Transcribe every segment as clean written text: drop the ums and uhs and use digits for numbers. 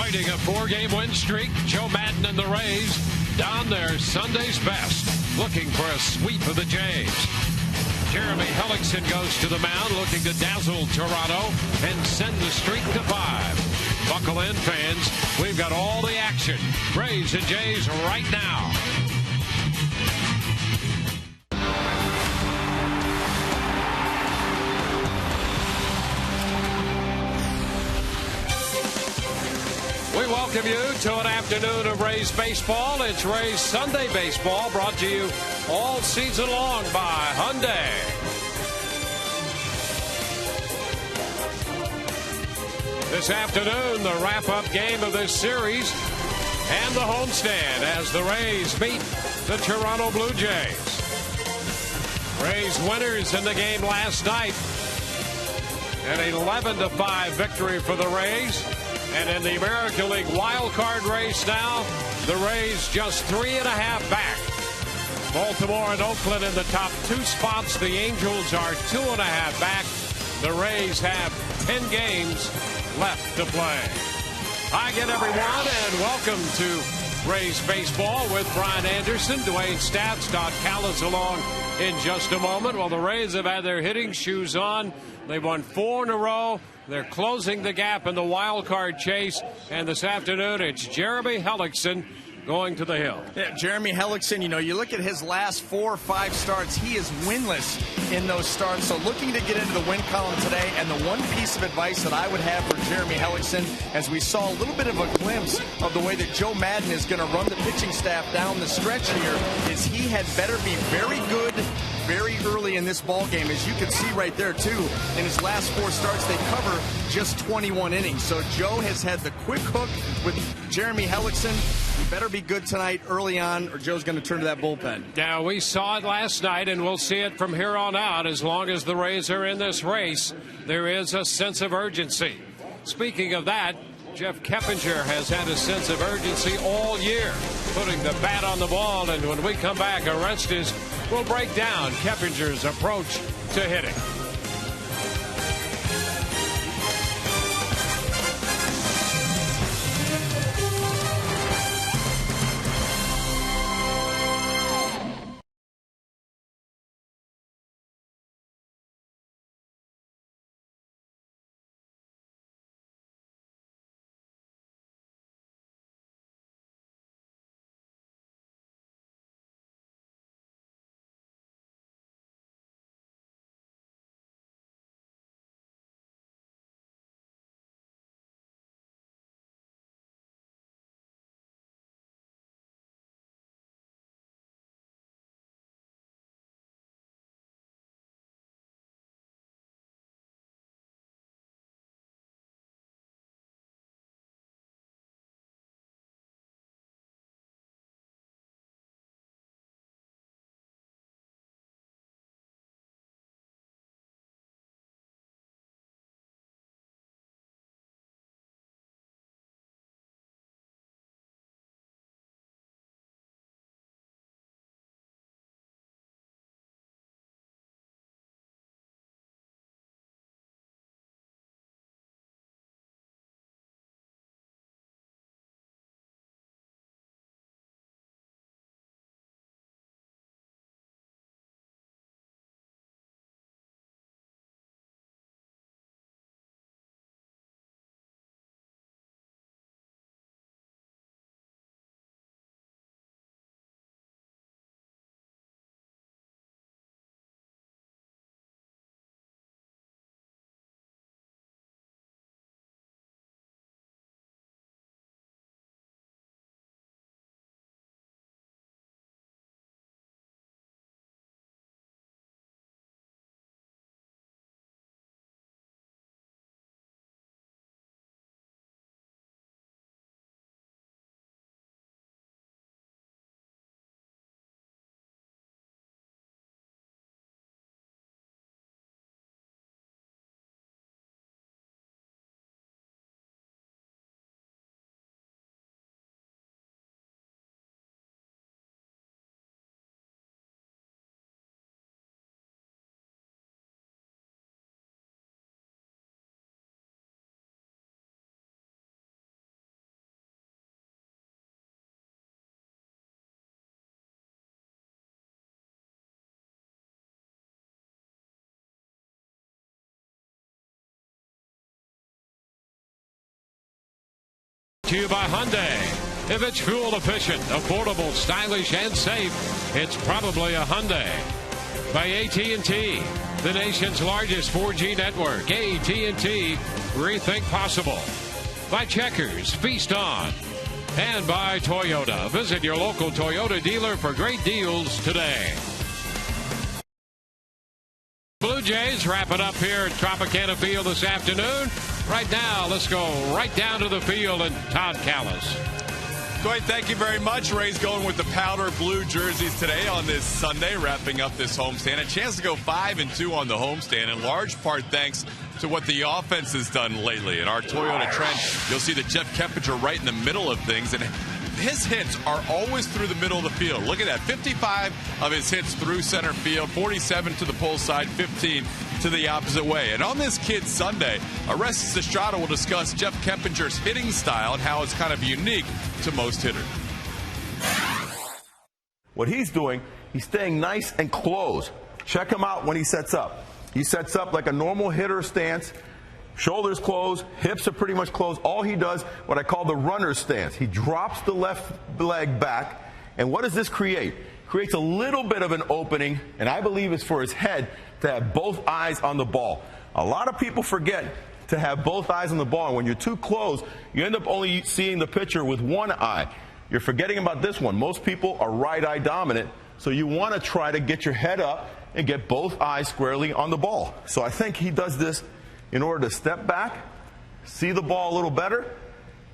Avoiding a 4-game win streak, Joe Maddon and the Rays down their Sunday's best, looking for a sweep of the Jays. Jeremy Hellickson goes to the mound, looking to dazzle Toronto and send the streak to 5. Buckle in, fans. We've got all the action. Rays and Jays right now. We welcome you to an afternoon of Rays baseball. It's Rays Sunday baseball, brought to you all season long by Hyundai. This afternoon, the wrap-up game of this series and the homestand as the Rays meet the Toronto Blue Jays. Rays winners in the game last night. An 11-5 victory for the Rays. And in the American League wild card race now, the Rays just 3.5 back. Baltimore and Oakland in the top 2 spots. The Angels are 2.5 back. The Rays have 10 games left to play. Hi again, everyone, and welcome to Rays Baseball with Brian Anderson. Dwayne Stats, Doc Callis along in just a moment. Well, the Rays have had their hitting shoes on. They've won 4 in a row. They're closing the gap in the wild card chase. And this afternoon, it's Jeremy Hellickson going to the hill. Yeah, Jeremy Hellickson, you look at his last 4 or 5 starts, he is winless in those starts. So looking to get into the win column today. And the one piece of advice that I would have for Jeremy Hellickson, as we saw a little bit of a glimpse of the way that Joe Maddon is going to run the pitching staff down the stretch here, is he had better be very good very early in this ball game. As you can see right there too, in his last 4 starts, they cover just 21 innings. So Joe has had the quick hook with Jeremy Hellickson. He better be good tonight early on, or Joe's going to turn to that bullpen. Now, we saw it last night, and we'll see it from here on out. As long as the Rays are in this race, there is a sense of urgency. Speaking of that, Jeff Keppinger has had a sense of urgency all year, putting the bat on the ball. And when we come back, Orestes will break down Keppinger's approach to hitting. to you by Hyundai. If it's fuel efficient, affordable, stylish, and safe, it's probably a Hyundai. By AT&T, the nation's largest 4G network. AT&T, rethink possible. By Checkers, feast on. And by Toyota. Visit your local Toyota dealer for great deals today. Blue Jays wrap it up here at Tropicana Field this afternoon. Right now, let's go right down to the field and Todd Callis. Dwight, thank you very much. Rays going with the powder blue jerseys today on this Sunday, wrapping up this homestand. A chance to go 5-2 on the homestand, in large part thanks to what the offense has done lately. In our Toyota trend, you'll see that Jeff Keppinger right in the middle of things, and his hits are always through the middle of the field. Look at that, 55 of his hits through center field, 47 to the pull side, 15 to the opposite way. And on this Kids Sunday, Orestes Estrada will discuss Jeff Keppinger's hitting style and how it's kind of unique to most hitters. What he's doing, he's staying nice and close. Check him out when he sets up. He sets up like a normal hitter stance. Shoulders closed, hips are pretty much closed. All he does, what I call the runner stance. He drops the left leg back. And what does this create? Creates a little bit of an opening, and I believe it's for his head to have both eyes on the ball. A lot of people forget to have both eyes on the ball. And when you're too close, you end up only seeing the pitcher with one eye. You're forgetting about this one. Most people are right eye dominant, so you want to try to get your head up and get both eyes squarely on the ball. So I think he does this in order to step back, see the ball a little better,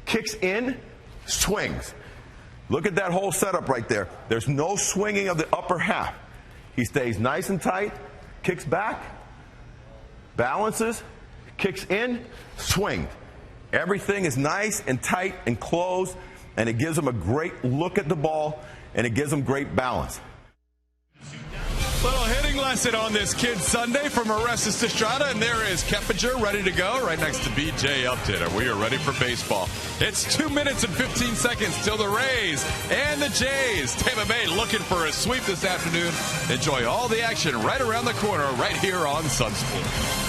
kicks in, swings. Look at that whole setup right there. There's no swinging of the upper half. He stays nice and tight, kicks back, balances, kicks in, swings. Everything is nice and tight and closed, and it gives him a great look at the ball, and it gives him great balance. Little hitting lesson on this Kids Sunday from Orestes Estrada, and there is Keppinger ready to go right next to BJ Upton. We are ready for baseball. It's 2 minutes and 15 seconds till the Rays and the Jays. Tampa Bay looking for a sweep this afternoon. Enjoy all the action right around the corner right here on Sun Sports.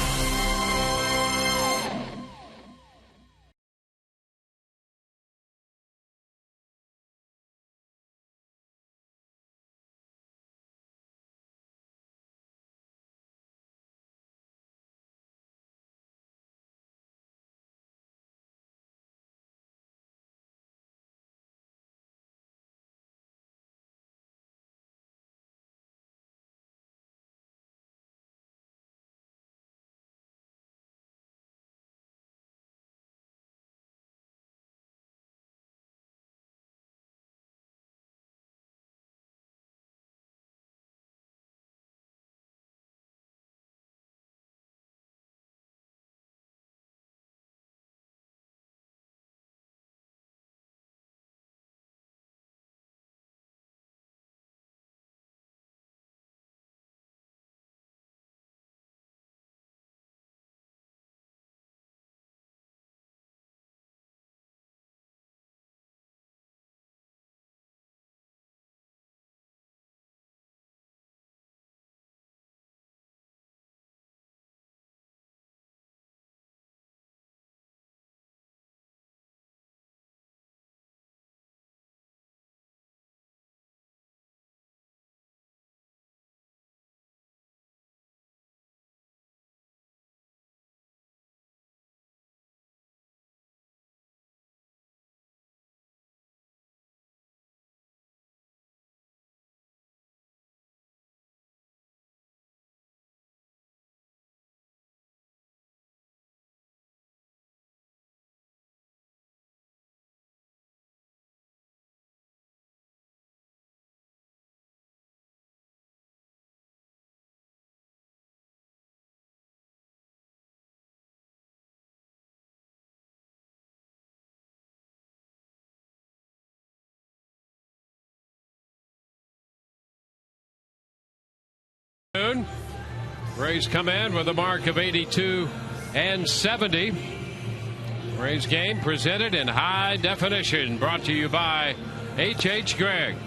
Rays come in with a mark of 82 and 70. Rays game presented in high definition, brought to you by H.H. Gregg.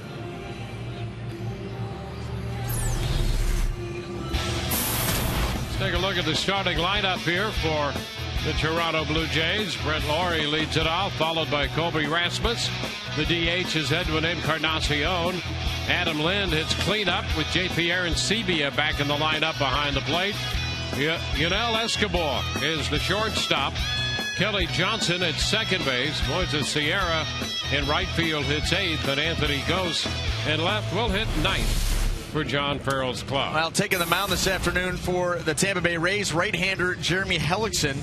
Let's take a look at the starting lineup here for the Toronto Blue Jays. Brent Laurie leads it off, followed by Colby Rasmus. The DH is Edwin Encarnacion. Adam Lind hits cleanup with J.P. Arancibia back in the lineup behind the plate. Yunel Escobar is the shortstop. Kelly Johnson at second base. Moises Sierra in right field hits eighth, and Anthony Gose in left will hit ninth for John Farrell's club. Well, taking the mound this afternoon for the Tampa Bay Rays, right-hander Jeremy Hellickson.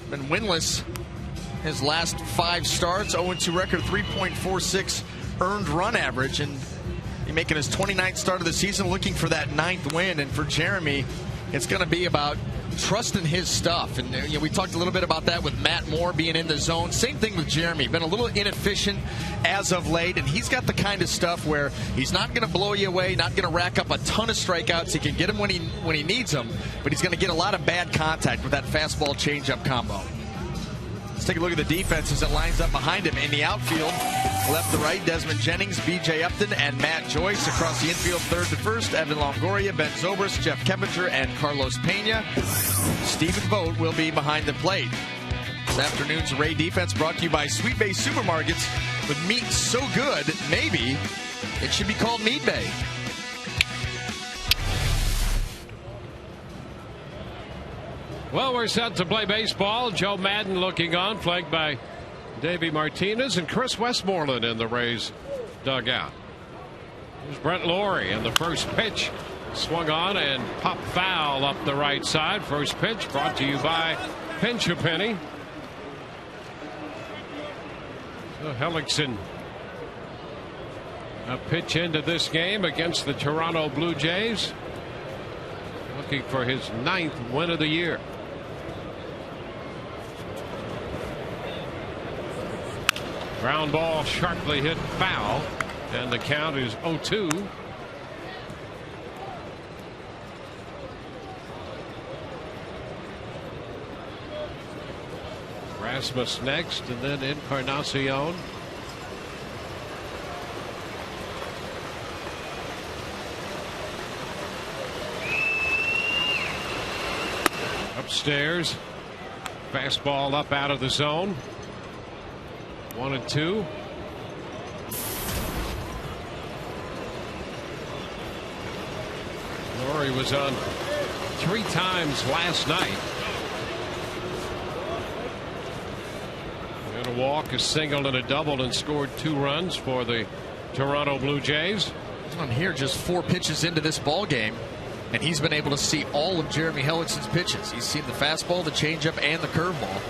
Been winless his last 5 starts, 0-2 record, 3.46 earned run average, and he's making his 29th start of the season, looking for that 9th win. And for Jeremy, it's going to be about trusting his stuff. And we talked a little bit about that with Matt Moore being in the zone. Same thing with Jeremy. Been a little inefficient as of late, and he's got the kind of stuff where he's not going to blow you away, not going to rack up a ton of strikeouts. He can get them when he needs them, but he's going to get a lot of bad contact with that fastball changeup combo. Let's take a look at the defense as it lines up behind him in the outfield. Left to right, Desmond Jennings, B.J. Upton, and Matt Joyce. Across the infield, third to first, Evan Longoria, Ben Zobrist, Jeff Keppinger, and Carlos Pena. Stephen Vogt will be behind the plate. This afternoon's Ray defense brought to you by Sweet Bay Supermarkets. With meat so good, maybe it should be called Meat Bay. Well, we're set to play baseball. Joe Madden looking on, flanked by Davey Martinez and Chris Westmoreland in the Rays dugout. Here's Brent Laurie, and the first pitch swung on and popped foul up the right side. First pitch brought to you by Pinch a Penny. So Hellickson, a pitch into this game against the Toronto Blue Jays, looking for his 9th win of the year. Ground ball sharply hit foul, and the count is 0-2. Rasmus next, and then Encarnacion. Upstairs, fastball up out of the zone. 1-2. Laurie was on 3 times last night. And a walk, a single, and a double, and scored 2 runs for the Toronto Blue Jays. On here, just 4 pitches into this ball game, and he's been able to see all of Jeremy Hellickson's pitches. He's seen the fastball, the changeup, and the curveball.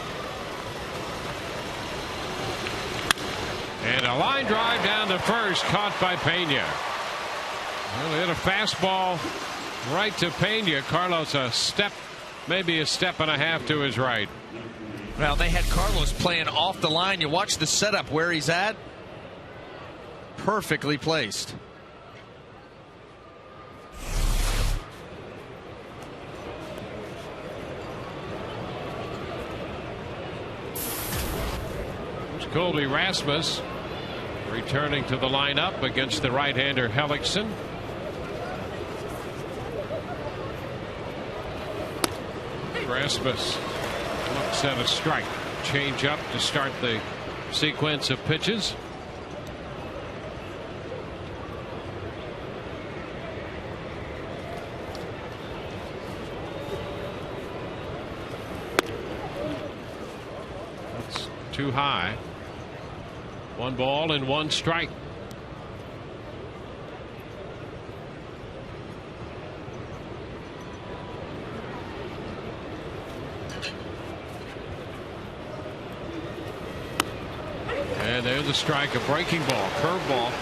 And a line drive down to first, caught by Pena. Well, hit a fastball right to Pena. Carlos a step, maybe a step and a half to his right. Well, they had Carlos playing off the line. You watch the setup where he's at. Perfectly placed. Colby Rasmus returning to the lineup against the right-hander Hellickson. Rasmus looks at a strike. Change up to start the sequence of pitches. That's too high. 1 ball and 1 strike. And there's a strike, a breaking ball, curveball.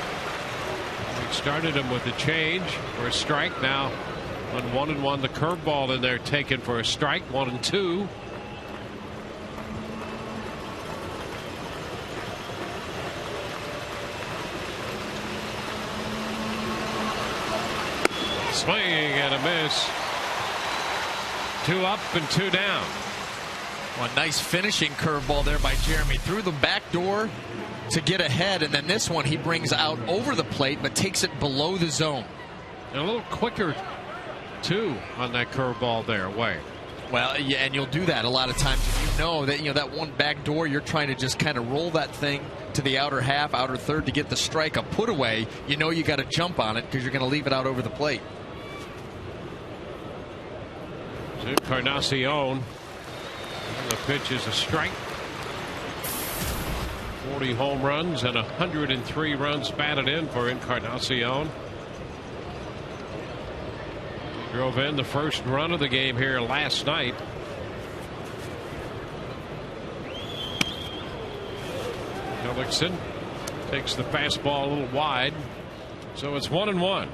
We started him with a change for a strike. Now on 1-1, the curveball in there taken for a strike. 1-2. Swing and a miss. 2 up and 2 down. Well, nice finishing curveball there by Jeremy. Through the back door to get ahead, and then this one he brings out over the plate but takes it below the zone. And a little quicker too on that curveball there. Way. Well, yeah, and you'll do that a lot of times. If you know that that one back door, you're trying to just kind of roll that thing to the outer half, outer third to get the strike, a put away. You know you got to jump on it because you're going to leave it out over the plate. Encarnacion. The pitch is a strike. 40 home runs and 103 runs batted in for Encarnacion. Drove in the first run of the game here last night. Hellickson takes the fastball a little wide, so it's 1-1.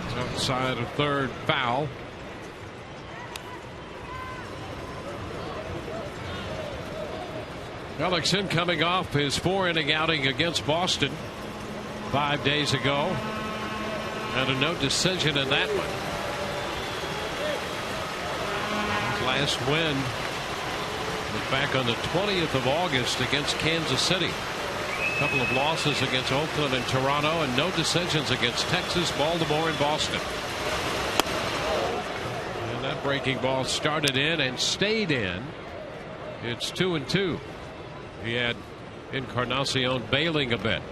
It's outside of third, foul. Hellickson coming off his 4-inning outing against Boston 5 days ago, and a no decision in that one. His last win was back on the 20th of August against Kansas City. A couple of losses against Oakland and Toronto, and no decisions against Texas, Baltimore, and Boston. And that breaking ball started in and stayed in. It's 2-2. He had Encarnacion bailing a bit.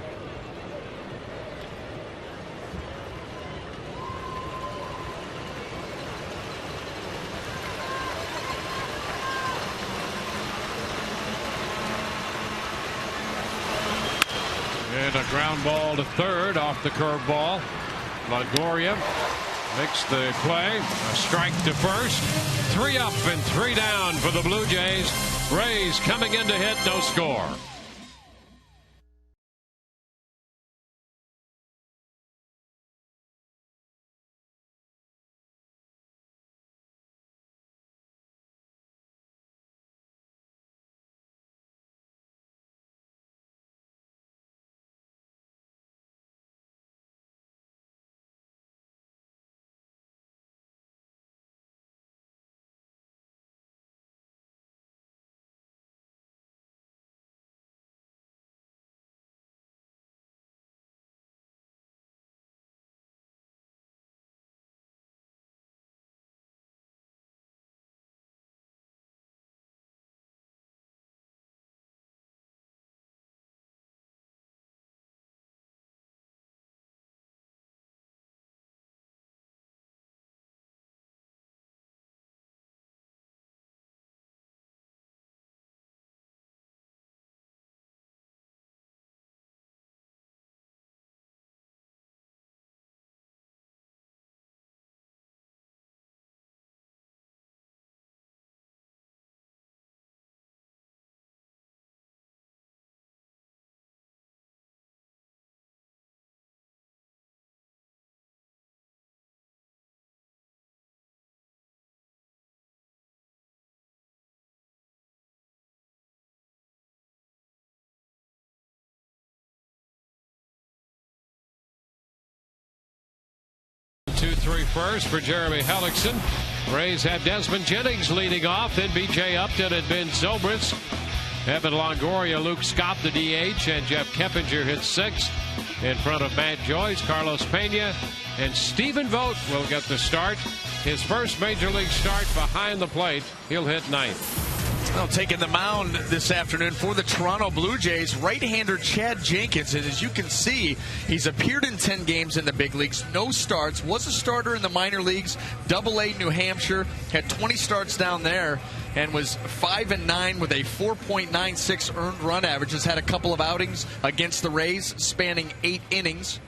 And a ground ball to third off the curveball. Longoria makes the play. A strike to first. 3 up and 3 down for the Blue Jays. Rays coming in to hit, no score. Two, 3 first for Jeremy Hellickson. Rays had Desmond Jennings leading off, then B.J. Upton and Ben Zobrist. Evan Longoria, Luke Scott, the DH, and Jeff Keppinger hit 6th in front of Matt Joyce, Carlos Pena, and Stephen Vogt will get the start. His first major league start behind the plate. He'll hit 9th. Well, taking the mound this afternoon for the Toronto Blue Jays, right-hander Chad Jenkins. And as you can see, he's appeared in 10 games in the big leagues, no starts, was a starter in the minor leagues, Double-A New Hampshire, had 20 starts down there, and was 5-9 with a 4.96 earned run average. Has had a couple of outings against the Rays, spanning 8 innings.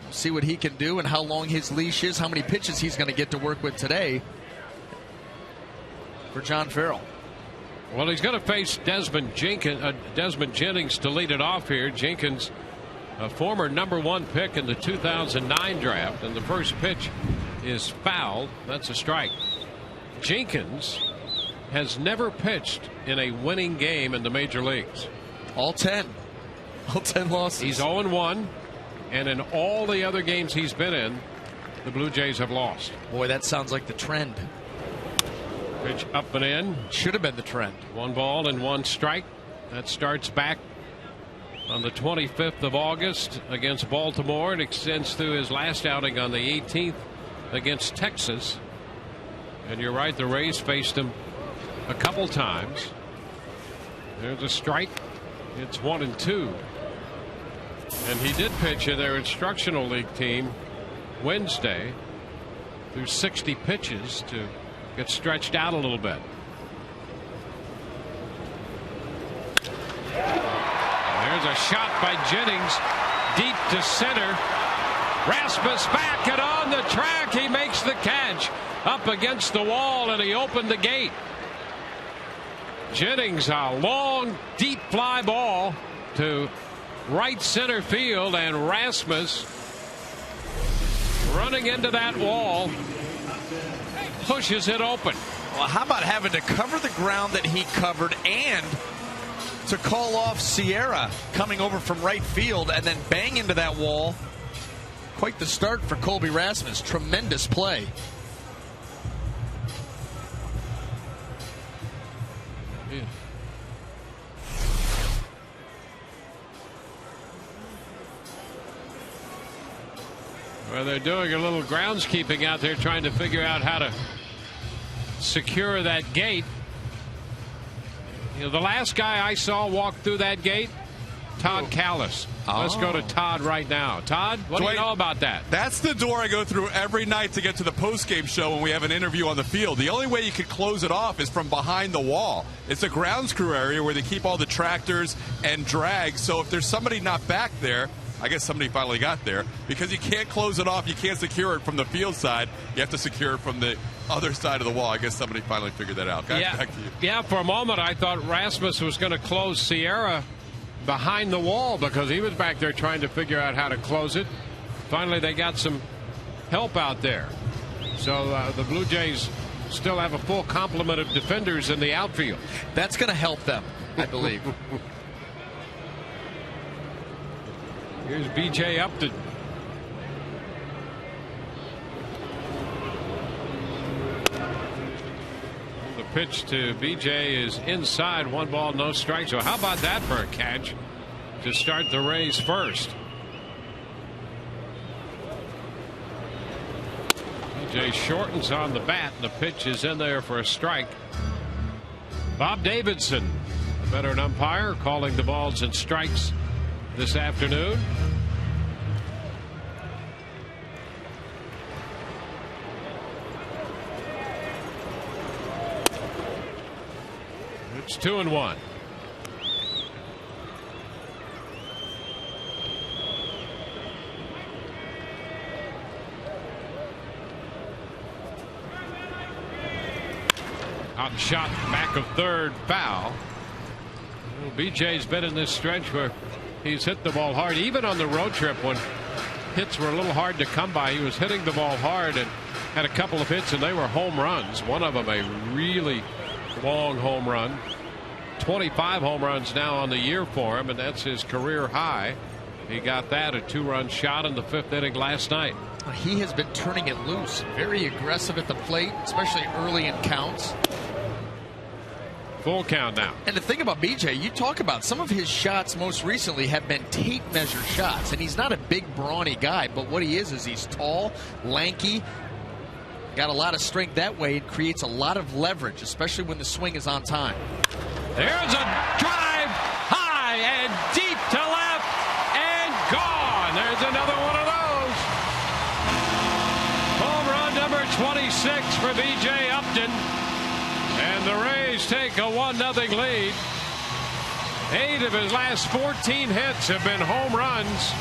We'll see what he can do and how long his leash is, how many pitches he's going to get to work with today for John Farrell. Well, he's going to face Desmond Jennings to lead it off here. Jenkins, a former #1 pick in the 2009 draft, and the first pitch is foul. That's a strike. Jenkins has never pitched in a winning game in the major leagues. All 10 losses. He's 0-1, and in all the other games he's been in, the Blue Jays have lost. Boy, that sounds like the trend. Pitch up and in. Should have been the trend. 1 ball and 1 strike. That starts back on the 25th of August against Baltimore and extends through his last outing on the 18th against Texas. And you're right, the Rays faced him a couple times. There's a strike. It's 1-2. And he did pitch in their instructional league team Wednesday through 60 pitches to get stretched out a little bit. There's a shot by Jennings deep to center. Rasmus back and on the track. He makes the catch up against the wall, and he opened the gate. Jennings, a long, deep fly ball to right center field, and Rasmus running into that wall pushes it open. Well, how about having to cover the ground that he covered and to call off Sierra coming over from right field and then bang into that wall? Quite the start for Colby Rasmus. Tremendous play. Yeah. Well, they're doing a little groundskeeping out there, trying to figure out how to secure that gate. You know, the last guy I saw walk through that gate, Todd Callis. Let's go to Todd right now. Todd, what do you know about that? That's the door I go through every night to get to the postgame show when we have an interview on the field. The only way you could close it off is from behind the wall. It's a grounds crew area where they keep all the tractors and drags. So if there's somebody not back there, I guess somebody finally got there, because you can't close it off. You can't secure it from the field side. You have to secure it from the other side of the wall. I guess somebody finally figured that out. Back to you. Yeah, for a moment I thought Rasmus was going to close Sierra behind the wall because he was back there trying to figure out how to close it. Finally, they got some help out there. So the Blue Jays still have a full complement of defenders in the outfield. That's going to help them, I believe. Here's B.J. Upton. The pitch to B.J. is inside. 1 ball, no strike. So how about that for a catch to start the Rays first? B.J. shortens on the bat. The pitch is in there for a strike. Bob Davidson, a veteran umpire, calling the balls and strikes this afternoon. It's 2-1. Out shot back of third, foul. Well, BJ's been in this stretch where he's hit the ball hard, even on the road trip when hits were a little hard to come by. He was hitting the ball hard and had a couple of hits, and they were home runs. One of them a really long home run. 25 home runs now on the year for him, and that's his career high. He got that, a 2-run shot in the 5th inning last night. He has been turning it loose. Very aggressive at the plate, especially early in counts. Full count now. And the thing about BJ, you talk about some of his shots most recently have been tape measure shots, and he's not a big brawny guy, but what he is he's tall, lanky, got a lot of strength that way. It creates a lot of leverage, especially when the swing is on time. There's a drive high and deep to left and gone. There's another one of those. Home run number 26 for B.J. Upton. And the Rays take a 1-0 lead. 8 of his last 14 hits have been home runs.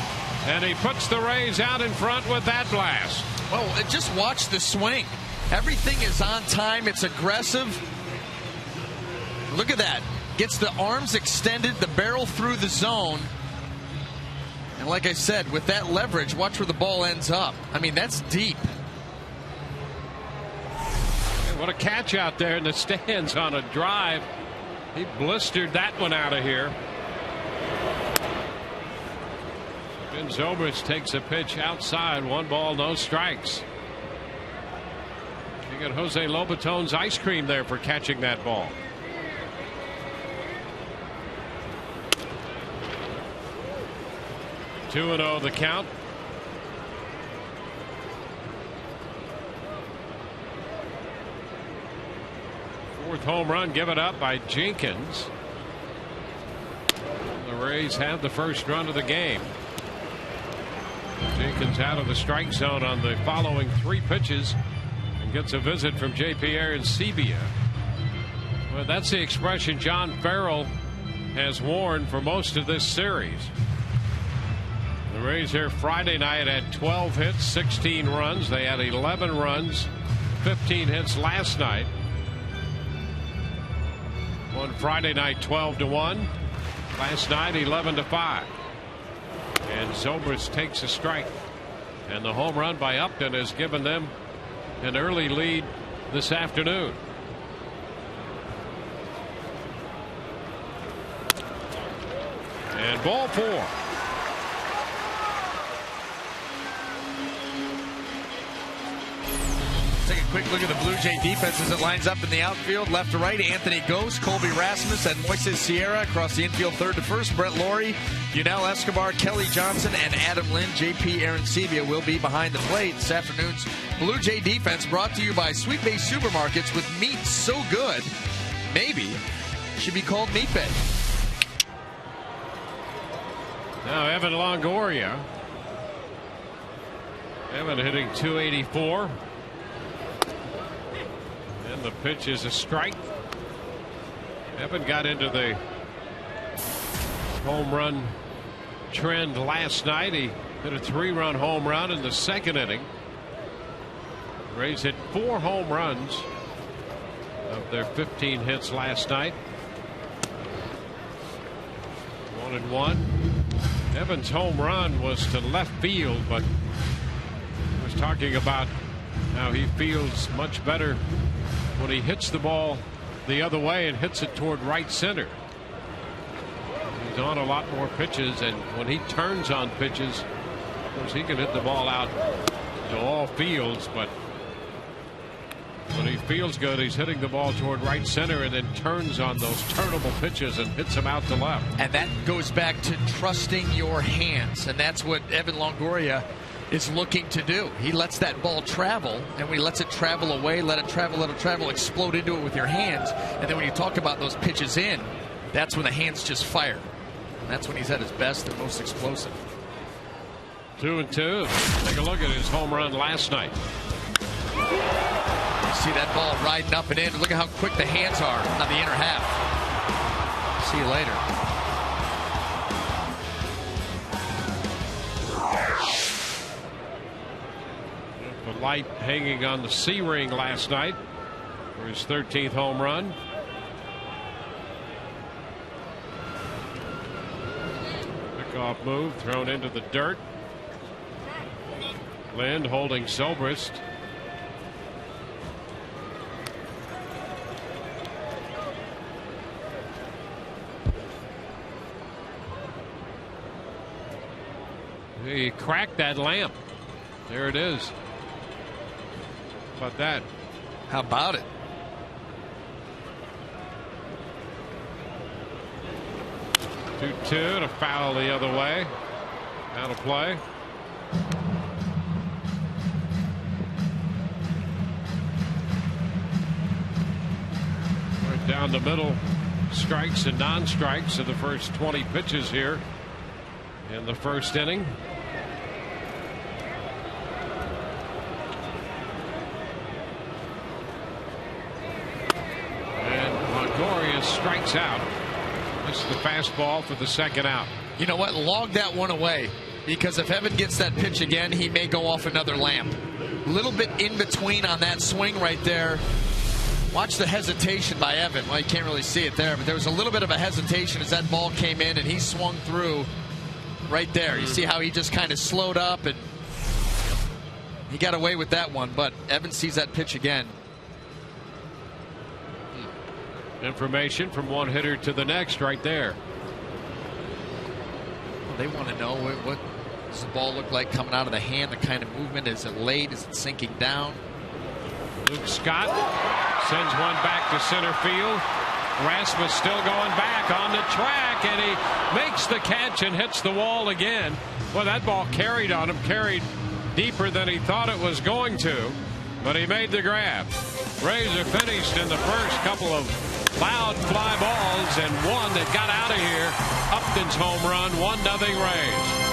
And he puts the Rays out in front with that blast. Well, just watch the swing. Everything is on time. It's aggressive. Look at that. Gets the arms extended, the barrel through the zone. And like I said, with that leverage, watch where the ball ends up. I mean, that's deep. What a catch out there in the stands on a drive. He blistered that one out of here. Ben Zobrist takes a pitch outside. 1 ball, no strikes. You They got Jose Lobaton's ice cream there for catching that ball. Two and 0 the count. Fourth home run given up by Jenkins. The Rays have the first run of the game. Jenkins out of the strike zone on the following 3 pitches and gets a visit from J.P. Arancibia. Well, that's the expression John Farrell has worn for most of this series. The Rays here Friday night had 12 hits, 16 runs. They had 11 runs, 15 hits last night. Won Friday night 12-1. Last night 11-5. And Zobrist takes a strike. And the home run by Upton has given them an early lead this afternoon. And ball 4. Take a quick look at the Blue Jay defense as it lines up in the outfield. Left to right, Anthony Ghost, Colby Rasmus, and Moises Sierra. Across the infield, third to first, Brett Laurie, Yunel Escobar, Kelly Johnson, and Adam Lynn. J.P. Arancibia will be behind the plate. This afternoon's Blue Jay defense brought to you by Sweet Bay Supermarkets, with meat so good, maybe should be called Meat Bay. Now Evan Longoria. Evan hitting .284. And the pitch is a strike. Evan got into the home run trend last night. He hit a 3-run home run in the second inning. Rays hit 4 home runs of their 15 hits last night. 1-1. Evans' home run was to left field, but he was talking about how he feels much better when he hits the ball the other way and hits it toward right center. He's on a lot more pitches, and when he turns on pitches, of course, he can hit the ball out to all fields, but when he feels good, he's hitting the ball toward right center and then turns on those turnable pitches and hits them out to left. And that goes back to trusting your hands, and that's what Evan Longoria is looking to do. He lets that ball travel, and when he lets it travel away, let it travel, explode into it with your hands. And then when you talk about those pitches in, that's when the hands just fire. And that's when he's at his best and most explosive. 2-2. Take a look at his home run last night. You see that ball riding up and in. Look at how quick the hands are on the inner half. See you later. The light hanging on the C ring last night for his 13th home run. Pickoff move thrown into the dirt. Lind holding Zobrist. He cracked that lamp. There it is. How about that? How about it? Two to foul the other way. Out of play. Right down the middle. Strikes and non-strikes of the first 20 pitches here in the first inning. Strikes out. This is the fastball for the second out. You know what? Log that one away, because if Evan gets that pitch again, he may go off another lamp. A little bit in between on that swing right there. Watch the hesitation by Evan. Well, you can't really see it there, but there was a little bit of a hesitation as that ball came in and he swung through right there. You see how he just kind of slowed up and he got away with that one, but Evan sees that pitch again. Information from one hitter to the next right there. Well, they want to know what does the ball look like coming out of the hand, the kind of movement. Is it late? Is it sinking down? Luke Scott sends one back to center field. Rasmus still going back on the track, and he makes the catch and hits the wall again. Well, that ball carried on him, carried deeper than he thought it was going to, but he made the grab. Rays are finished in the first couple of loud fly balls, and one that got out of here. Upton's home run, 1-0 Rays.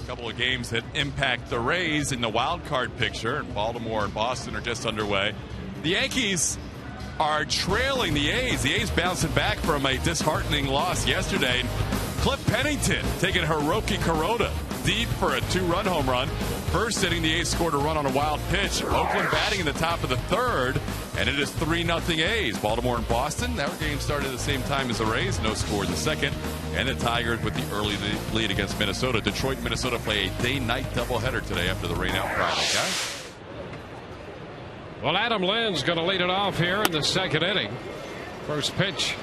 Couple of games that impact the Rays in the wild card picture, and Baltimore and Boston are just underway. The Yankees are trailing the A's. The A's bouncing back from a disheartening loss yesterday. Cliff Pennington taking Hiroki Kuroda deep for a 2-run home run. First inning, the A's scored a run on a wild pitch. Oakland batting in the top of the third, and it is 3-0 A's. Baltimore and Boston, that game started at the same time as the Rays. No score in the second. And the Tigers with the early lead against Minnesota. Detroit and Minnesota play a day-night doubleheader today after the rain out Friday, guys. Well, Adam Lynn's going to lead it off here in the second inning. First pitch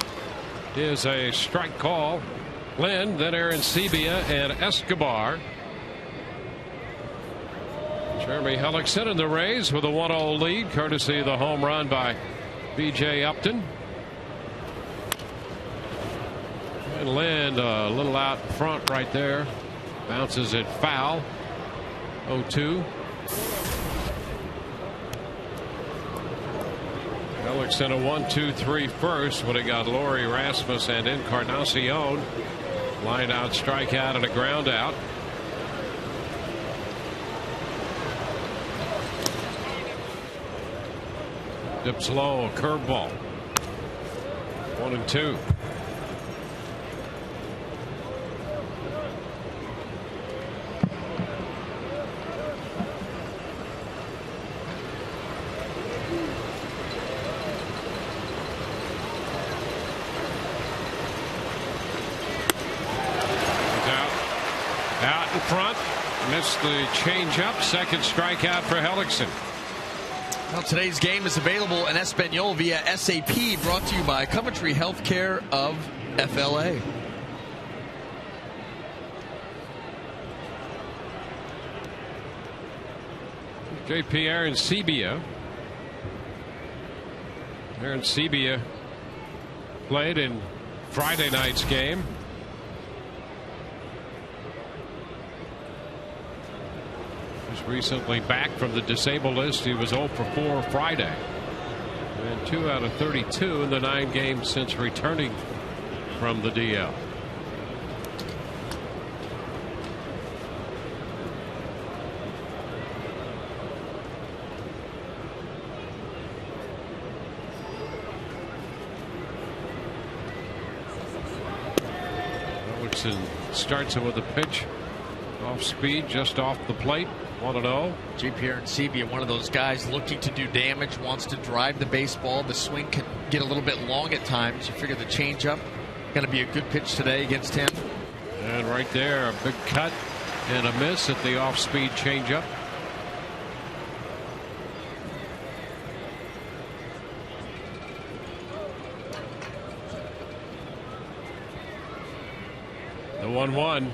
is a strike call. Lynn, then Aaron Sebia and Escobar. Jeremy Hellickson and the Rays with a 1-0 lead, courtesy of the home run by B.J. Upton. And Lynn a little out front right there. Bounces it foul. 0-2. Hellickson a 1-2-3 first when he got Laurie, Rasmus, and Encarnacion. Line out, strikeout, and a ground out. Dips low, a curveball. 1-2. Out in front, missed the changeup. Second strikeout for Hellickson. Well, today's game is available in Espanol via SAP, brought to you by Coventry Healthcare of FLA. JP Aaron Sebia. Aaron Sebia played in Friday night's game. Was recently back from the disabled list. He was 0 for 4 Friday. And 2 out of 32 in the 9 games since returning from the DL. Starts it with a pitch off speed, just off the plate. 1-0. JP Arencibia, one of those guys looking to do damage, wants to drive the baseball. The swing can get a little bit long at times. You figure the changeup going to be a good pitch today against him. And right there, a big cut and a miss at the off-speed changeup. The 1-1.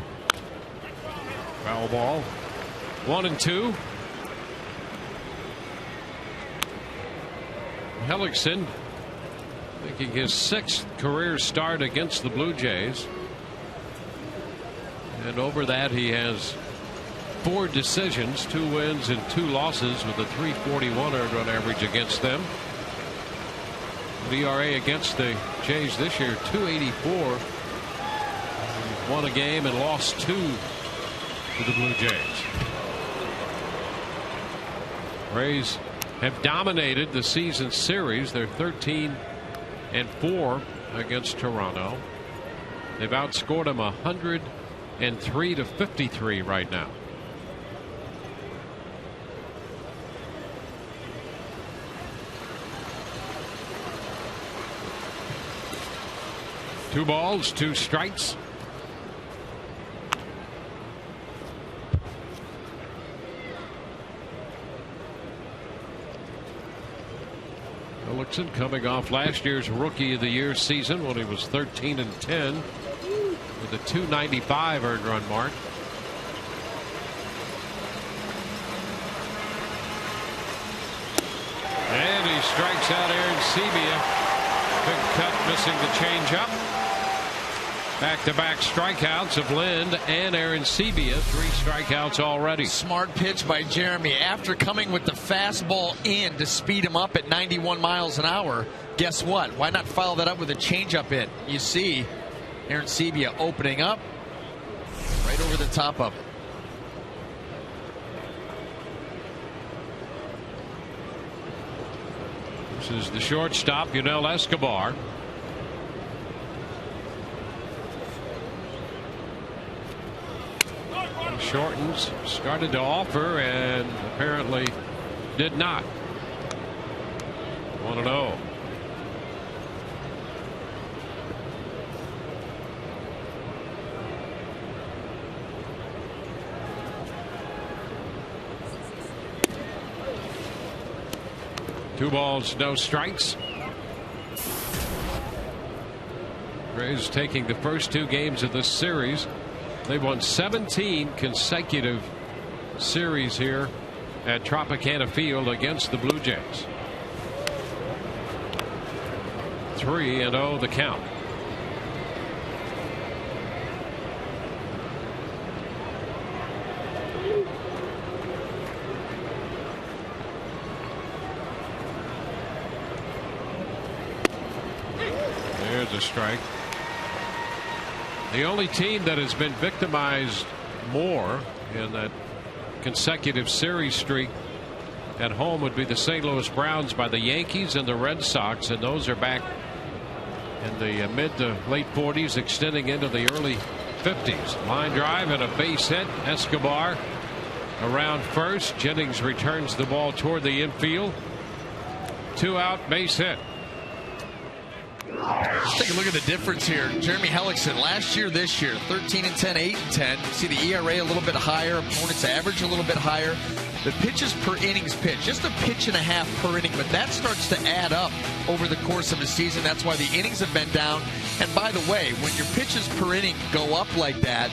Foul ball. 1-2. Hellickson making his 6th career start against the Blue Jays. And over that, he has 4 decisions, 2 wins and 2 losses with a .341 earned run average against them. The ERA against the Jays this year, .284. Won a game and lost 2 to the Blue Jays. Rays have dominated the season series. They're 13-4 against Toronto. They've outscored them 103-53 right now. Two balls, 2 strikes. Hellickson coming off last year's Rookie of the Year season when he was 13-10 with a .295 earned run mark. And he strikes out Arencibia. Big cut, missing the changeup. Back-to-back strikeouts of Lind and Arencibia. 3 strikeouts already. Smart pitch by Jeremy. After coming with the fastball in to speed him up at 91 miles an hour, guess what? Why not follow that up with a changeup in? You see Arencibia opening up right over the top of it. This is the shortstop, Yunel Escobar. Shortens, started to offer and apparently did not. 1-0. Two balls, no strikes. Rays taking the first 2 games of this series. They've won 17 consecutive series here at Tropicana Field against the Blue Jays. 3-0 the count. There's a strike. The only team that has been victimized more in that consecutive series streak at home would be the St. Louis Browns by the Yankees and the Red Sox, and those are back in the mid to late 40s, extending into the early 50s. Line drive and a base hit. Escobar around first. Jennings returns the ball toward the infield. 2 out, base hit. Let's take a look at the difference here. Jeremy Hellickson last year, this year, 13-10, 8-10. You see the ERA a little bit higher, opponent's average a little bit higher. The pitches per innings pitch, just a pitch and a half per inning, but that starts to add up over the course of a season. That's why the innings have been down. And by the way, when your pitches per inning go up like that,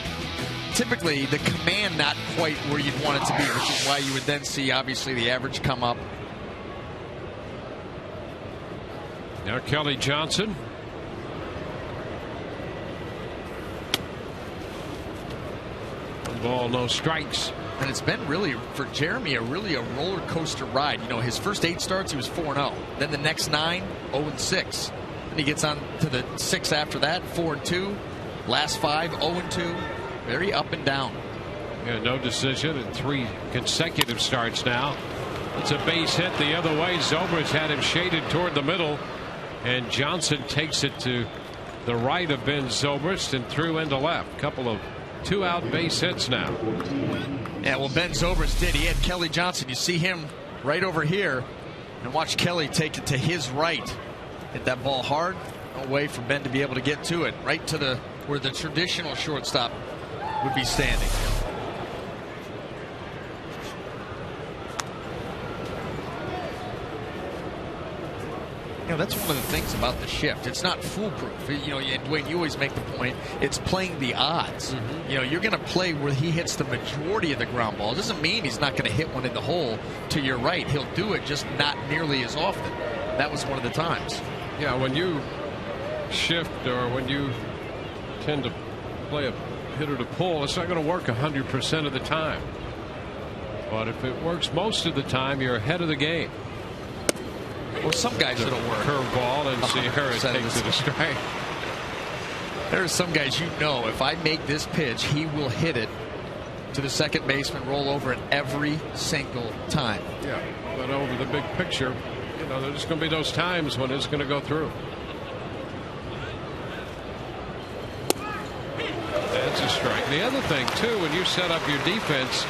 typically the command not quite where you'd want it to be, which is why you would then see obviously the average come up. Now Kelly Johnson. One ball, no strikes. And it's been really, for Jeremy, a roller coaster ride. You know, his first 8 starts, he was 4-0. Then the next 9, 0-6. Then he gets on to the 6 after that, 4-2. Last 5, 0-2. Very up and down. Yeah, no decision in 3 consecutive starts now. It's a base hit the other way. Zobrist had him shaded toward the middle, and Johnson takes it to the right of Ben Zobrist and through into left. Couple of 2 out base hits now. Yeah, well, Ben Zobrist did. He had Kelly Johnson. You see him right over here. And watch Kelly take it to his right. Hit that ball hard. No way for Ben to be able to get to it. Right to where the traditional shortstop would be standing. You know, that's one of the things about the shift. It's not foolproof. You know, and Dwayne, you always make the point, it's playing the odds. You know, you're going to play where he hits the majority of the ground ball. It doesn't mean he's not going to hit one in the hole to your right. He'll do it, just not nearly as often. That was one of the times. Yeah, when you shift or when you tend to play a hitter to pull, it's not going to work 100% of the time. But if it works most of the time, you're ahead of the game. Well, some guys it'll work. Curveball, and see her it takes it a strike. There are some guys, you know, if I make this pitch, he will hit it to the second baseman, roll over it every single time. Yeah, but over the big picture, you know, there's going to be those times when it's going to go through. That's a strike. The other thing, too, when you set up your defense,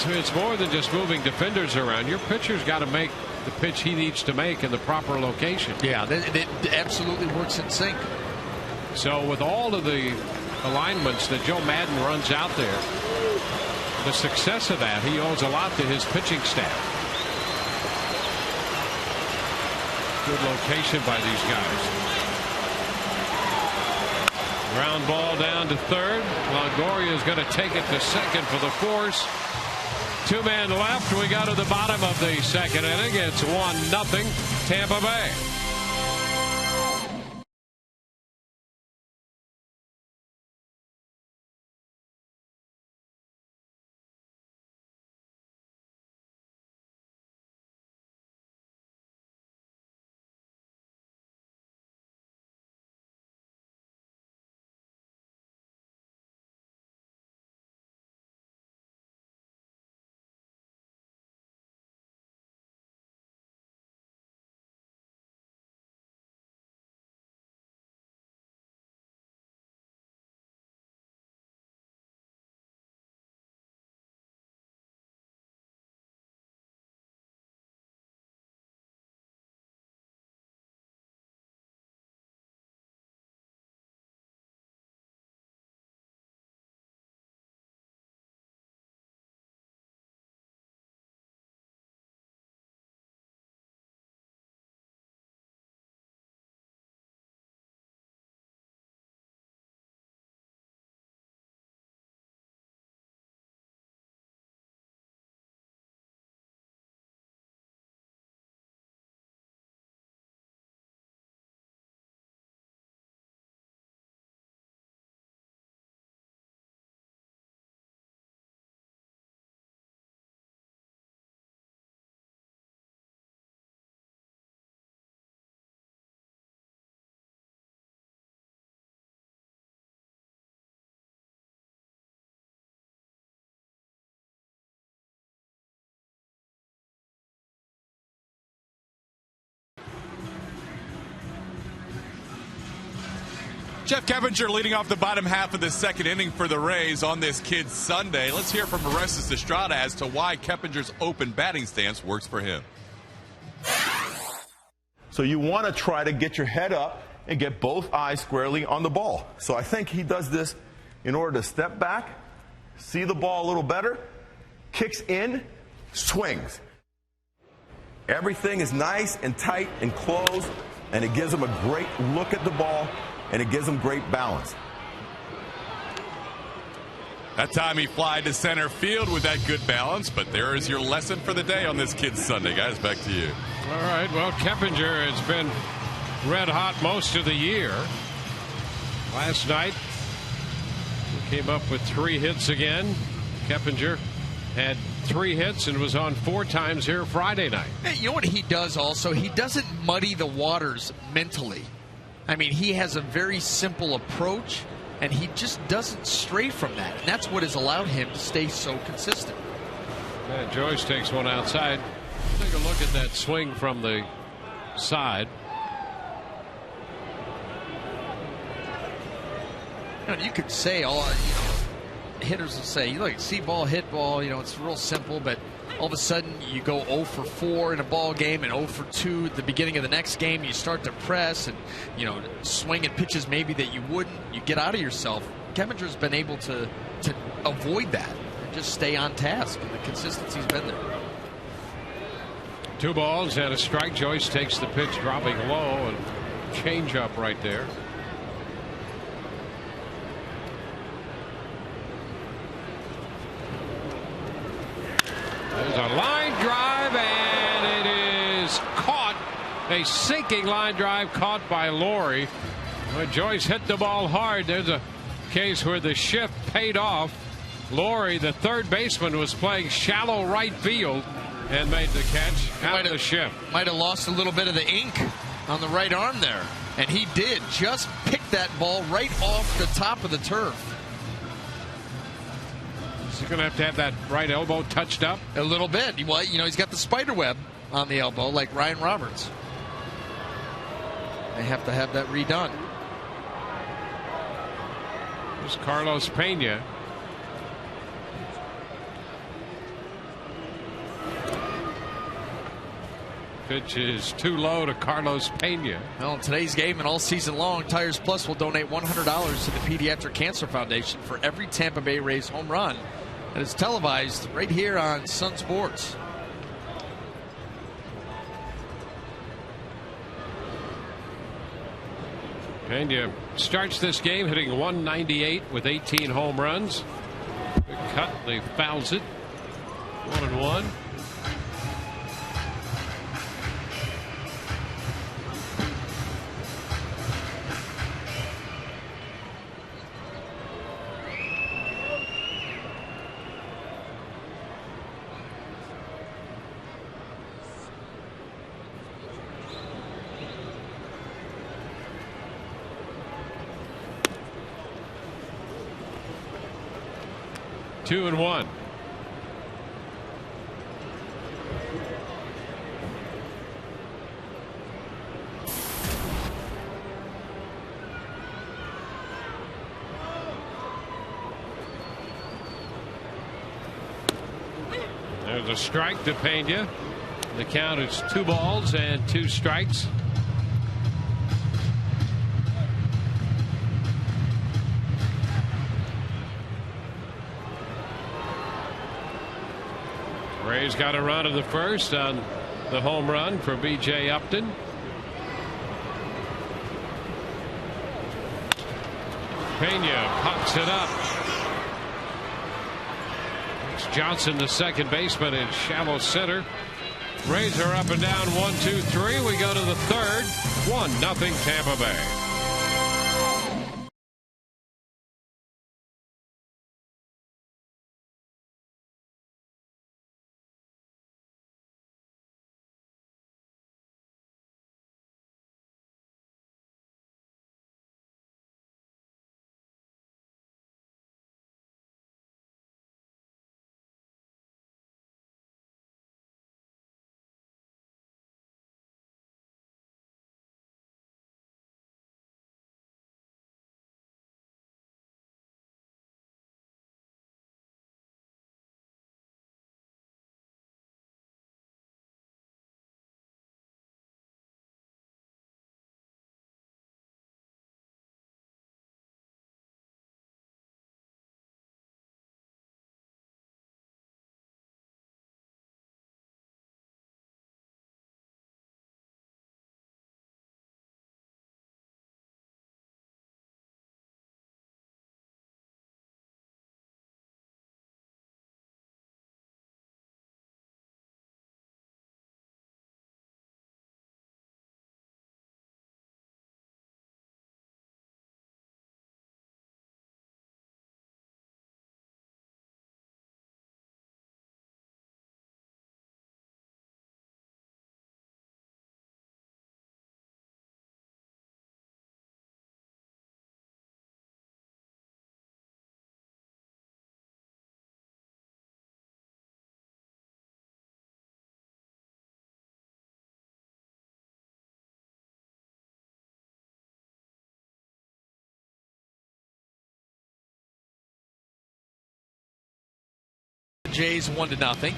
it's more than just moving defenders around. Your pitcher's got to make the pitch he needs to make in the proper location. Yeah, it absolutely works in sync. So with all of the alignments that Joe Madden runs out there, the success of that, he owes a lot to his pitching staff. Good location by these guys. Ground ball down to third. Longoria is going to take it to second for the force. 2 men left. We got to the bottom of the second inning. It's 1-0 Tampa Bay. Jeff Keppinger leading off the bottom half of the second inning for the Rays on this Kids Sunday. Let's hear from Orestes Estrada as to why Keppinger's open batting stance works for him. So you want to try to get your head up and get both eyes squarely on the ball. So I think he does this in order to step back, see the ball a little better, kicks in, swings. Everything is nice and tight and close, and it gives him a great look at the ball, and it gives him great balance. That time he flied to center field with that good balance, but there is your lesson for the day on this Kids Sunday. Guys, back to you. All right, well, Keppinger has been red hot most of the year. Last night, he came up with 3 hits again. Keppinger had 3 hits and was on 4 times here Friday night. Hey, you know what he does also? He doesn't muddy the waters mentally. I mean, he has a very simple approach, and he just doesn't stray from that. And that's what has allowed him to stay so consistent. Yeah, Joyce takes one outside. Take a look at that swing from the side. You could say hitters will say, look, see ball, hit ball, it's real simple, but all of a sudden you go 0 for 4 in a ball game and 0 for 2 at the beginning of the next game. You start to press and, swing at pitches maybe that you wouldn't. You get out of yourself. Kevinger's been able to avoid that and just stay on task, and the consistency's been there. 2 balls and a strike. Joyce takes the pitch dropping low, and change up right there. There's a line drive, and it is caught. A sinking line drive caught by Laurie. When Joyce hit the ball hard, there's a case where the shift paid off. Laurie, the third baseman, was playing shallow right field and made the catch out of the shift. Might have lost a little bit of the ink on the right arm there. And he did just pick that ball right off the top of the turf. He's going to have that right elbow touched up? A little bit. Well, he's got the spider web on the elbow like Ryan Roberts. They have to have that redone. There's Carlos Pena. Pitch is too low to Carlos Pena. Well, in today's game and all season long, Tires Plus will donate $100 to the Pediatric Cancer Foundation for every Tampa Bay Rays home run. And it's televised right here on Sun Sports. Pena starts this game hitting .198 with 18 home runs. Good cut, they fouls it. 1-1. Two and one. There's a strike to Pena. The count is 2 balls and 2 strikes. Rays got a run in the first on the home run for B.J. Upton. Pena pops it up. It's Johnson, the second baseman, in shallow center. Rays are up and down 1-2-3. We go to the third. 1-0 Tampa Bay. Jays 1-0.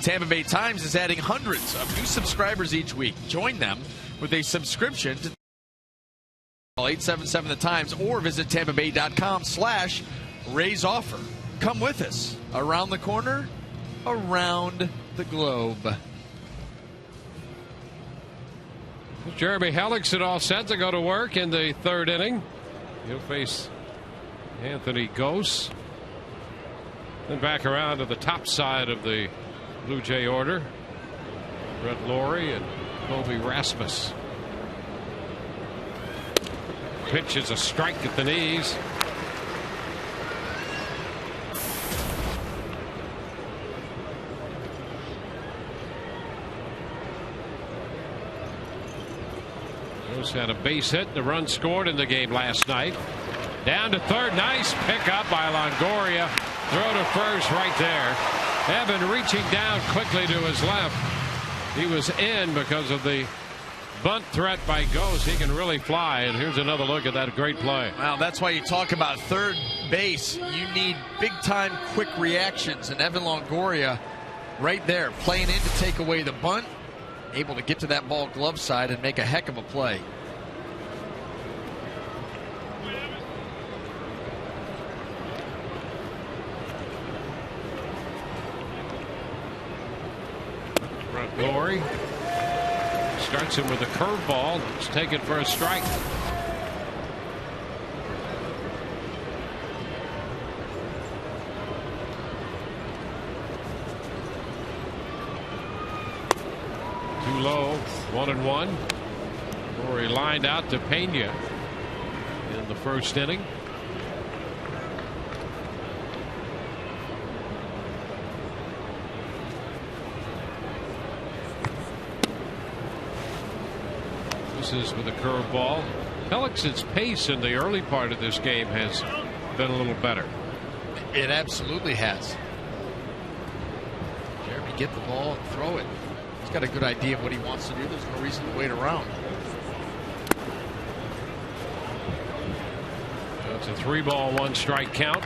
Tampa Bay Times is adding hundreds of new subscribers each week. Join them with a subscription to 877 The Times or visit tampabay.com/Rays offer. Come with us around the corner, around the globe. Jeremy Hellickson all set to go to work in the third inning. He'll face Anthony Gose. Then back around to the top side of the Blue Jay order. Brett Lawrie and Colby Rasmus. Pitch is a strike at the knees. Gose had a base hit. The run scored in the game last night. Down to third. Nice pickup by Longoria. Throw to first right there. Evan reaching down quickly to his left. He was in because of the bunt threat by Gose. He can really fly. And here's another look at that great play. Well, that's why you talk about third base. You need big-time quick reactions. And Evan Longoria right there playing in to take away the bunt. Able to get to that ball glove side and make a heck of a play. Lawrie starts him with a curveball. It's taken for a strike. Too low. 1-1. Lawrie lined out to Pena in the first inning. Is with a curveball. Hellickson's pace in the early part of this game has been a little better. It absolutely has. Jeremy, get the ball and throw it. He's got a good idea of what he wants to do. There's no reason to wait around. So it's a 3-ball, 1-strike count.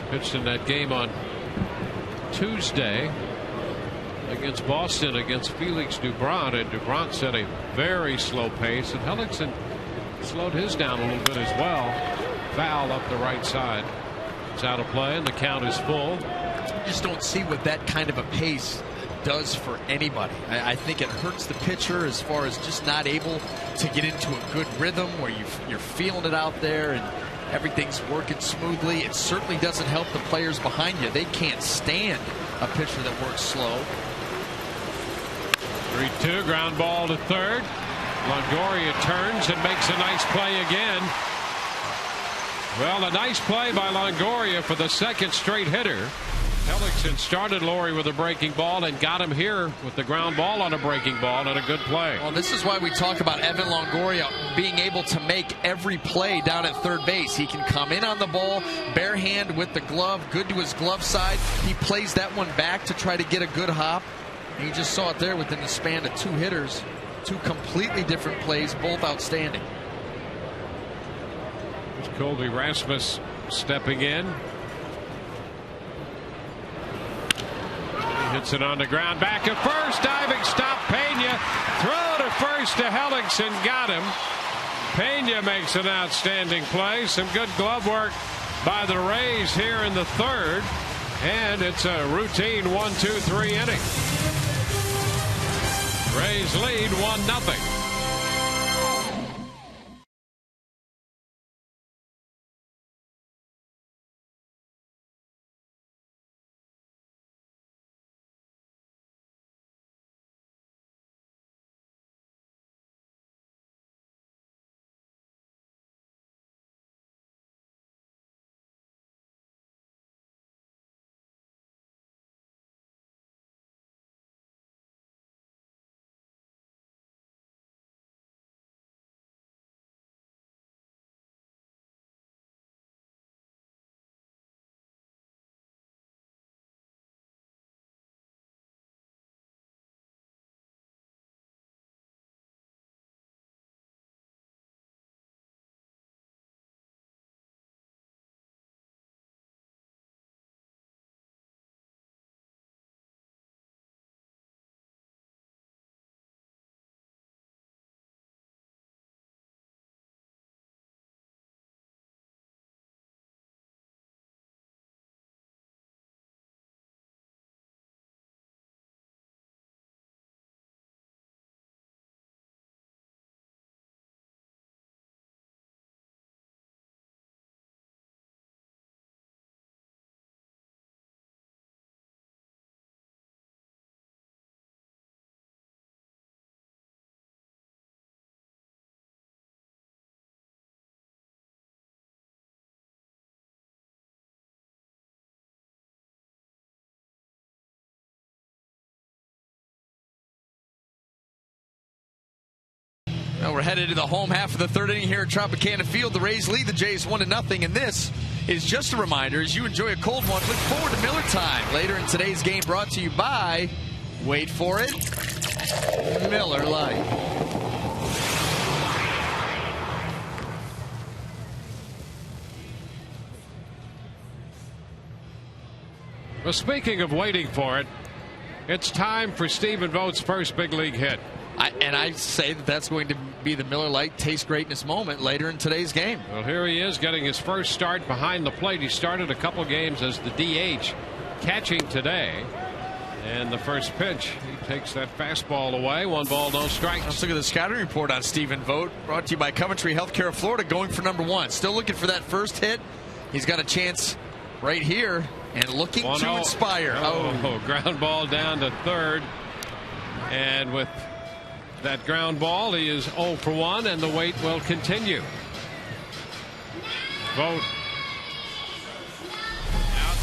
Pitched in that game on Tuesday against Boston against Felix Doubront, and Doubront set a very slow pace, and Hellickson slowed his down a little bit as well. Foul up the right side. It's out of play and the count is full. You just don't see what that kind of a pace does for anybody. I think it hurts the pitcher as far as just not able to get into a good rhythm where you're feeling it out there and everything's working smoothly. It certainly doesn't help the players behind you. They can't stand a pitcher that works slow. 3-2, ground ball to third. Longoria turns and makes a nice play again. Well, a nice play by Longoria for the second straight hitter. Hellickson started Lawrie with a breaking ball and got him here with the ground ball on a breaking ball and a good play. Well, this is why we talk about Evan Longoria being able to make every play down at third base. He can come in on the ball, bare hand with the glove, good to his glove side. He plays that one back to try to get a good hop. And you just saw it there within the span of two hitters. Two completely different plays, both outstanding. There's Colby Rasmus stepping in. He hits it on the ground. Back at first. Diving stop. Pena. Throw to first to Hellickson. Got him. Pena makes an outstanding play. Some good glove work by the Rays here in the third. And it's a routine 1-2-3 inning. Rays lead 1-0. Well, we're headed to the home half of the third inning here at Tropicana Field. The Rays lead the Jays 1-0, and this is just a reminder, as you enjoy a cold one, look forward to Miller Time. Later in today's game, brought to you by, wait for it, Miller Lite. Well, speaking of waiting for it, it's time for Stephen Vogt's first big league hit. I say that that's going to be the Miller Lite taste greatness moment later in today's game. Well, here he is getting his first start behind the plate. He started a couple games as the DH, catching today. And the first pitch, he takes that fastball away. 1 ball, no strikes. Let's look at the scouting report on Stephen Vogt, brought to you by Coventry Healthcare of Florida, going for number 1. Still looking for that first hit. He's got a chance right here and looking to inspire. Oh, ground ball down to third. And with that ground ball, he is 0 for 1, and the wait will continue. Vogt out,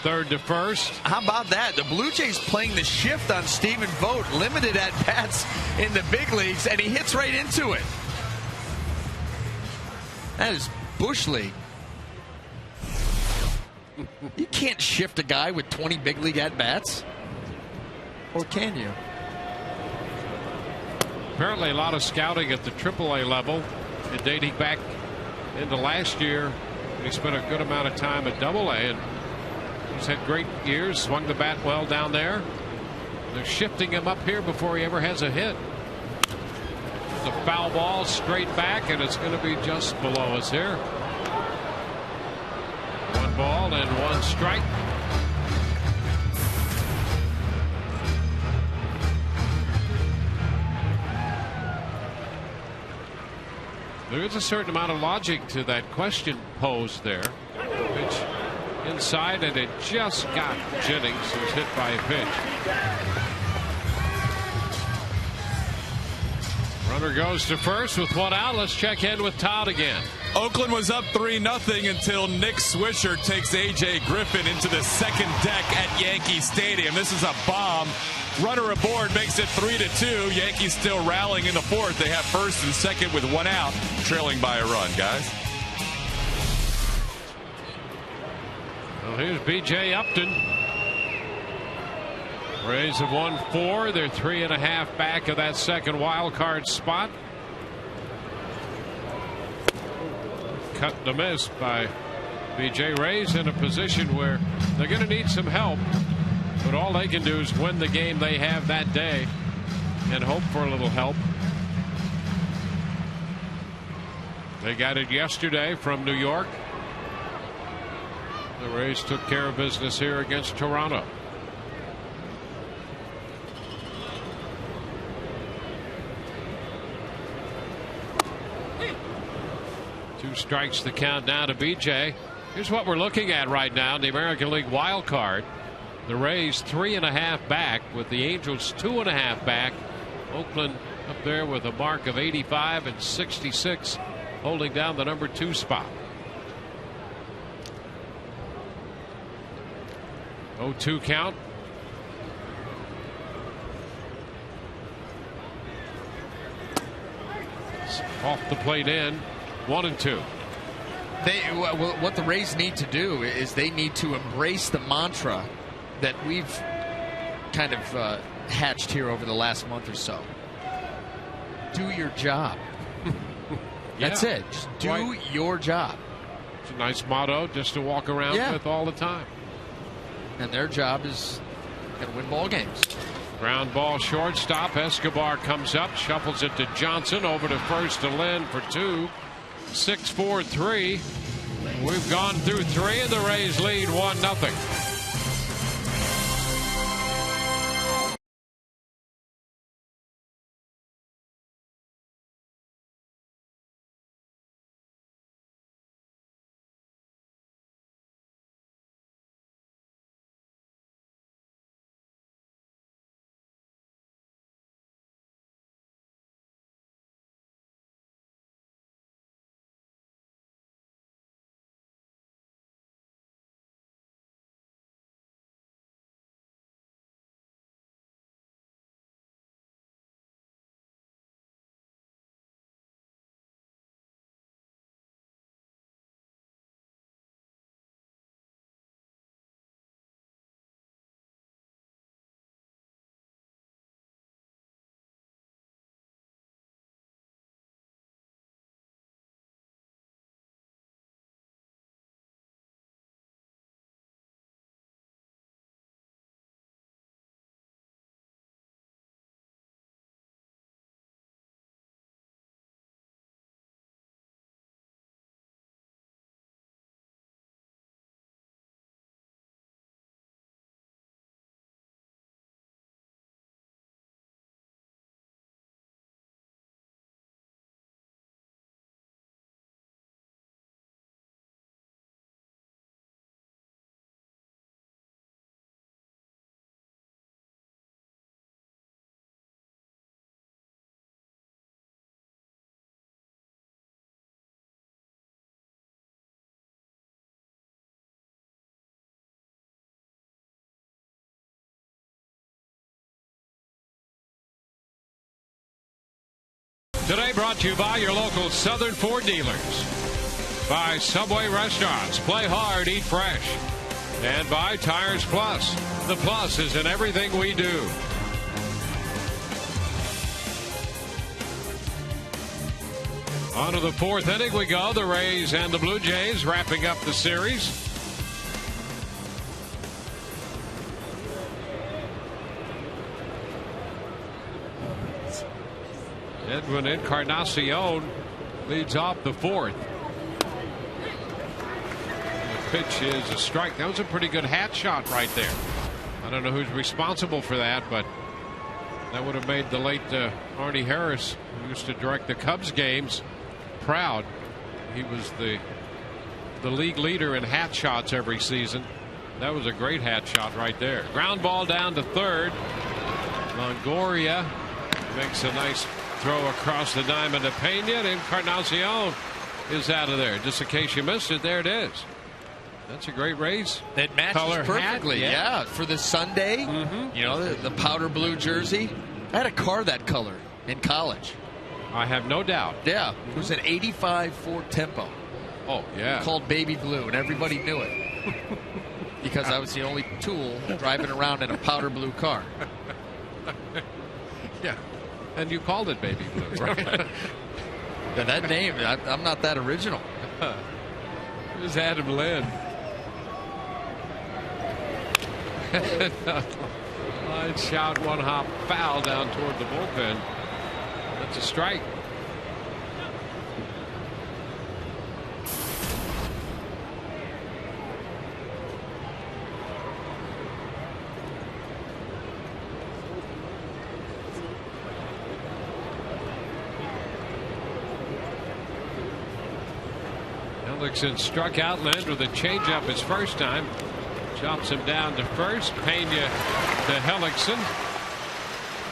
third to first. How about that? The Blue Jays playing the shift on Stephen Vogt, limited at bats in the big leagues, and he hits right into it. That is Bush League. You can't shift a guy with 20 big league at bats, or can you? Apparently a lot of scouting at the AAA level, and dating back into last year. He spent a good amount of time at AA, and he's had great years, swung the bat well down there. They're shifting him up here before he ever has a hit. It's a foul ball straight back, and it's going to be just below us here. 1 ball and 1 strike. There is a certain amount of logic to that question posed there. Pitch inside, and it just got Jennings, who's hit by a pitch. Runner goes to first with 1 out. Let's check in with Todd again. Oakland was up 3-0 until Nick Swisher takes A.J. Griffin into the second deck at Yankee Stadium. This is a bomb. Runner aboard makes it 3-2. Yankees still rallying in the fourth. They have first and second with 1 out, trailing by a run, guys. Well, here's B.J. Upton. Rays have won 4. They're 3.5 back of that second wild card spot. Cut to miss by B.J. Rays in a position where they're going to need some help. But all they can do is win the game they have that day and hope for a little help. They got it yesterday from New York. The Rays took care of business here against Toronto. Two strikes the count now to BJ. Here's what we're looking at right now in the American League wild card. The Rays 3.5 back, with the Angels 2.5 back. Oakland up there with a mark of 85 and 66, holding down the number 2 spot. 0-2 count. Off the plate in. 1-2. What the Rays need to do is they need to embrace the mantra that we've kind of hatched here over the last month or so. Do your job. That's it. Just do your job. It's a nice motto just to walk around with all the time. And their job is going to win ball games. Ground ball shortstop. Escobar comes up, shuffles it to Johnson, over to first to Lynn for 2. 6-4-3. We've gone through 3, and the Rays lead 1-0. Today brought to you by your local Southern Ford dealers, by Subway Restaurants, play hard, eat fresh, and by Tires Plus. The plus is in everything we do. On to the fourth inning we go. The Rays and the Blue Jays wrapping up the series. Edwin Encarnacion leads off the fourth. The pitch is a strike. That was a pretty good hat shot right there. I don't know who's responsible for that, but that would have made the late Arnie Harris, who used to direct the Cubs games, proud. He was the league leader in hat shots every season. That was a great hat shot right there. Ground ball down to third. Longoria makes a nice throw across the diamond to Pena, and Encarnacion is out of there. Just in case you missed it, there it is. That's a great Rays. It matches color perfectly. Hat. Yeah, for the Sunday, you know, the powder blue jersey. I had a car that color in college. I have no doubt. Yeah, it was an 85 Ford Tempo. Oh, yeah. Called Baby Blue, and everybody knew it. Because I was the only tool driving around in a powder blue car. Yeah. And you called it Baby Blue, right? Yeah, that name, I'm not that original. It was Adam Lynn. Line shot, one hop foul down toward the bullpen. That's a strike. Hellickson struck out Land with a changeup his first time. Chops him down to first. Pena to Hellickson.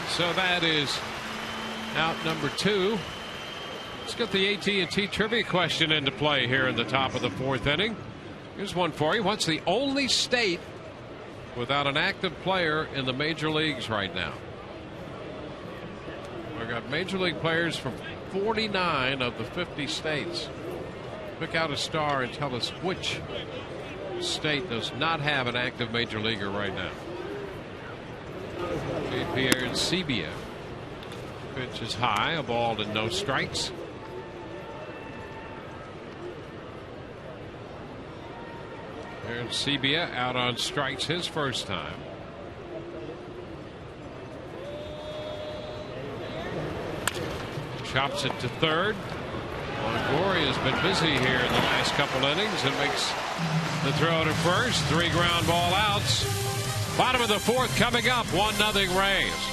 So that is out number 2. Let's get the AT&T trivia question into play here in the top of the fourth inning. Here's one for you. What's the only state without an active player in the major leagues right now? We've got major league players from 49 of the 50 states. Pick out a star and tell us which state does not have an active major leaguer right now. Pierre Sebia. Pitch is high, a ball and no strikes. Aaron Sebia out on strikes his first time. Chops it to third. Longoria has been busy here in the last couple innings and makes the throw to first. 3 ground ball outs. Bottom of the fourth coming up. 1-0 Rays.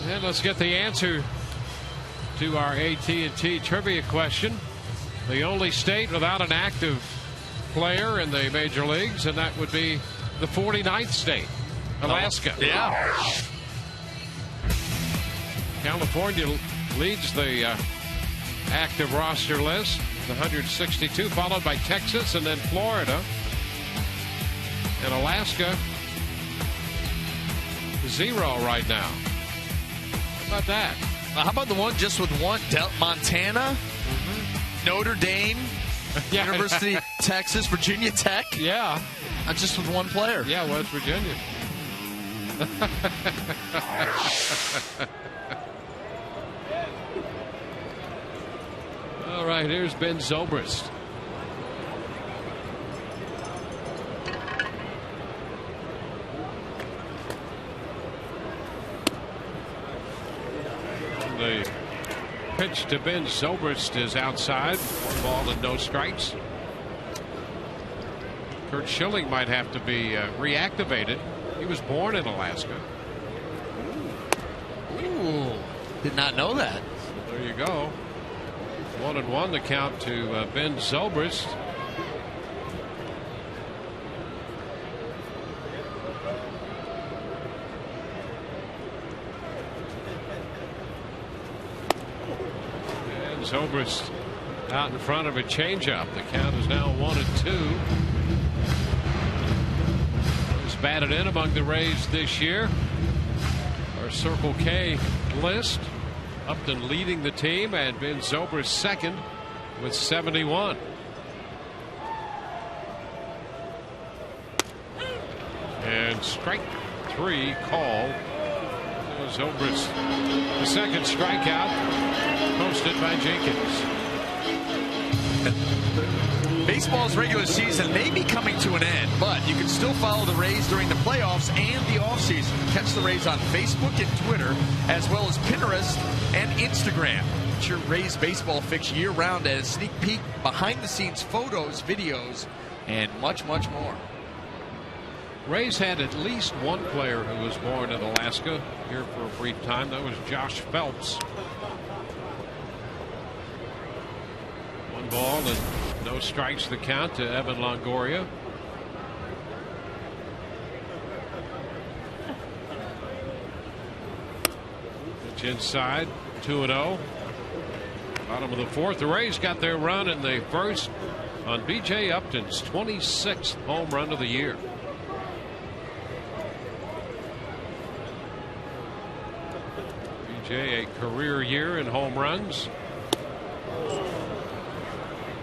And let's get the answer to our AT&T trivia question. The only state without an active player in the major leagues, and that would be the 49th state, Alaska. Yeah. California leads the active roster list, the 162, followed by Texas and then Florida. And Alaska, 0 right now. How about that? How about the one just with one? Montana, Notre Dame, Yeah. University of Texas, Virginia Tech. Yeah. Just with one player. Yeah, West Virginia. All right, here's Ben Zobrist. The pitch to Ben Zobrist is outside. 1 ball and no strikes. Kurt Schilling might have to be reactivated. He was born in Alaska. Ooh, did not know that. There you go. 1-1 the count to Ben Zobrist. And Zobrist out in front of a changeup. The count is now 1-2. He's batted in among the Rays this year. Our Circle K list. Upton leading the team, and Ben Zobrist second with 71. And strike 3 call. Zobrist, the second strikeout, posted by Jenkins. Baseball's regular season may be coming to an end, but you can still follow the Rays during the playoffs and the offseason. Catch the Rays on Facebook and Twitter, as well as Pinterest and Instagram. It's your Rays baseball fix year-round and a sneak peek, behind-the-scenes photos, videos, and much, much more. Rays had at least one player who was born in Alaska here for a brief time. That was Josh Phelps. 1 ball and no strikes the count to Evan Longoria. Pitch inside, 2-0. Bottom of the 4th. The Rays got their run in the first on B.J. Upton's 26th home run of the year. B.J. a career year in home runs.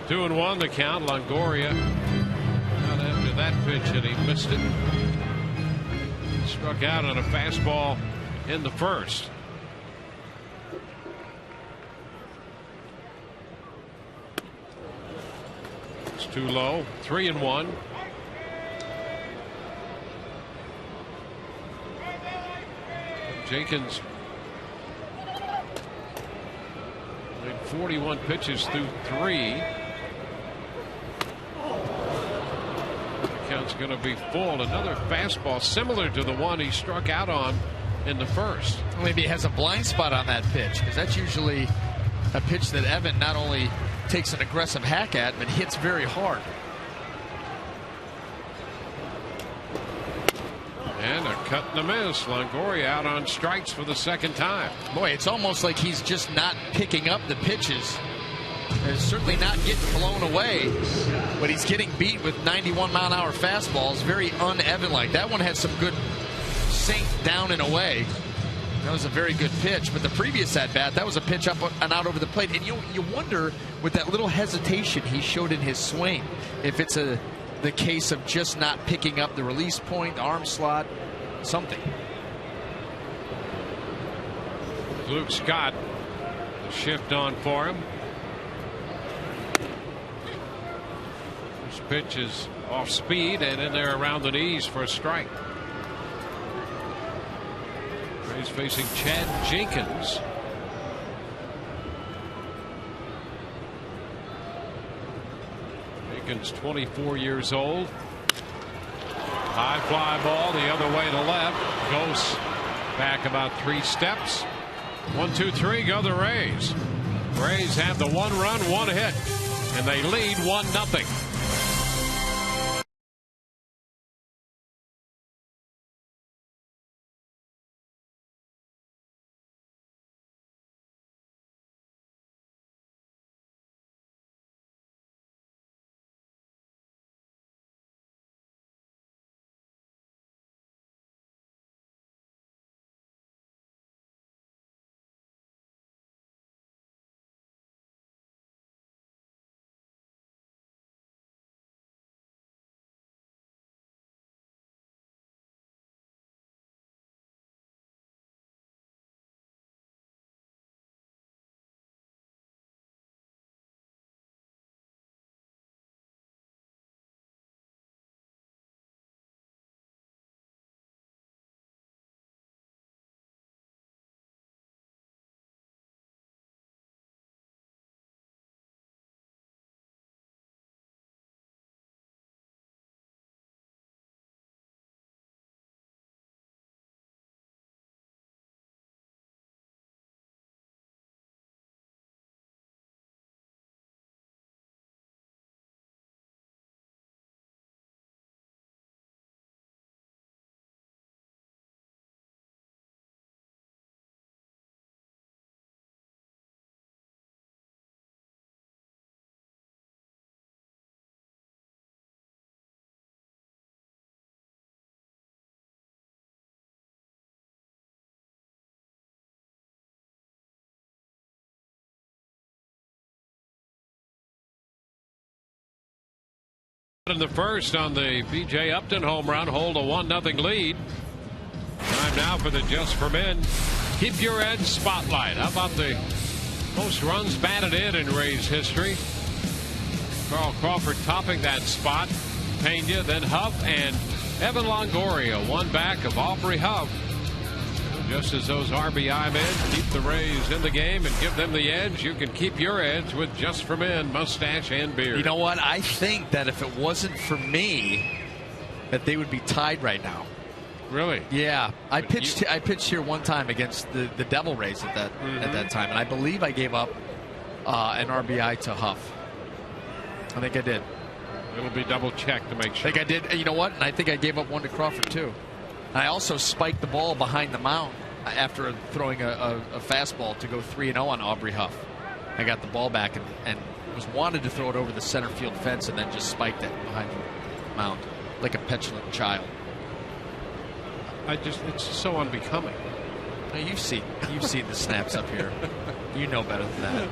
2-1 the count. Longoria out after that pitch, and he missed it. Struck out on a fastball in the first. It's too low. 3-1. Jenkins made 41 pitches through 3. Count's going to be full. Another fastball similar to the one he struck out on in the first. Maybe he has a blind spot on that pitch, because that's usually a pitch that Evan not only takes an aggressive hack at, but hits very hard. And a cut and a miss. Longoria out on strikes for the second time. Boy, it's almost like he's just not picking up the pitches. He's certainly not getting blown away, but he's getting beat with 91-mile-an-hour fastballs. Very un-Evan-like. That one had some good sink down and away. That was a very good pitch. But the previous at-bat, that was a pitch up and out over the plate. And you wonder, with that little hesitation he showed in his swing, if it's the case of just not picking up the release point, arm slot, something. Luke Scott, the shift on for him. This pitch is off speed and in there around the knees for a strike. He's facing Chad Jenkins. Jenkins, 24 years old. High fly ball the other way to left. Goes back about 3 steps. 1, 2, 3, go the Rays. Rays have the 1 run, 1 hit, and they lead 1-0. In the first on the B.J. Upton home run, hold a 1-0 lead. Time now for the Just for Men Keep Your Edge spotlight. How about the most runs batted in Rays history? Carl Crawford topping that spot. Pena, then Huff, and Evan Longoria, one back of Aubrey Huff. Just as those RBI men keep the Rays in the game and give them the edge, you can keep your edge with Just for Men mustache and beard. You know what? I think that if it wasn't for me, that they would be tied right now. Really? Yeah. I pitched here one time against the Devil Rays at that time, and I believe I gave up an RBI to Huff. I think I did. It'll be double checked to make sure. I think I did. You know what? And I think I gave up one to Crawford too. I also spiked the ball behind the mound after throwing a fastball to go 3-0 on Aubrey Huff. I got the ball back and was wanted to throw it over the center field fence and then just spiked it behind the mound like a petulant child. It's so unbecoming. Now, you've seen the snaps up here. You know better than that.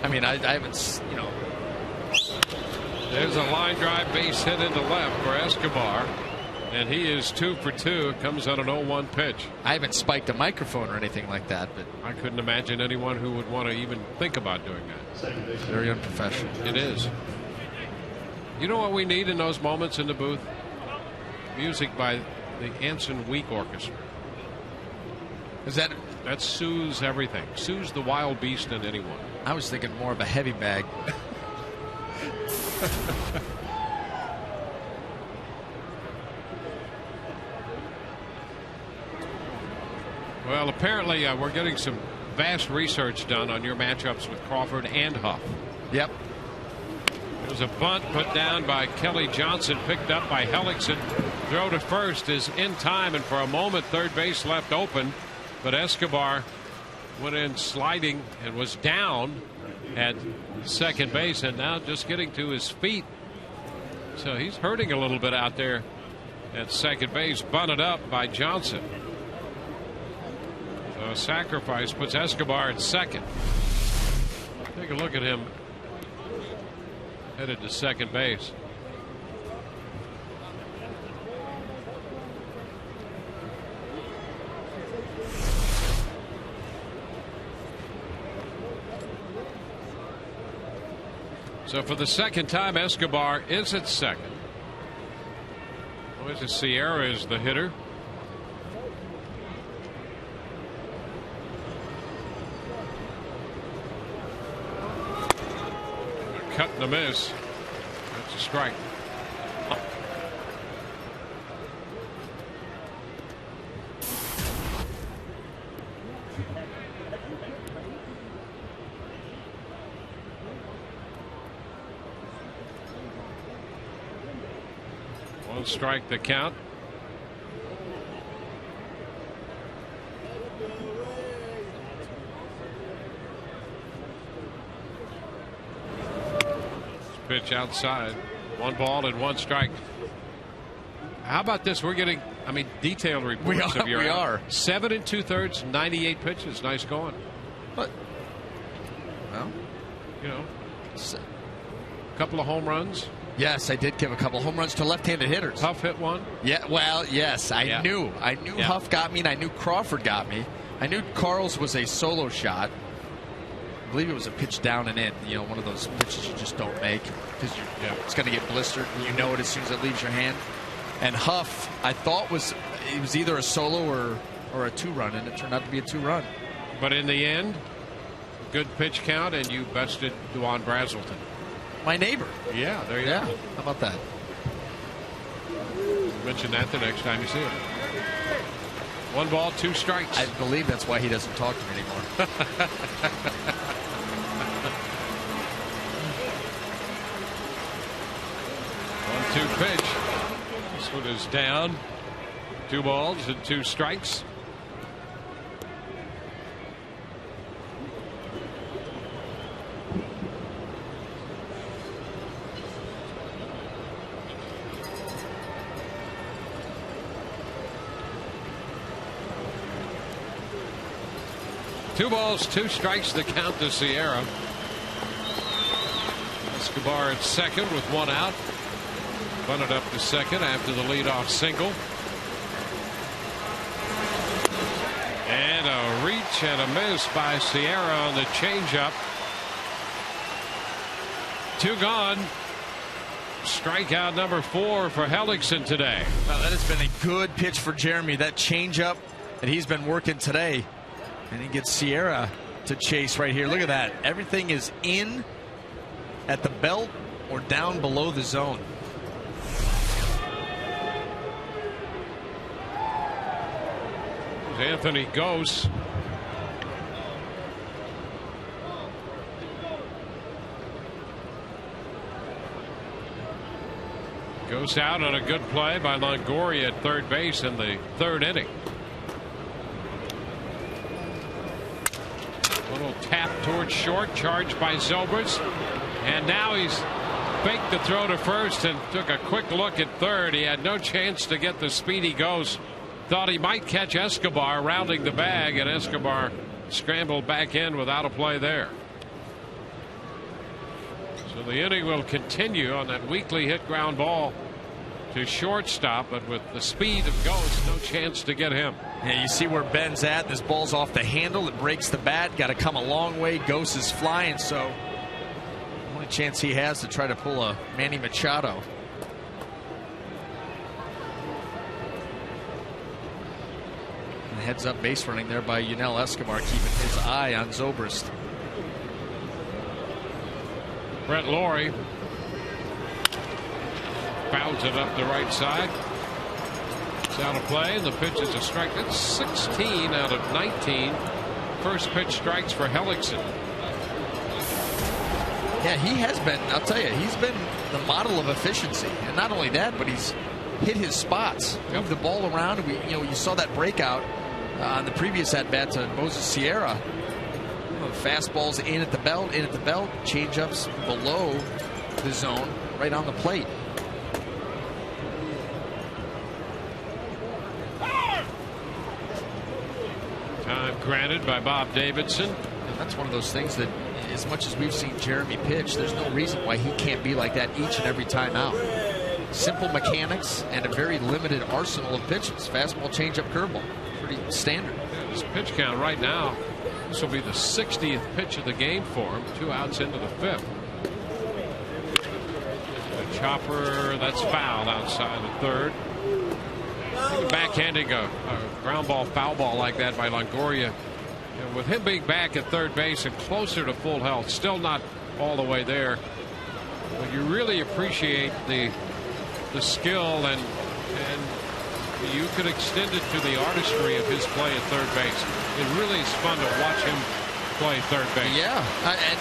I mean, I haven't, you know. There's a line drive base hit into left for Escobar. And he is 2 for 2. It comes on an 0-1 pitch. I haven't spiked a microphone or anything like that, but I couldn't imagine anyone who would want to even think about doing that. Very unprofessional. It is. You know what we need in those moments in the booth? Music by the Anson Week Orchestra. That soothes everything. Soothes the wild beast in anyone. I was thinking more of a heavy bag. Well, apparently we're getting some vast research done on your matchups with Crawford and Huff. Yep. There's a bunt put down by Kelly Johnson, picked up by Hellickson. Throw to first is in time, and for a moment third base left open, but Escobar went in sliding and was down at second base, and now just getting to his feet. So he's hurting a little bit out there at second base, bunted up by Johnson. A sacrifice puts Escobar at second. Take a look at him headed to second base. So for the second time, Escobar is at second. Moises Sierra is the hitter. Cut and a miss. That's a strike. 1 strike the count. Pitch outside. 1 ball and 1 strike. How about this? We're getting, detailed reports of your. We are. 7 2/3, 98 pitches. Nice going. But, well, a couple of home runs. Yes, I did give a couple home runs to left-handed hitters. Huff hit one. Yeah, well, yes, I knew Huff got me, and I knew Crawford got me. I knew Carl's was a solo shot. I believe it was a pitch down and in. One of those pitches you just don't make because it's going to get blistered. And you know it as soon as it leaves your hand. And Huff, I thought was either a solo or a 2-run, and it turned out to be a 2-run. But in the end, good pitch count, and you bested Dwan Brazelton. My neighbor. Yeah, there you go. How about that? Mention that the next time you see him. 1 ball, 2 strikes. I believe that's why he doesn't talk to me anymore. 1-2 pitch. This one is down. 2 balls and 2 strikes. Two balls, 2 strikes, the count to Sierra. Escobar at second with 1 out. Bunted up to second after the leadoff single. And a reach and a miss by Sierra on the changeup. 2 gone. Strikeout number 4 for Hellickson today. Well, that has been a good pitch for Jeremy. That changeup that he's been working today. And he gets Sierra to chase right here. Look at that. Everything is in at the belt or down below the zone. Anthony Gose. Goes out on a good play by Longoria at third base in the 3rd inning. Little tap towards short, charged by Zobrist, and now he's faked the throw to first and took a quick look at third. He had no chance to get the speedy Gose. Thought he might catch Escobar rounding the bag, and Escobar scrambled back in without a play there. So the inning will continue on that weakly hit ground ball to shortstop, but with the speed of Gose, no chance to get him. Yeah, you see where Ben's at. This ball's off the handle. It breaks the bat. Got to come a long way. Gose is flying, so only chance he has to try to pull a Manny Machado. And heads up base running there by Yunel Escobar, keeping his eye on Zobrist. Brett Laurie fouls it up the right side. It's out of play, and the pitch is a strike. That's 16 out of 19 first pitch strikes for Hellickson. Yeah, he has been, I'll tell you, he's been the model of efficiency. And not only that, but he's hit his spots, moved the ball around. And you saw that breakout on the previous at-bat to Moses Sierra. Fastballs in at the belt, changeups below the zone, right on the plate. Time granted by Bob Davidson. And that's one of those things that, as much as we've seen Jeremy pitch, there's no reason why he can't be like that each and every time out. Simple mechanics and a very limited arsenal of pitches. Fastball, changeup, curveball. Pretty standard. Yeah, his pitch count right now, this will be the 60th pitch of the game for him. 2 outs into the 5th. The chopper, that's fouled outside the 3rd. Even backhanding a ground ball, foul ball like that by Longoria. With him being back at third base and closer to full health, still not all the way there. But you really appreciate the skill, and you could extend it to the artistry of his play at third base. It really is fun to watch him play third base. Yeah, and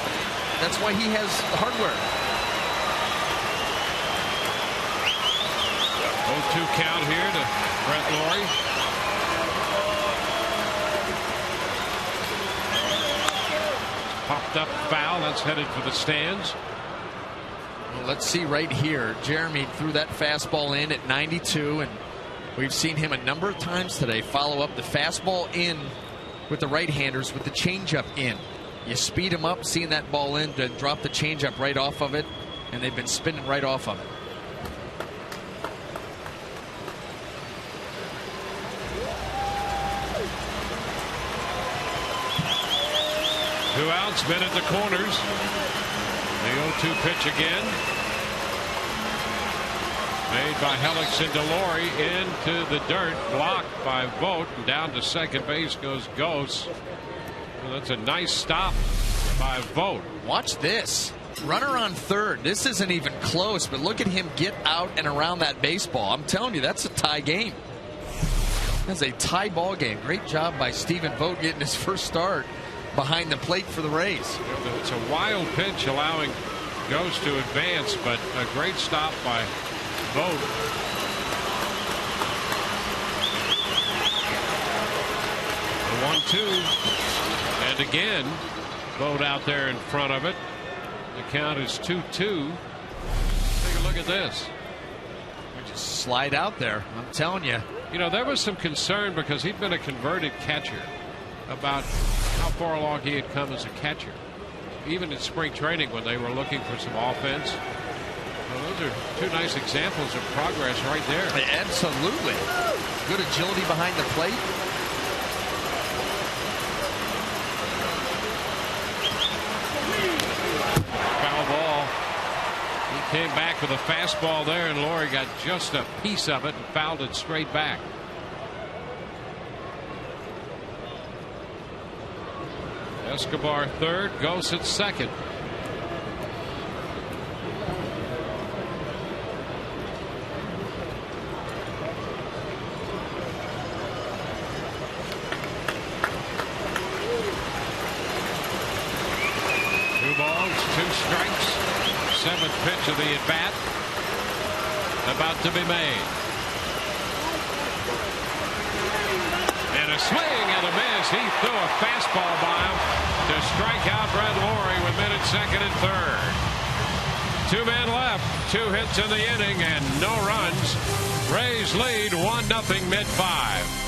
that's why he has the hardware. 0-2 count here to Brett Laurie. Popped up foul. That's headed for the stands. Well, let's see right here. Jeremy threw that fastball in at 92, and we've seen him a number of times today follow up the fastball in with the right-handers with the changeup in. You speed him up, seeing that ball in, to drop the changeup right off of it, and they've been spinning right off of it. Two outs, men at the corners. The 0-2 pitch again. Made by Hellickson to Laurie, into the dirt, blocked by Vogt, and down to second base goes Ghost. Well, that's a nice stop by Vogt. Watch this. Runner on third. This isn't even close, but look at him get out and around that baseball. I'm telling you, that's a tie game. That's a tie ball game. Great job by Stephen Vogt getting his first start behind the plate for the Rays. It's a wild pitch allowing Ghost to advance, but a great stop by Vogt. The 1-2, and again Vogt out there in front of it. The count is 2-2. Take a look at this. Just slide out there. I'm telling you. You know, there was some concern because he'd been a converted catcher about how far along he had come as a catcher. Even in spring training when they were looking for some offense. Well, those are two nice examples of progress right there. Absolutely. Good agility behind the plate. Foul ball. He came back with a fastball there, and Laurie got just a piece of it and fouled it straight back. Escobar third, Ghost at second. Two balls, two strikes. Seventh pitch of the at-bat about to be made. And a swing and a miss. He threw a fastball by him to strike out Brett Laurie with men at second and third. Two men left, 2 hits in the inning, and no runs. Rays lead 1-0 mid-5.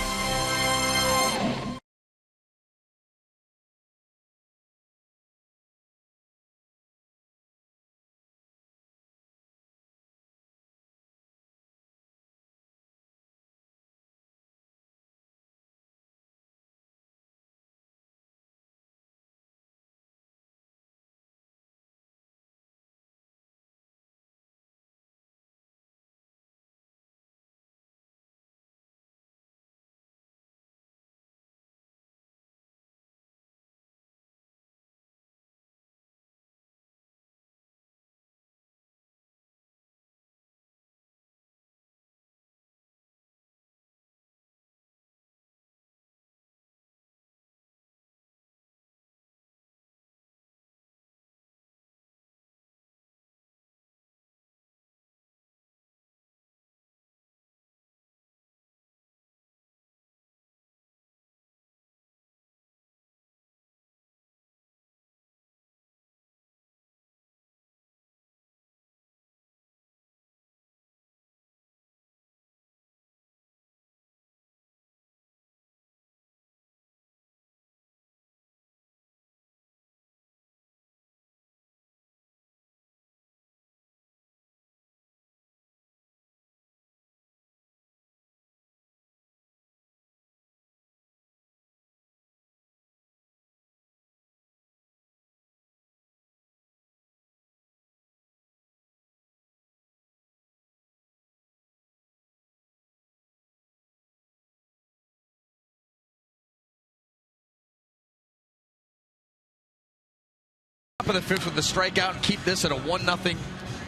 Top of the fifth with the strikeout and keep this at a 1-0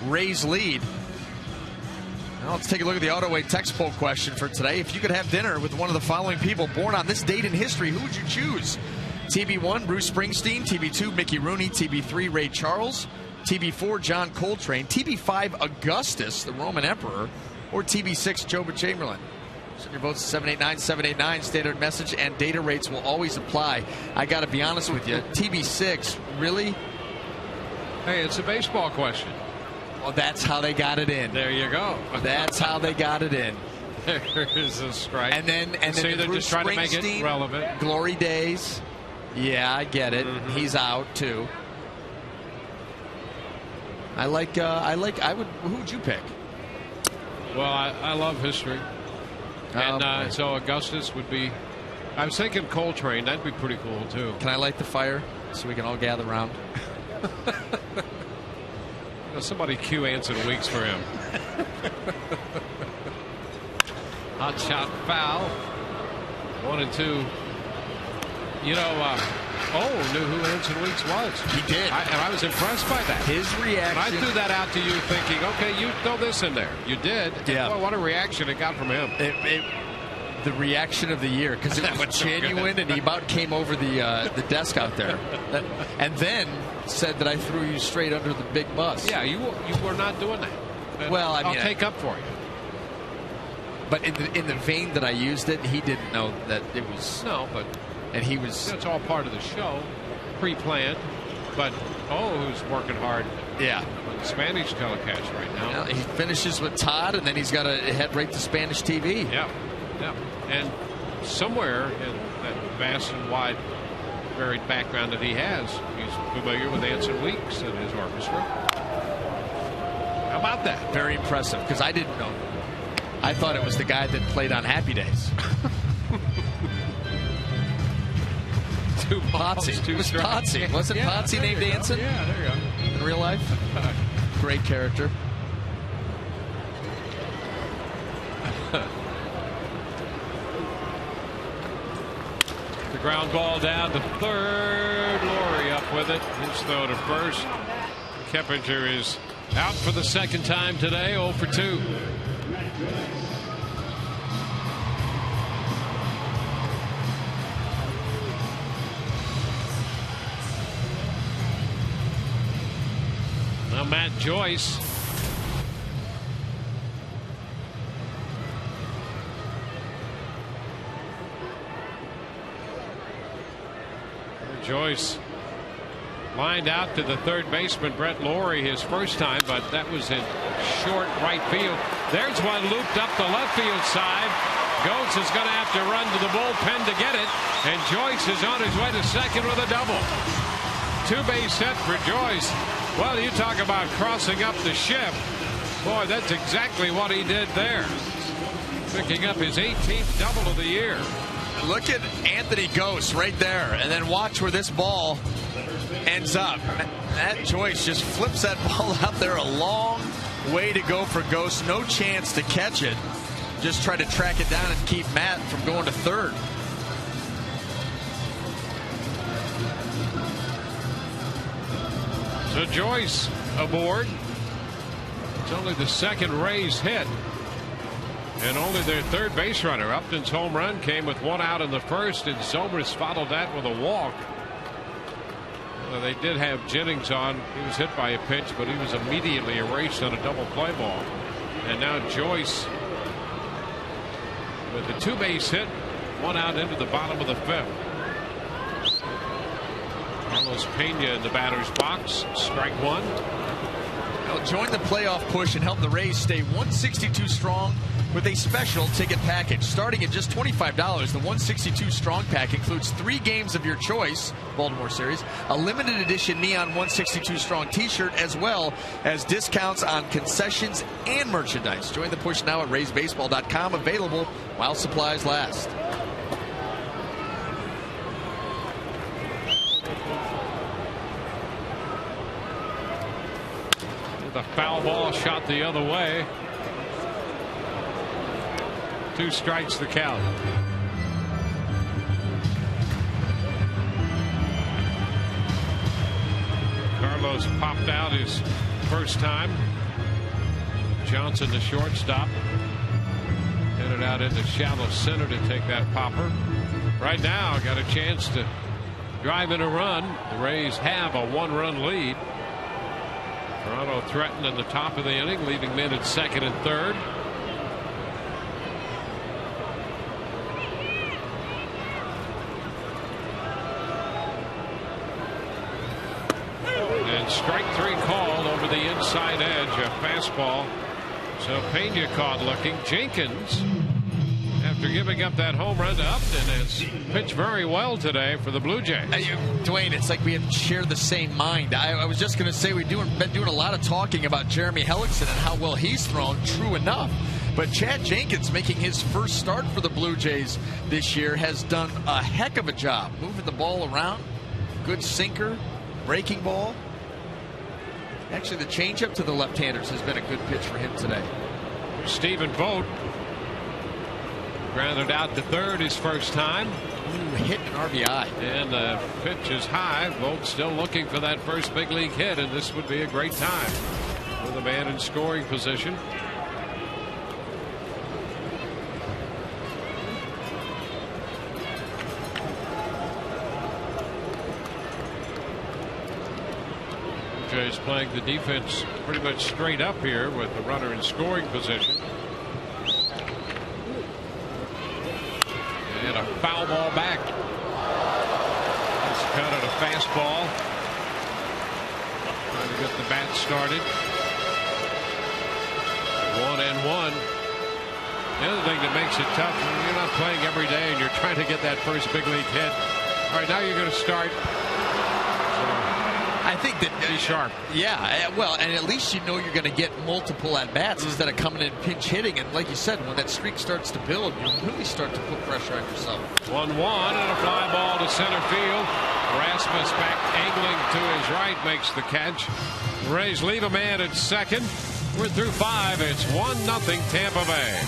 Rays lead. Now let's take a look at the Autoway text poll question for today. If you could have dinner with one of the following people born on this date in history, who would you choose? TB1, Bruce Springsteen. TB2, Mickey Rooney. TB3, Ray Charles. TB4, John Coltrane. TB5, Augustus, the Roman Emperor. or TB6 Joba Chamberlain. Send your votes to 789-789. Standard message and data rates will always apply. I got to be honest with you. TB6, really? Hey, it's a baseball question. Well, that's how they got it in. There you go. That's how they got it in. There is a strike. And then See, they're Bruce just trying to make it Springsteen, relevant. Glory Days. Yeah, I get it. He's out too. Who would you pick? Well, I love history. And Okay. so Augustus would be, I was thinking Coltrane. That'd be pretty cool, too. Can I light the fire so we can all gather around? Somebody cue Anson Weeks for him. Hot shot foul. 1-2. You know, knew who Anson Weeks was. He did. And I was impressed by that. His reaction. I threw that out to you thinking, okay, you throw this in there. You did. Yeah. Well, what a reaction it got from him. The reaction of the year, because it was genuine, and he about came over the desk out there, and then said that I threw you straight under the big bus. Yeah, you were not doing that. And Well, I mean, I'll take up for you. But in the vein that I used it, he didn't know that it was. No, but and he was. It's all part of the show, pre-planned. But who's working hard? Yeah. On the Spanish telecast right now. Well, he finishes with Todd, and then he's got to head right to Spanish TV. Yeah. Yeah, and somewhere in that vast and wide, varied background that he has, he's familiar with Anson Weeks and his orchestra. How about that? Very impressive, because I didn't know. I thought it was the guy that played on Happy Days. Two balls, Potsy. two It was strikes. Potsy. Wasn't Potsy named Anson? Yeah, there you go. In real life? Great character. The ground ball down to third. Laurie up with it. His throw to first. Keppinger is out for the second time today, 0 for 2. Now Matt Joyce. Joyce lined out to the third baseman, Brett Laurie, his first time, but that was in short right field. There's one looped up the left field side. Goetz is going to have to run to the bullpen to get it, and Joyce is on his way to second with a double. Two-base hit for Joyce. Well, you talk about crossing up the ship. Boy, that's exactly what he did there. Picking up his 18th double of the year. Look at Anthony Ghost right there, and then watch where this ball ends up. Matt Joyce just flips that ball out there a long way to go for Ghost. No chance to catch it. Just try to track it down and keep Matt from going to third. So Joyce aboard. It's only the second Rays hit. And only their third base runner. Upton's home run came with one out in the first, and Somers followed that with a walk. Well, they did have Jennings on. He was hit by a pitch, but he was immediately erased on a double play ball. And now Joyce with the two-base hit, one out into the bottom of the fifth. Carlos Pena in the batter's box. Strike one. They'll join the playoff push and help the Rays stay 162 strong with a special ticket package. Starting at just $25, the 162 Strong Pack includes 3 games of your choice, Baltimore series, a limited edition Neon 162 Strong t-shirt, as well as discounts on concessions and merchandise. Join the push now at RaysBaseball.com, available while supplies last. The foul ball shot the other way. 2 strikes the count. Carlos popped out his first time. Johnson, the shortstop, headed out into shallow center to take that popper. Right now, got a chance to drive in a run. The Rays have a 1-run lead. Toronto threatened in the top of the inning, leaving men at second and third. And strike 3 called over the inside edge, a fastball. So Pena caught looking. Jenkins, after giving up that home run to Upton, has pitched very well today for the Blue Jays. Dwayne, it's like we have shared the same mind. I was just going to say we've been doing a lot of talking about Jeremy Hellickson and how well he's thrown. True enough. But Chad Jenkins, making his first start for the Blue Jays this year, has done a heck of a job moving the ball around. Good sinker, breaking ball. Actually, the changeup to the left-handers has been a good pitch for him today. Stephen Vogt grounded out to third his first time. Hit an RBI. And the pitch is high. Vogt still looking for that first big league hit, and this would be a great time with a man in scoring position. Jays playing the defense pretty much straight up here with the runner in scoring position. And a foul ball back. He's cut at a fastball. Trying to get the bat started. 1-1. The other thing that makes it tough, you're not playing every day and you're trying to get that first big league hit. All right, now you're going to start. I think that be sharp. Yeah, well, and at least you know you're going to get multiple at bats instead of coming in pinch hitting. And like you said, when that streak starts to build, you really start to put pressure on yourself. 1-1 and a fly ball to center field. Rasmus back angling to his right, makes the catch. The Rays leave a man at second. We're through 5. It's 1-0 Tampa Bay.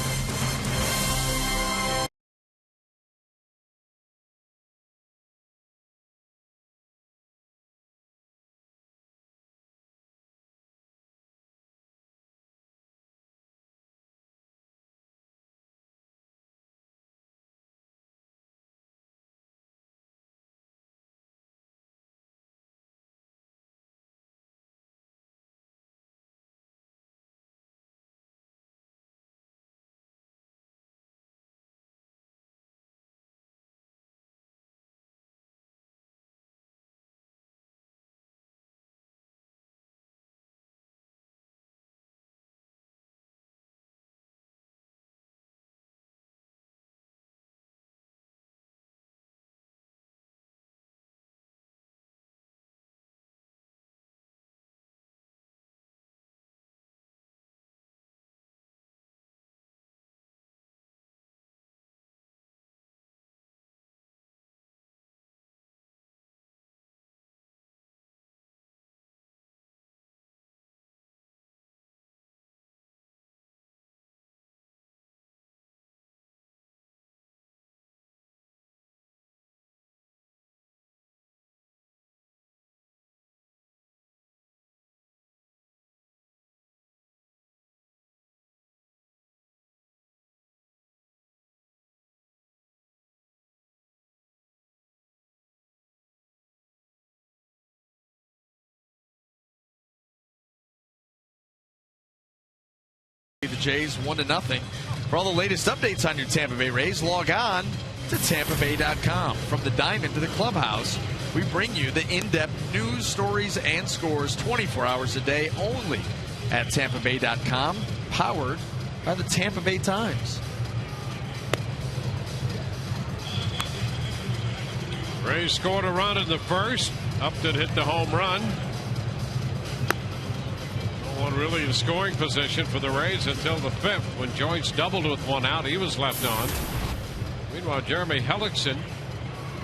The Jays 1-0. For all the latest updates on your Tampa Bay Rays, log on to TampaBay.com. From the diamond to the clubhouse, we bring you the in-depth news, stories, and scores 24 hours a day only at TampaBay.com, powered by the Tampa Bay Times. Rays scored a run in the first. Upton hit the home run. No one really in scoring position for the Rays until the 5th when Joyce doubled with 1 out. He was left on. Meanwhile, Jeremy Hellickson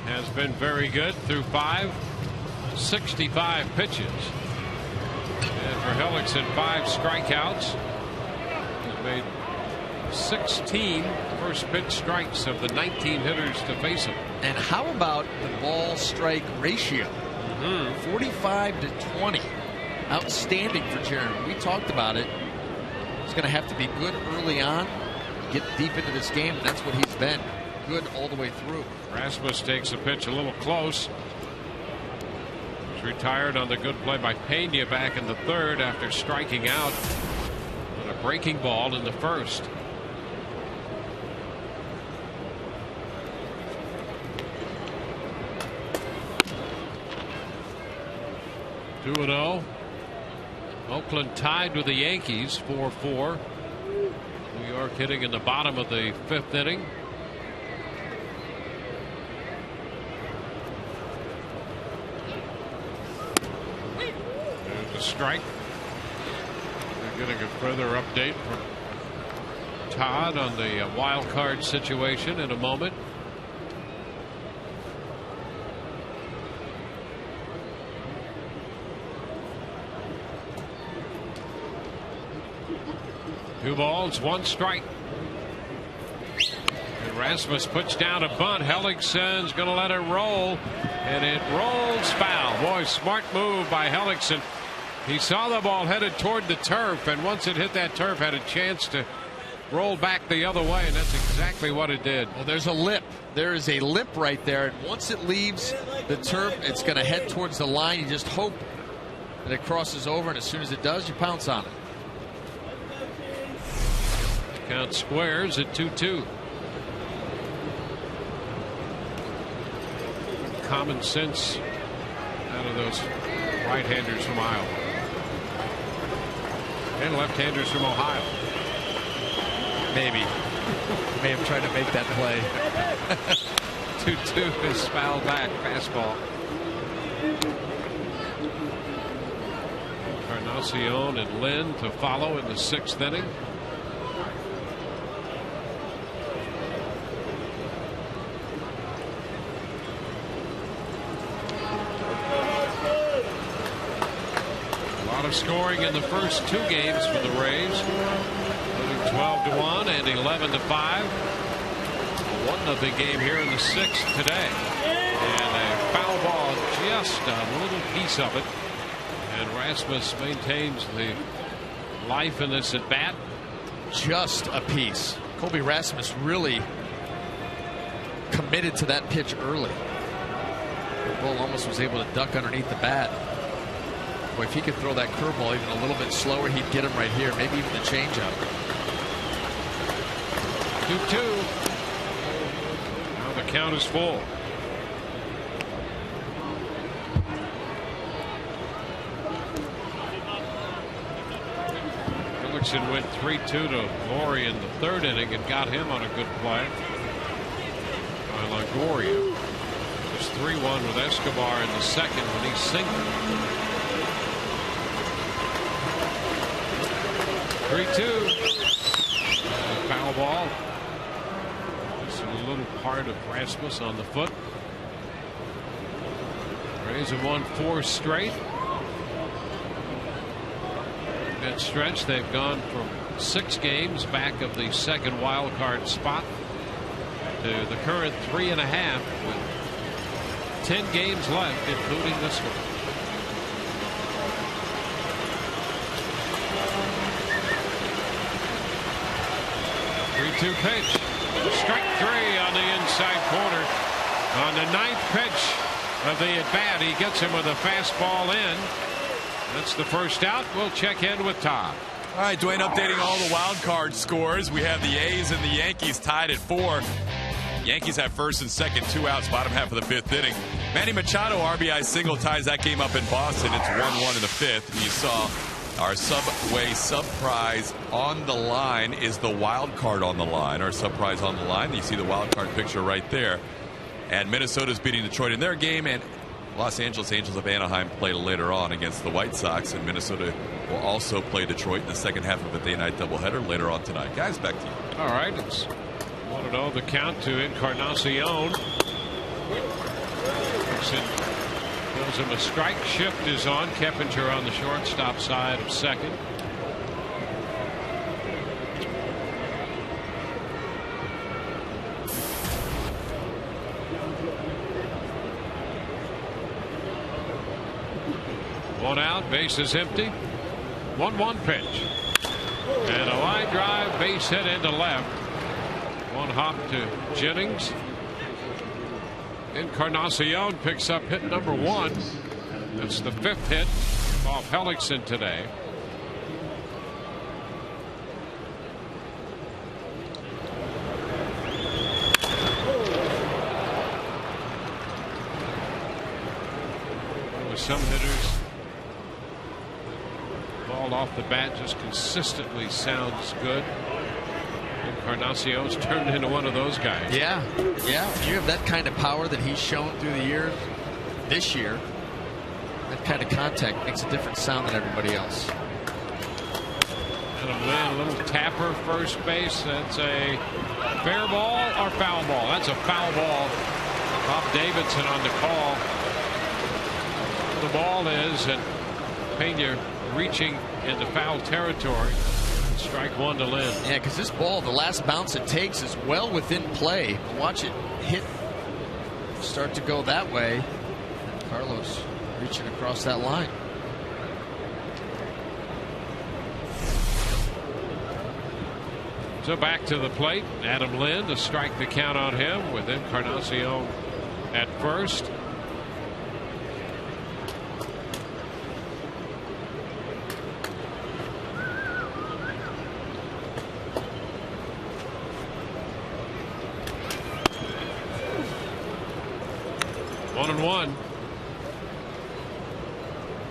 has been very good through 65 pitches. And for Hellickson, 5 strikeouts. He's made 16 first pitch strikes of the 19 hitters to face him. And how about the ball strike ratio? 45-20. Outstanding for Jeremy. We talked about it. He's going to have to be good early on, get deep into this game, and that's what he's been. Good all the way through. Rasmus takes a pitch a little close. He's retired on the good play by Pena back in the 3rd after striking out on a breaking ball in the 1st. 2-0. Oakland tied with the Yankees 4-4. New York hitting in the bottom of the 5th inning. There's a strike. We're getting a further update from Todd on the wild card situation in a moment. Two balls, one strike. And Rasmus puts down a bunt. Hellicksen's going to let it roll, and it rolls foul. Boy, smart move by Hellicksen. He saw the ball headed toward the turf, and once it hit that turf, had a chance to roll back the other way, and that's exactly what it did. Well, there's a lip. There is a lip right there, and once it leaves the turf, it's going to head towards the line. You just hope that it crosses over, and as soon as it does, you pounce on it. Count squares at 2-2. Common sense out of those right-handers from Iowa and left-handers from Ohio. Maybe. May have tried to make that play. 2-2 is fouled back. Fastball. Encarnacion and Lynn to follow in the 6th inning. Scoring in the first 2 games for the Rays, moving 12-1 and 11-5. 1-0 game here in the 6th today, and a foul ball, just a little piece of it, and Rasmus maintains the life in this at bat. Just a piece. Colby Rasmus really committed to that pitch early. The ball almost was able to duck underneath the bat. Boy, if he could throw that curveball even a little bit slower, he'd get him right here. Maybe even the changeup. 2-2. Now the count is full. Hellicksen went 3-2 to Laurie in the 3rd inning and got him on a good play by Longoria. It was 3-1 with Escobar in the 2nd when he singled. 3-2. Foul ball. Just a little part of Rasmus on the foot. Rays have won 4 straight. That stretch, they've gone from 6 games back of the 2nd wild card spot to the current 3.5 with 10 games left, including this one. 3-2 pitch. Strike 3 on the inside corner. On the 9th pitch of the at-bat, he gets him with a fastball in. That's the first out. We'll check in with Todd. All right, Dwayne, updating all the wild card scores. We have the A's and the Yankees tied at 4. Yankees have first and second, 2 outs, bottom half of the 5th inning. Manny Machado, RBI single, ties that game up in Boston. It's 1-1 in the 5th. And you saw our Subway sub prize on the line is the wild card on the line. Our sub prize on the line. You see the wild card picture right there. And Minnesota's beating Detroit in their game, and Los Angeles Angels of Anaheim play later on against the White Sox, and Minnesota will also play Detroit in the second half of a day-night doubleheader later on tonight. Guys, back to you. All right, it's 1-0 the count to Encarnacion. Gives him a strike. Shift is on. Keppinger on the shortstop side of second. One out, base is empty. 1-1 pitch. And a line drive, base hit into left. One hop to Jennings. Encarnacion picks up hit number 1. That's the 5th hit off Hellicksen today. With some hitters ball off the bat just consistently sounds good. Encarnacion's turned into one of those guys. Yeah. If you have that kind of power that he's shown through the years, this year, that kind of contact makes a different sound than everybody else. Adam Lynn, a little tapper, first base. That's a fair ball or foul ball? That's a foul ball. Bob Davidson on the call. The ball is, and Pena reaching into foul territory. Strike one to Lynn. Yeah, because this ball, the last bounce it takes is well within play. Watch it hit, start to go that way. And Carlos reaching across that line. So back to the plate. Adam Lynn to strike the count on him with Encarnacion at first. One and one.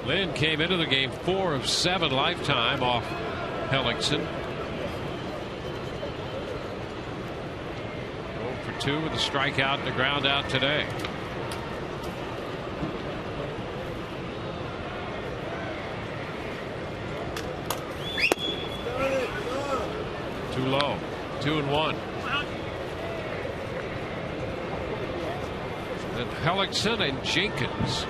Lynn came into the game 4 of 7 lifetime off Hellickson. 0 for 2 with a strikeout and a ground out today. Too low. 2 and 1. And Hellickson and Jenkins.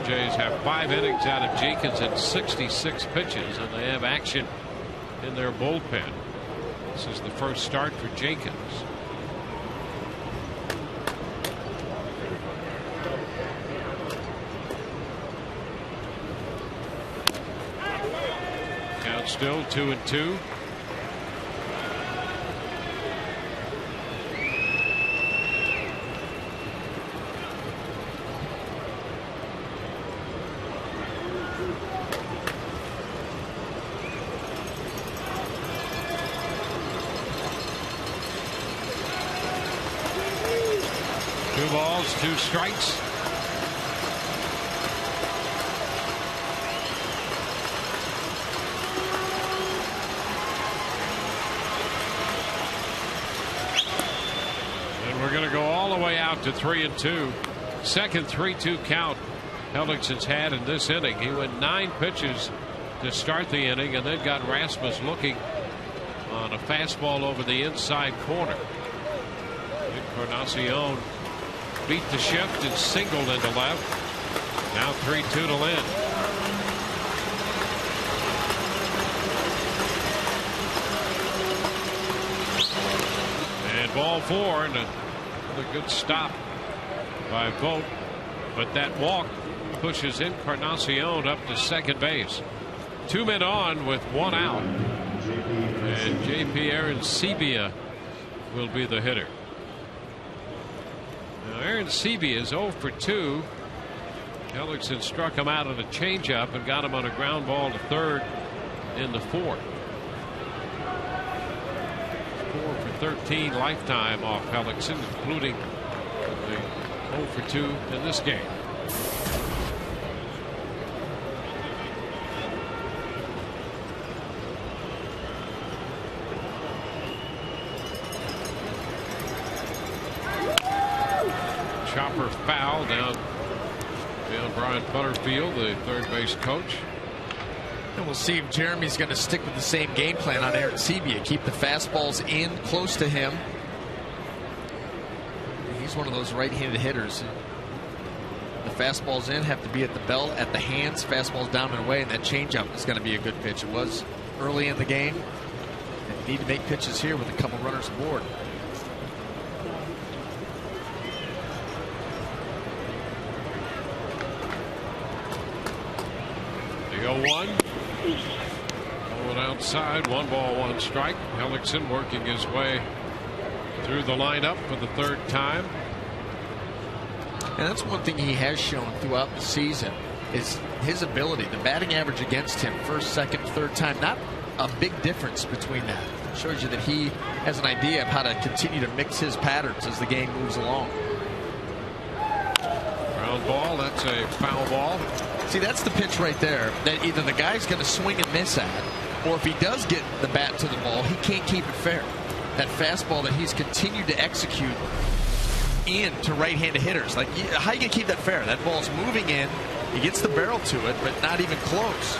Jays have 5 innings out of Jenkins and 66 pitches, and they have action in their bullpen. This is the first start for Jenkins. Count still 2 and 2. Two balls, 2 strikes. And we're going to go all the way out to 3 and 2. Second 3-2 count Hellickson's had in this inning. He went 9 pitches to start the inning and then got Rasmus looking on a fastball over the inside corner. Encarnacion beat the shift and singled into left. Now 3-2 to Lynn. And ball 4, and another good stop by Vogt. But that walk pushes Encarnacion up to second base. 2 men on with 1 out. And J.P. Arancibia will be the hitter. Now Arancibia is 0 for 2. Hellickson struck him out on a changeup and got him on a ground ball to third in the 4th. 4 for 13 lifetime off Hellickson, including the 0 for 2 in this game. Chopper foul down Brian Butterfield, the third base coach. And we'll see if Jeremy's going to stick with the same game plan on Arancibia. Keep the fastballs in close to him. He's one of those right-handed hitters. The fastballs in have to be at the belt, at the hands. Fastballs down and away, and that changeup is going to be a good pitch. It was early in the game. And you need to make pitches here with a couple runners aboard. The 0-1. Going outside. 1 ball, 1 strike. Hellickson working his way through the lineup for the 3rd time. And that's one thing he has shown throughout the season is his ability, the batting average against him, first, second, 3rd time. Not a big difference between that. It shows you that he has an idea of how to continue to mix his patterns as the game moves along. Ground ball. That's a foul ball. See, that's the pitch right there that either the guy's going to swing and miss at, or if he does get the bat to the ball, he can't keep it fair. That fastball that he's continued to execute into right-handed hitters. Like, how you going to keep that fair? That ball's moving in. He gets the barrel to it, but not even close.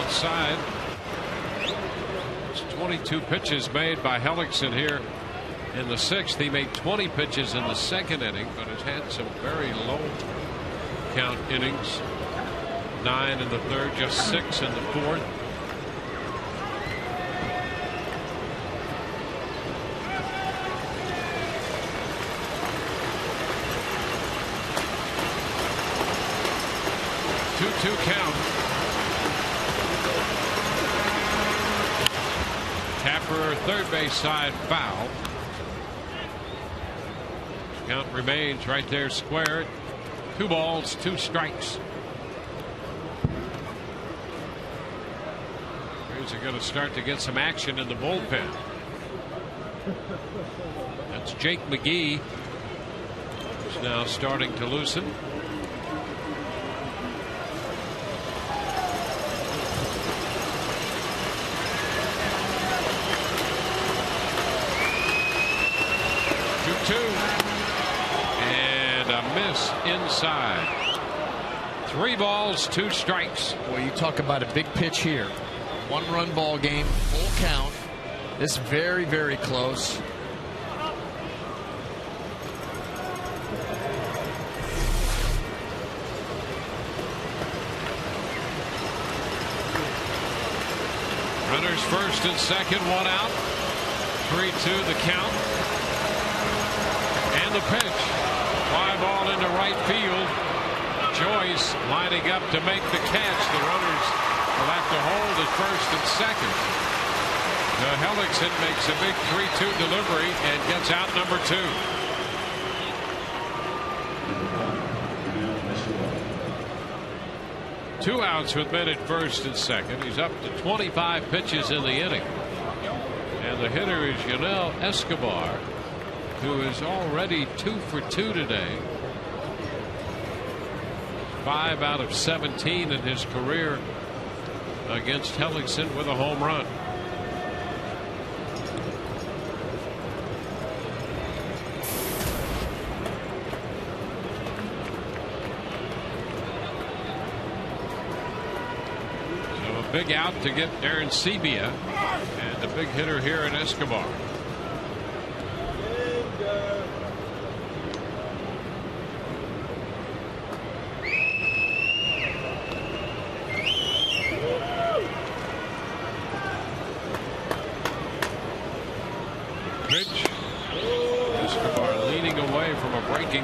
Side. It's 22 pitches made by Hellickson here in the 6th. He made 20 pitches in the 2nd inning, but has had some very low count innings. 9 in the 3rd, just 6 in the 4th. Two count. Tapper, third base side, foul. Count remains right there square. 2 balls, 2 strikes. Here's going to start to get some action in the bullpen. That's Jake McGee, who's now starting to loosen. And a miss inside. 3 balls, 2 strikes. Well, you talk about a big pitch here. 1-run ball game, full count. This very, very close. Runners first and second, 1 out. 3-2 the count. And the pitch. Fly ball into right field. Joyce lining up to make the catch. The runners will have to hold at first and second. Hellickson makes a big 3-2 delivery and gets out number 2. 2 outs with men at first and second. He's up to 25 pitches in the inning. And the hitter is Yunel Escobar, who is already 2 for 2 today. 5 out of 17 in his career against Hellickson with a home run. So a big out to get Aaron Sebia, and a big hitter here in Escobar.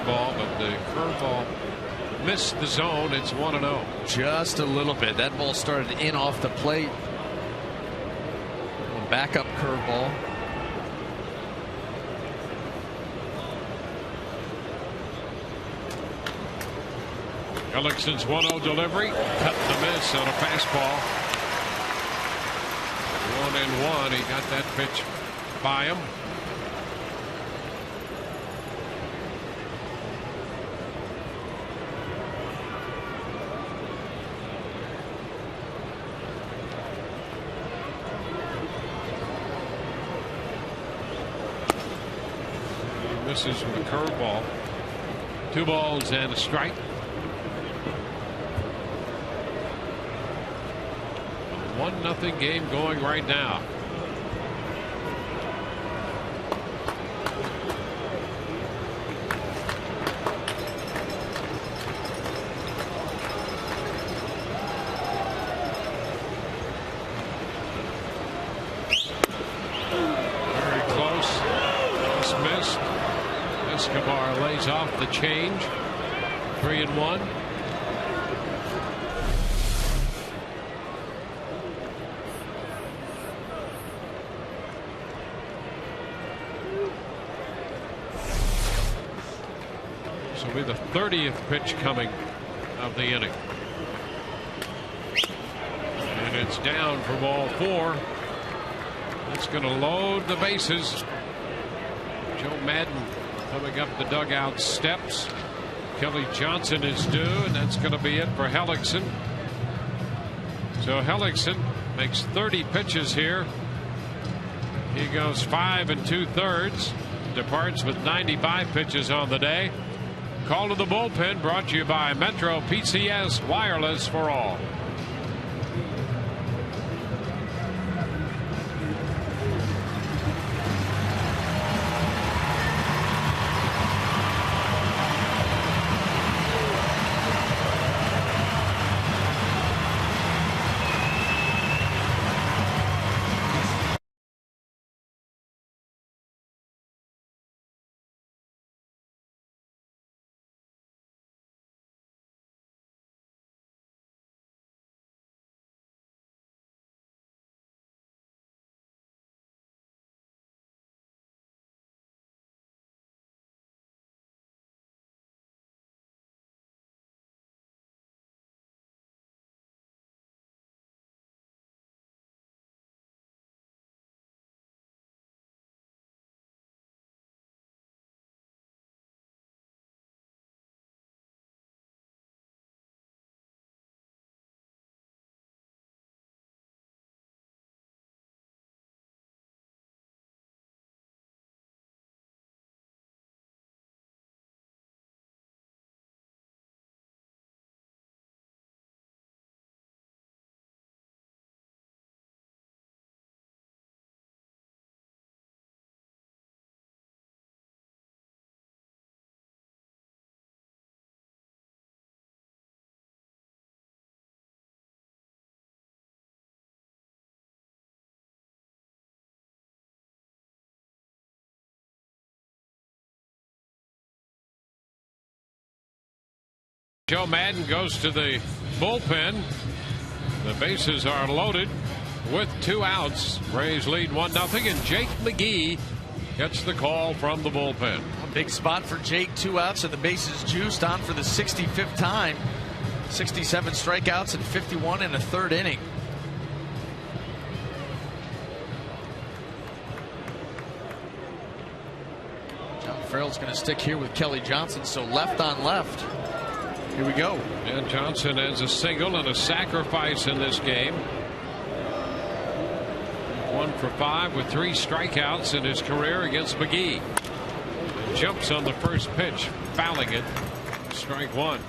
Ball, but the curveball missed the zone. It's 1-0. Just a little bit. That ball started in off the plate. Backup curveball. Hellickson's 1-0 delivery. Cut the miss on a fastball. 1-1. He got that pitch by him. Misses with a curveball. 2 balls and a strike. A 1-0 game going right now. Very close. Just missed. Escobar lays off the change. 3-1. This will be the 30th pitch coming of the inning. And it's down for ball 4. That's going to load the bases. Joe Madden coming up the dugout steps. Kelly Johnson is due, and that's going to be it for Hellickson. So Hellickson makes 30 pitches here. He goes 5 2/3. Departs with 95 pitches on the day. Call to the bullpen brought to you by Metro PCS Wireless for All. Joe Madden goes to the bullpen. The bases are loaded with 2 outs. Rays lead 1-0, and Jake McGee gets the call from the bullpen. A big spot for Jake. 2 outs and the bases juiced, on for the 65th time. 67 strikeouts and 51 in the 3rd inning. John Farrell's going to stick here with Kelly Johnson, so left on left. Here we go. And Johnson has a single and a sacrifice in this game. 1 for 5 with 3 strikeouts in his career against McGee. Jumps on the first pitch, fouling it. Strike 1.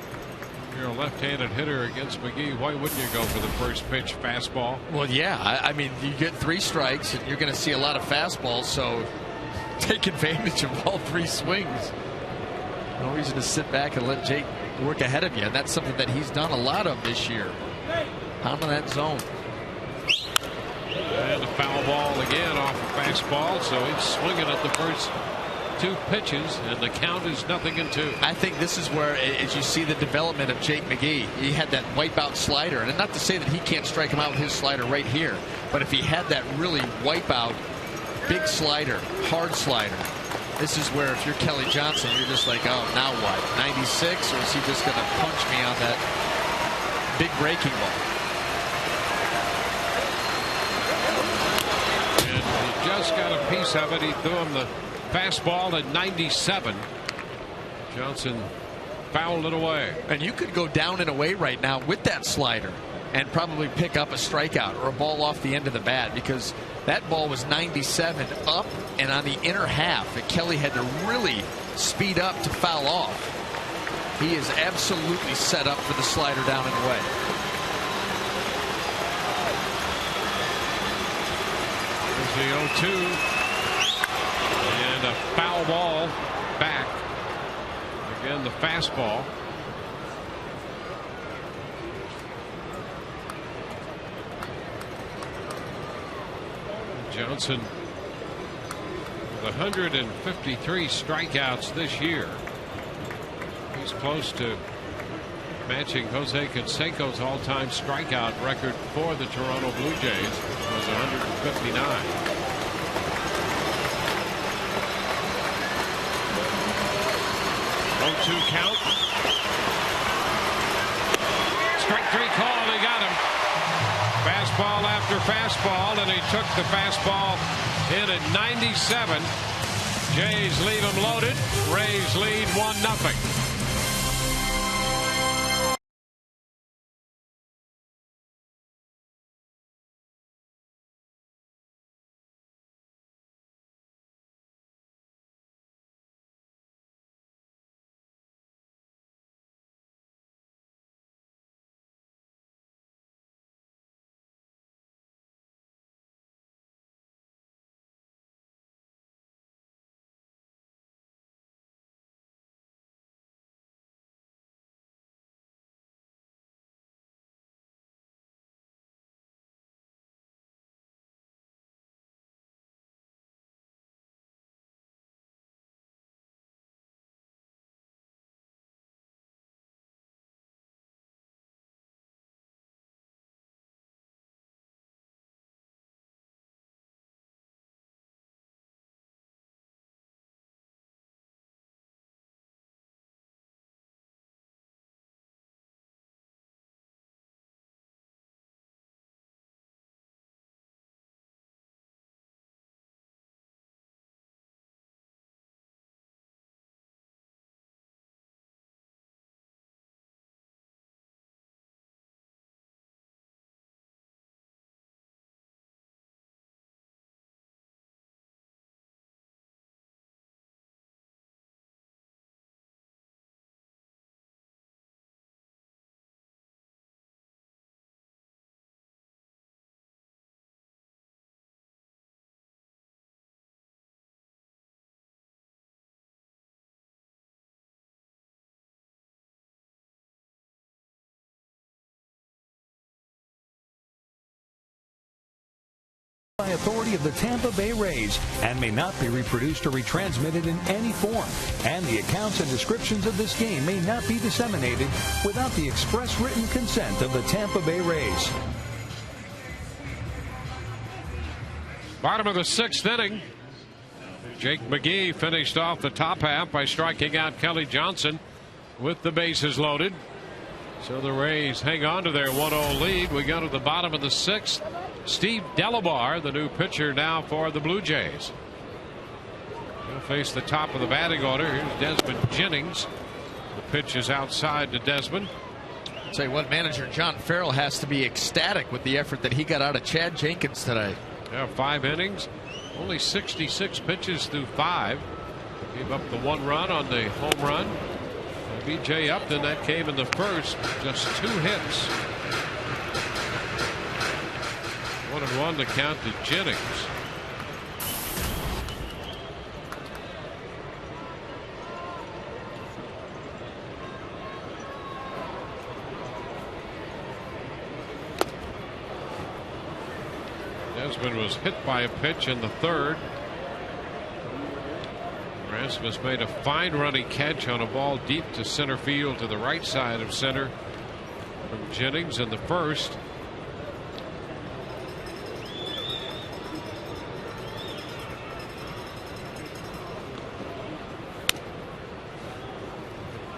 You're a left-handed hitter against McGee. Why wouldn't you go for the first pitch fastball? Well, yeah. I mean, you get 3 strikes, and you're going to see a lot of fastballs, so take advantage of all 3 swings. No reason to sit back and let Jake work ahead of you, and that's something that he's done a lot of this year. Pounding that zone. And a foul ball again off a fastball, so he's swinging at the first 2 pitches, and the count is 0-2. I think this is where, as you see the development of Jake McGee, he had that wipeout slider, and not to say that he can't strike him out with his slider right here, but if he had that really wipeout, big slider, hard slider, this is where if you're Kelly Johnson, you're just like, oh, now what? 96, or is he just going to punch me on that big breaking ball? And he just got a piece of it. He threw him the fastball at 97. Johnson fouled it away. And you could go down and away right now with that slider and probably pick up a strikeout or a ball off the end of the bat, because that ball was 97 up and on the inner half that Kelly had to really speed up to foul off. He is absolutely set up for the slider down and away. There's the 0-2. And a foul ball back. Again, the fastball. Johnson with 153 strikeouts this year. He's close to matching Jose Canseco's all-time strikeout record for the Toronto Blue Jays, which was 159. Count. Strike 3 call. They got him. Fastball after fastball, and he took the fastball in at 97. Jays leave him loaded. Rays lead 1-0. By authority of the Tampa Bay Rays and may not be reproduced or retransmitted in any form. And the accounts and descriptions of this game may not be disseminated without the express written consent of the Tampa Bay Rays. Bottom of the 6th inning. Jake McGee finished off the top half by striking out Kelly Johnson with the bases loaded. So the Rays hang on to their 1-0 lead. We go to the bottom of the 6th. Steve Delabar, the new pitcher now for the Blue Jays. He'll face the top of the batting order. Here's Desmond Jennings. The pitch is outside to Desmond. I'll tell you what, manager John Farrell has to be ecstatic with the effort that he got out of Chad Jenkins today. Yeah, 5 innings, only 66 pitches through 5. Gave up the 1 run on the home run. B.J. Upton, that came in the first, just 2 hits. 1-1 to count to Jennings. Desmond was hit by a pitch in the 3rd. Rasmus made a fine running catch on a ball deep to center field to the right side of center from Jennings in the 1st.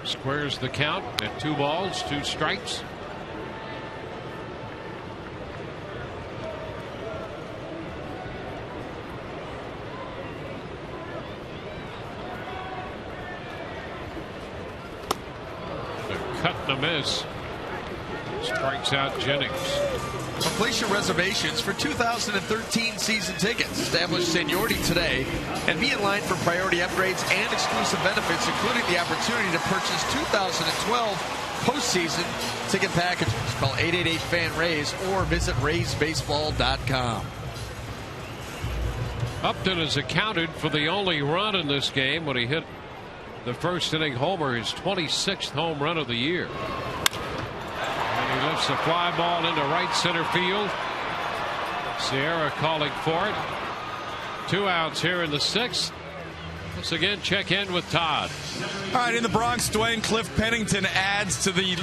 Squares the count at 2 balls, 2 strikes. Cut and a miss. Strikes out Jennings. Completion reservations for 2013 season tickets. Establish seniority today and be in line for priority upgrades and exclusive benefits, including the opportunity to purchase 2012 postseason ticket packages. Call 888-FAN-RAYS or visit RaysBaseball.com. Upton has accounted for the only run in this game when he hit the 1st inning homer, his 26th home run of the year. And he lifts a fly ball into right center field. Sierra calling for it. 2 outs here in the 6th. Let's again check in with Todd. All right, in the Bronx, Dwayne Cliff Pennington adds to the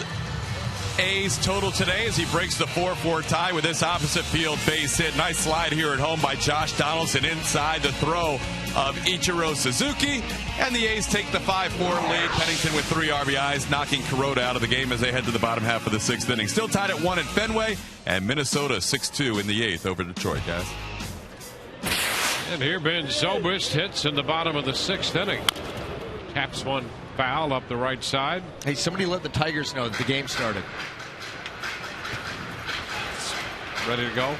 A's total today as he breaks the 4-4 tie with this opposite field base hit. Nice slide here at home by Josh Donaldson inside the throw of Ichiro Suzuki. And the A's take the 5-4 lead. Pennington with 3 RBIs, knocking Kuroda out of the game as they head to the bottom half of the 6th inning. Still tied at 1 at Fenway, and Minnesota 6-2 in the 8th over Detroit, guys. And here Ben Zobrist hits in the bottom of the 6th inning. Taps one foul up the right side. Hey, somebody let the Tigers know that the game started. Ready to go?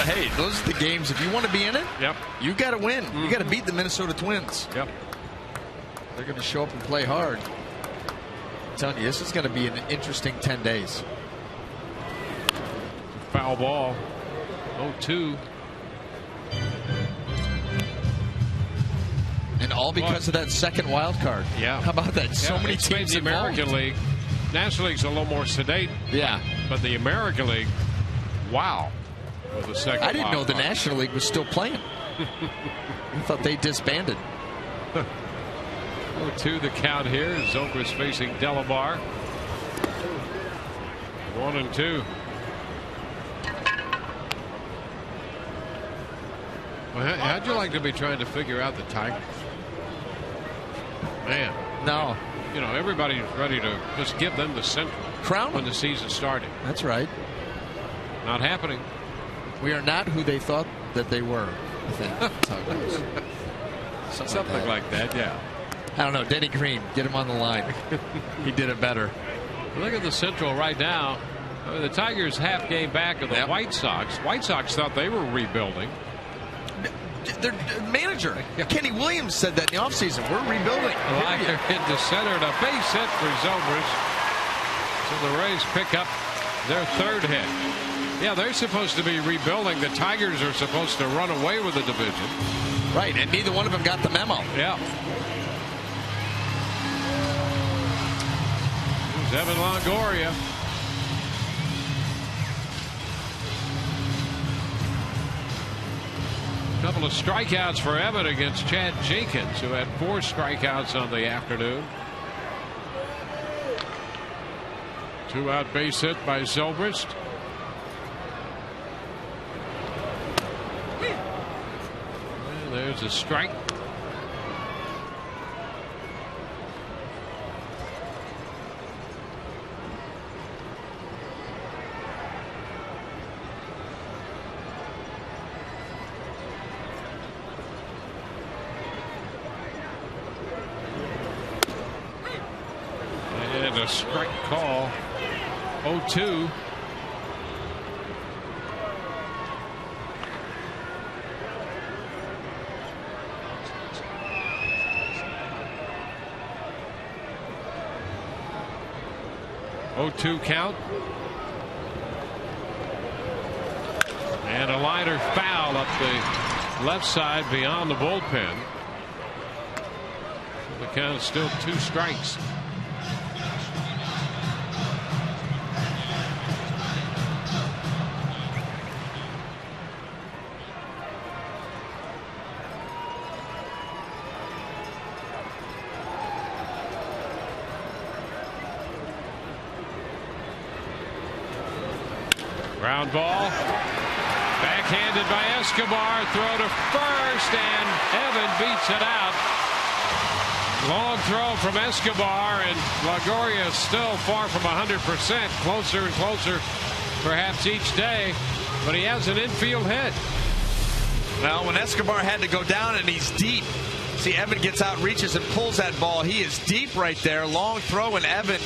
Hey, those are the games. If you want to be in it, yep, you got to win. You got to beat the Minnesota Twins. Yep. They're going to show up and play hard. I'm telling you, this is going to be an interesting 10 days. Foul ball. 0-2. And all because of that second wild card. Yeah. How about that? So many teams the American League. National League's a little more sedate. Yeah. But the American League, wow. With the second I didn't know the card. National League was still playing. I thought they disbanded. 0-2 the count here. Zobrist facing Delabar. 1-2. Well, how'd you like to be trying to figure out the Tigers? Man. No. You know, everybody's ready to just give them the Central. Crown when the season started. That's right. Not happening. We are not who they thought that they were. I think that's how it goes. Something like that, yeah. I don't know. Denny Green, get him on the line. He did it better. Look at the Central right now. The Tigers half game back of the White Sox. White Sox thought they were rebuilding. Their manager, Kenny Williams, said that in the offseason. We're rebuilding. Liner into center and a base hit for Zobrist. So the Rays pick up their 3rd hit. Yeah, they're supposed to be rebuilding. The Tigers are supposed to run away with the division. Right, and neither one of them got the memo. Yeah. Here's Evan Longoria. Couple of strikeouts for Evan against Chad Jenkins, who had 4 strikeouts on the afternoon. 2-out base hit by Zobrist. And there's a strike. A strike call. 0-2. Count. And a liner foul up the left side beyond the bullpen. The count is still 2 strikes. Ground ball. Backhanded by Escobar. Throw to first, and Evan beats it out. Long throw from Escobar, and Longoria is still far from 100%. Closer and closer, perhaps each day. But he has an infield hit. Well, when Escobar had to go down and he's deep. See, Evan gets out, reaches, and pulls that ball. He is deep right there. Long throw, and Evan,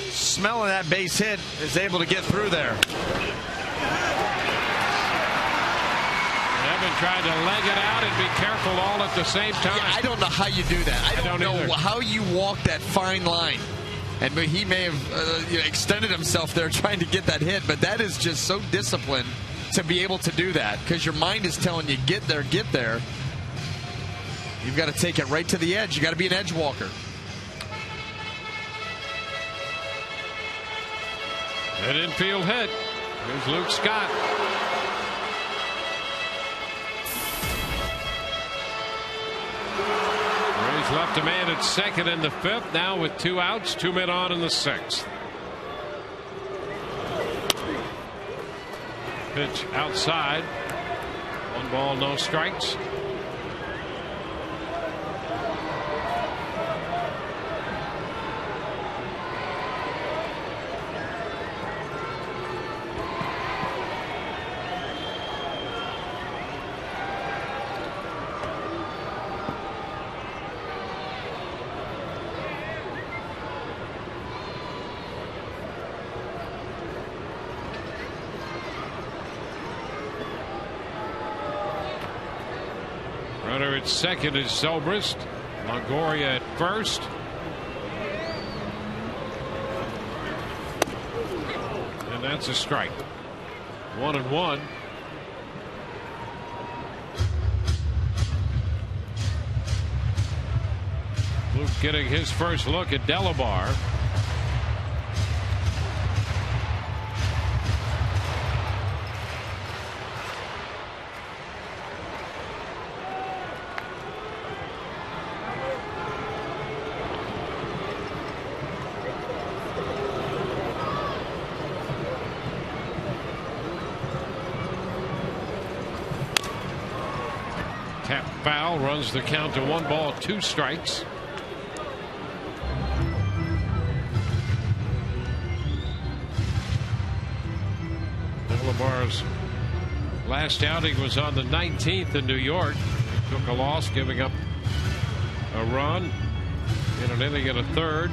smelling that base hit, is able to get through there. Evan tried to leg it out and be careful all at the same time. Yeah, I don't know how you do that. I don't know either. How you walk that fine line. And he may have extended himself there trying to get that hit, but that is just so disciplined to be able to do that, because your mind is telling you, get there, get there. You've got to take it right to the edge. You got to be an edge walker. An infield hit. Here's Luke Scott. Rays left a man at second in the 5th. Now with 2 outs, 2 men on in the 6th. Pitch outside. 1 ball, no strikes. Runner at second is Zobrist. Longoria at first. And that's a strike. 1-1. Luke getting his first look at Delabar. Tap foul, runs the count to 1 ball, 2 strikes. Delabar's last outing was on the 19th in New York. He took a loss, giving up a run in an inning and a third.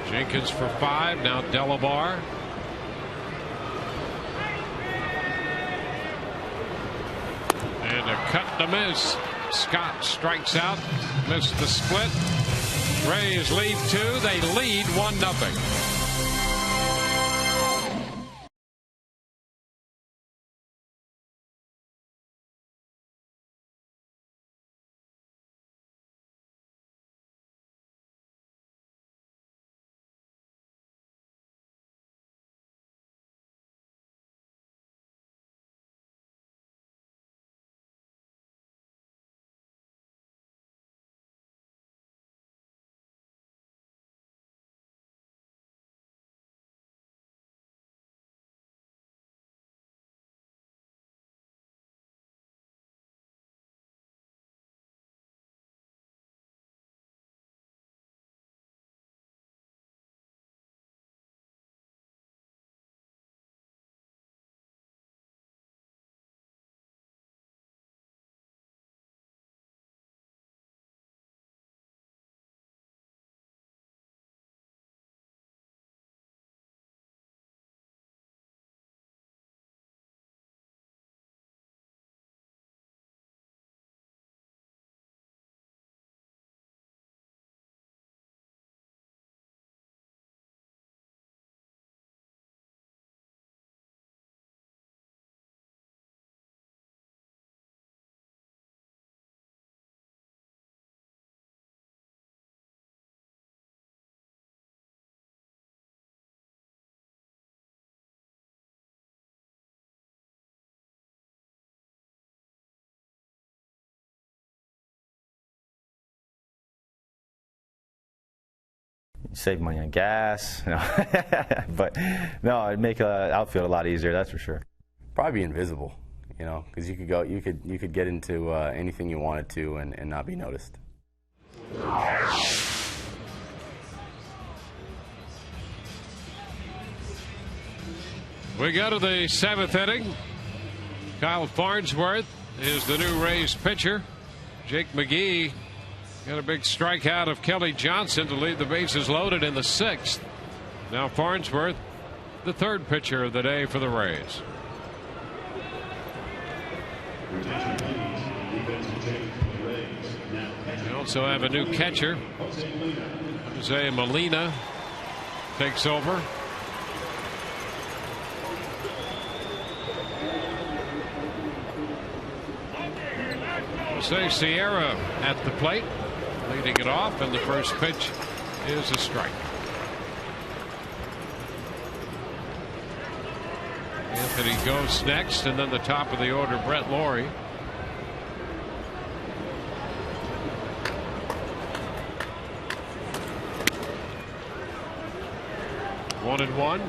Jenkins for 5. Now Delabar. And a cut to miss. Scott strikes out. Missed the split. Rays lead 2. They lead 1-0. Save money on gas, but no, it'd make outfield a lot easier. That's for sure. Probably be invisible, because you could get into anything you wanted to and not be noticed. We go to the 7th inning. Kyle Farnsworth is the new Rays pitcher. Jake McGee got a big strikeout of Kelly Johnson to leave the bases loaded in the 6th. Now Farnsworth, the 3rd pitcher of the day for the Rays. We also have a new catcher. Jose Molina takes over. Jose Sierra at the plate, leading it off, and the first pitch is a strike. Anthony Ghost next, and then the top of the order, Brett Laurie. One and one.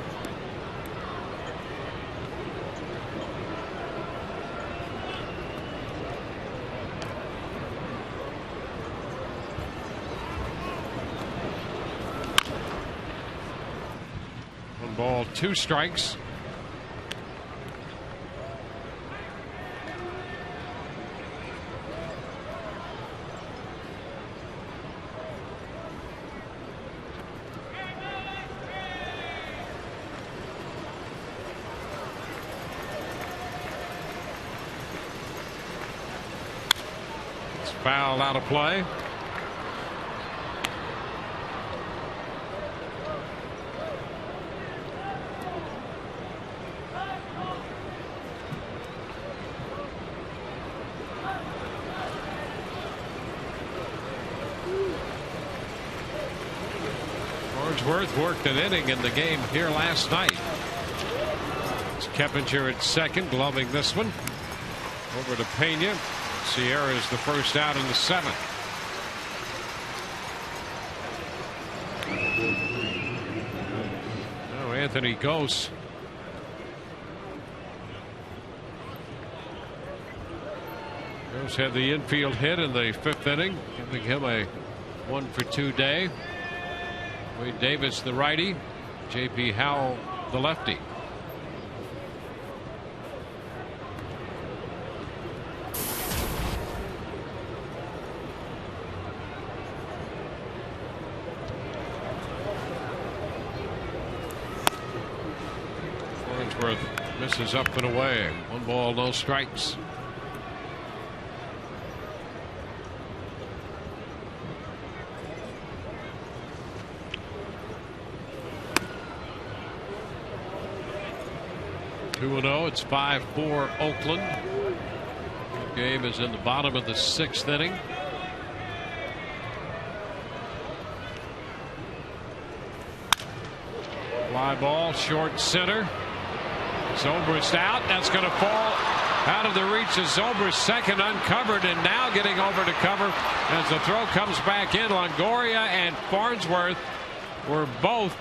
One ball, 2 strikes. Foul out of play. Farnsworth worked an inning in the game here last night. It's Keppinger at second, gloving this one. Over to Pena. Sierra is the first out in the 7th. Now Anthony Ghost. Ghost had the infield hit in the 5th inning, giving him a 1-for-2 day. Wade Davis, the righty. J.P. Howell, the lefty. Misses up and away. 1 ball, no strikes. Two 2-0. It's 5-4 Oakland. The game is in the bottom of the 6th inning. Fly ball, short center. Zobrist out. That's going to fall out of the reach of Zobrist. Second uncovered, and now getting over to cover as the throw comes back in. Longoria and Farnsworth were both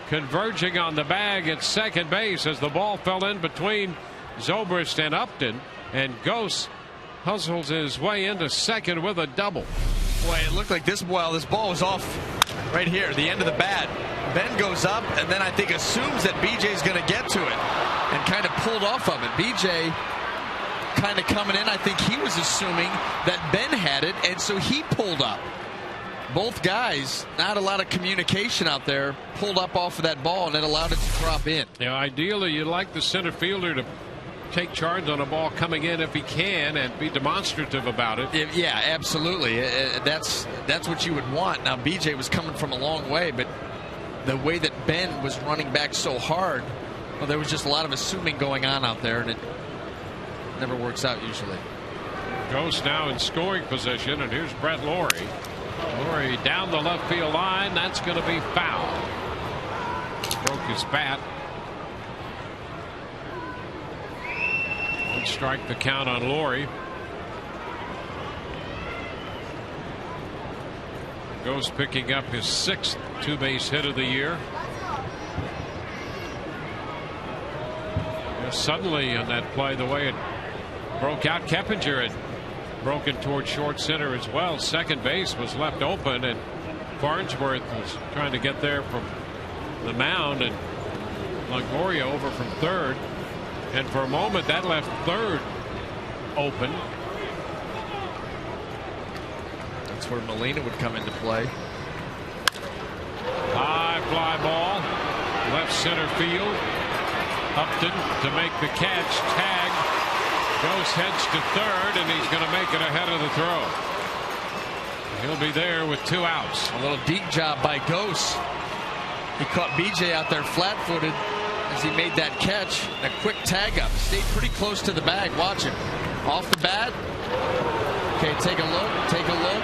converging on the bag at second base as the ball fell in between Zobrist and Upton, and Ghost hustles his way into second with a double. Boy, it looked like this ball was off right here, the end of the bat. Ben goes up and then I think assumes that BJ's going to get to it and kind of pulled off of it. BJ kind of coming in. I think he was assuming that Ben had it, and so he pulled up. Both guys, not a lot of communication out there, pulled up off of that ball and it allowed it to drop in. Yeah, ideally you'd like the center fielder to take charge on a ball coming in if he can and be demonstrative about it. Yeah, absolutely. That's what you would want. Now BJ was coming from a long way, but the way that Ben was running back so hard, well, there was just a lot of assuming going on out there, and it never works out usually. Ghost now in scoring position, and here's Brett Laurie. Laurie down the left field line. That's going to be foul. Broke his bat. One strike the count on Laurie. Ghost picking up his 6th two-base hit of the year. Yeah, suddenly in that play, the way it broke out, Keppinger had broken towards short center as well. Second base was left open, and Farnsworth was trying to get there from the mound, and Longoria over from third, and for a moment that left third open. That's where Molina would come into play. High fly ball, left center field. Upton to make the catch. Tag. Ghost heads to third, and he's going to make it ahead of the throw. He'll be there with 2 outs. A little deep job by Ghost. He caught BJ out there flat-footed as he made that catch. A quick tag up. Stayed pretty close to the bag. Watch him. Off the bat. Okay, take a look. Take a look.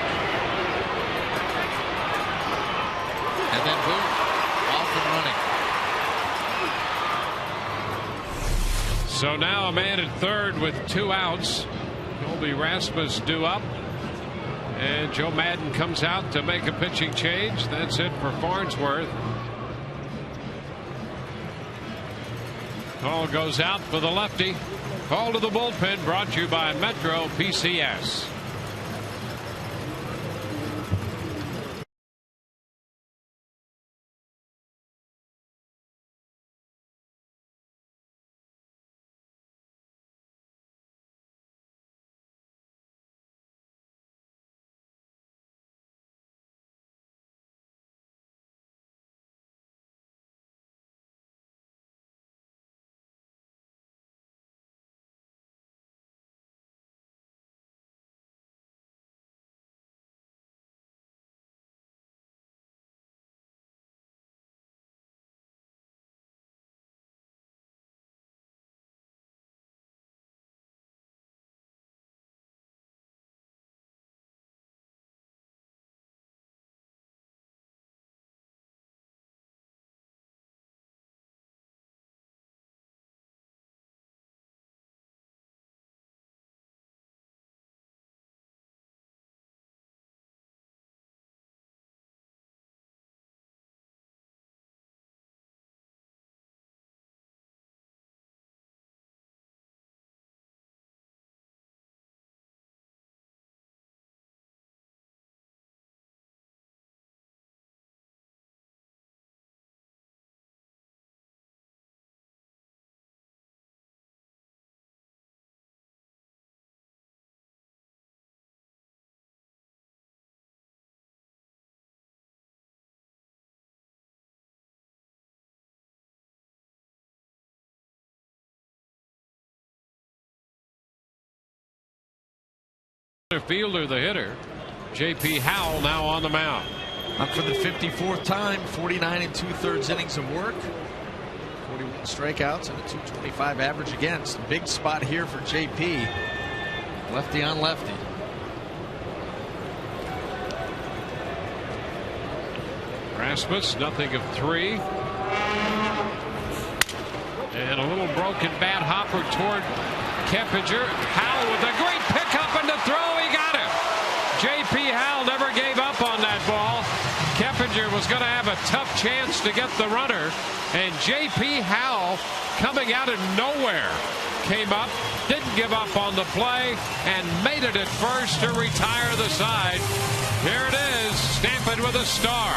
And then boom. Off and running. So now a man at third with 2 outs. Colby Rasmus due up. And Joe Madden comes out to make a pitching change. That's it for Farnsworth. Call goes out for the lefty. Call to the bullpen brought to you by Metro PCS. The fielder, the hitter, J.P. Howell now on the mound. Up for the 54th time, 49 2/3 innings of work, 41 strikeouts, and a 225 average against. Big spot here for J.P. Lefty on lefty. Rasmus, nothing of 3. And a little broken bat hopper toward Keppinger. Howell with a great pickup and the throw. He got it. J.P. Howell never gave up on that ball. Keppinger was going to have a tough chance to get the runner. And J.P. Howell, coming out of nowhere, came up, didn't give up on the play, and made it at first to retire the side. Here it is. Stamp it with a star.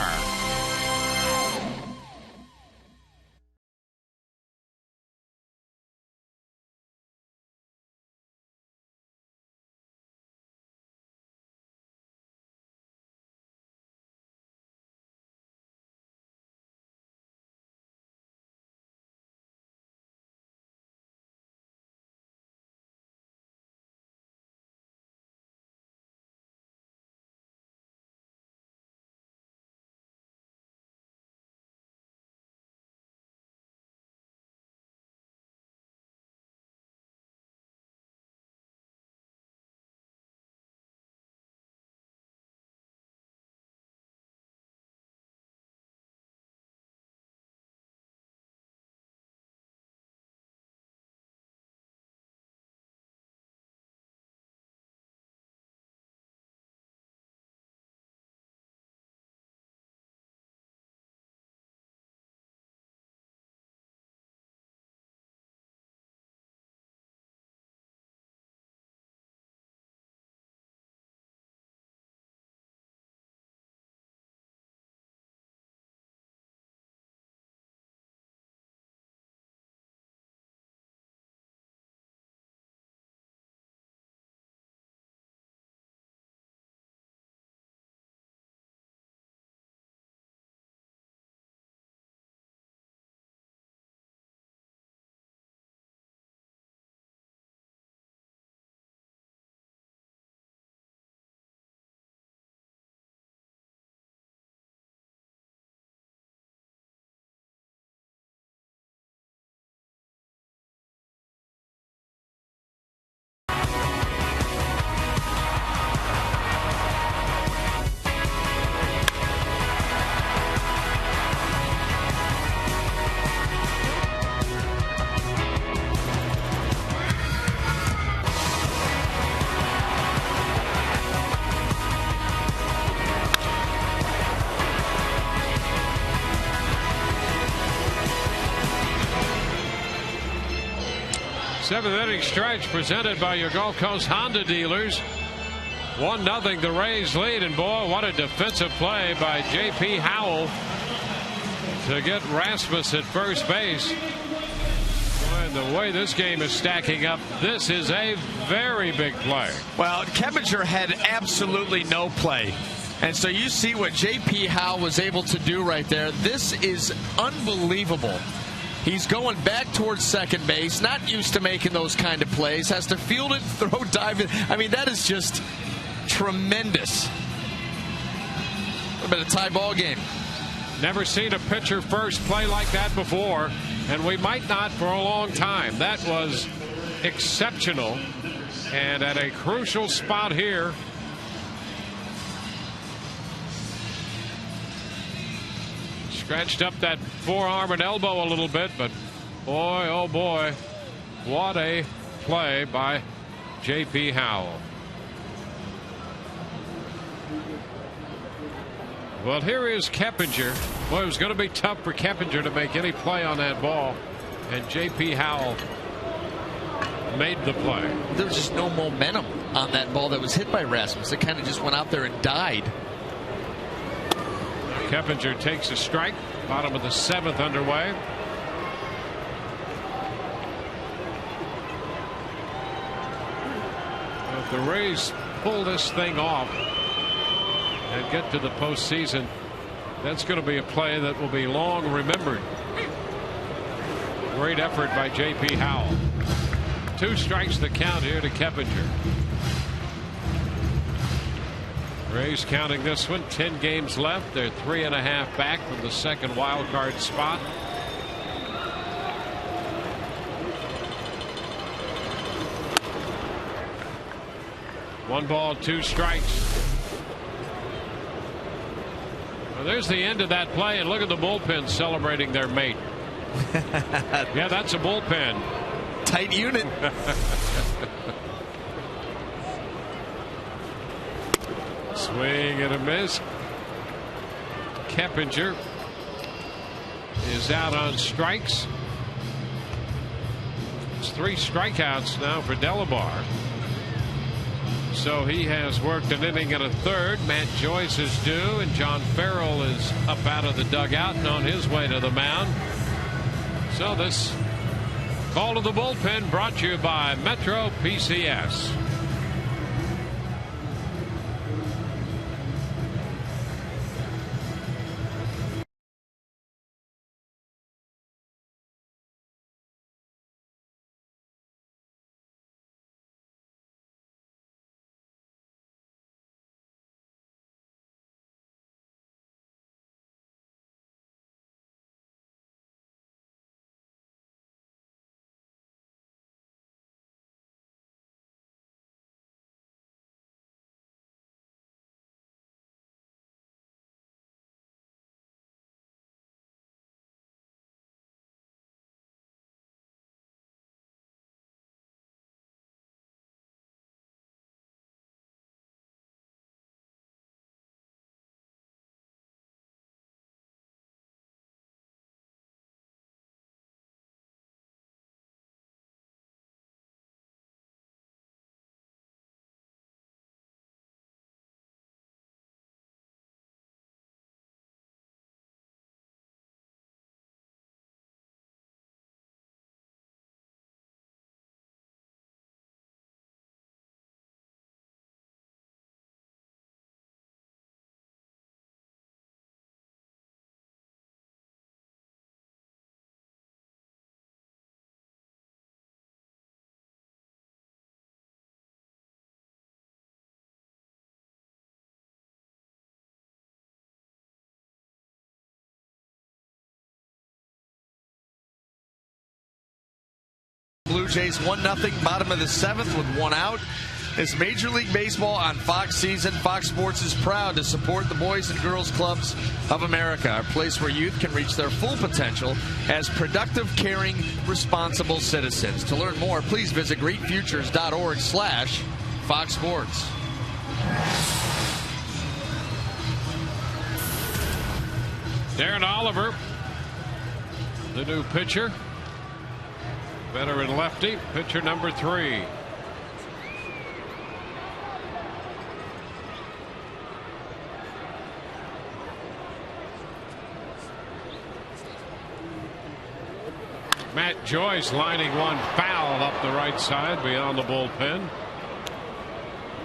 Seventh inning stretch presented by your Gulf Coast Honda dealers. 1-0 the Rays lead, and boy, what a defensive play by J.P. Howell to get Rasmus at first base. And the way this game is stacking up, this is a very big play. Well, Keppinger had absolutely no play. And so you see what J.P. Howell was able to do right there. This is unbelievable. He's going back towards second base, not used to making those kind of plays, has to field it, throw, dive it. I mean, that is just tremendous. A bit of tie ball game. Never seen a pitcher first play like that before, and we might not for a long time. That was exceptional, and at a crucial spot here. Scratched up that forearm and elbow a little bit, but boy, oh boy, what a play by J.P. Howell. Well, here is Keppinger. Boy, it was going to be tough for Keppinger to make any play on that ball, and J.P. Howell made the play. There was just no momentum on that ball that was hit by Rasmus. It kind of just went out there and died. Keppinger takes a strike. Bottom of the 7th underway. If the Rays pull this thing off and get to the postseason, that's going to be a play that will be long remembered. Great effort by J.P. Howell. 2 strikes the count here to Keppinger. Rays counting this one. 10 games left. They're 3.5 back from the second wild card spot. One ball, 2 strikes. Well, there's the end of that play, and look at the bullpen celebrating their mate. Yeah, that's a bullpen. Tight unit. Swing and a miss. Keppinger is out on strikes. It's 3 strikeouts now for Delabar. So he has worked an inning and a third. Matt Joyce is due, and John Farrell is up out of the dugout and on his way to the mound. So this call to the bullpen brought to you by Metro PCS. Blue Jays 1-0, bottom of the 7th with 1 out. It's Major League Baseball on Fox season. Fox Sports is proud to support the Boys and Girls Clubs of America, a place where youth can reach their full potential as productive, caring, responsible citizens. To learn more, please visit greatfutures.org/Fox Sports. Darren Oliver, the new pitcher. Veteran lefty, pitcher number 3. Matt Joyce lining one foul up the right side beyond the bullpen.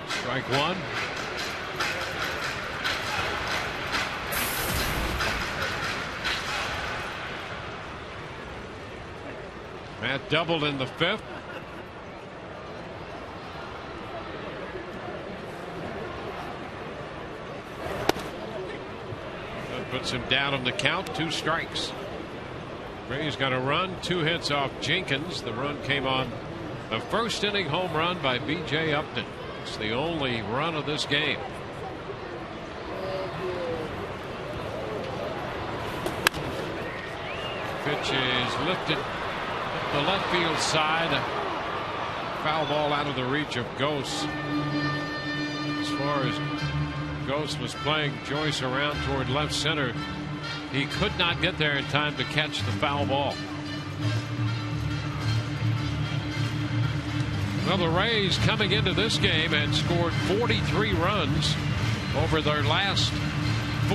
Strike 1. Matt doubled in the 5th. That puts him down on the count. 2 strikes. Rays got a run, 2 hits off Jenkins. The run came on a first inning home run by B.J. Upton. It's the only run of this game. Pitch is lifted up the left field side. Foul ball out of the reach of Ghost. As far as Ghost was playing Joyce around toward left center, he could not get there in time to catch the foul ball. Well, the Rays coming into this game had scored 43 runs over their last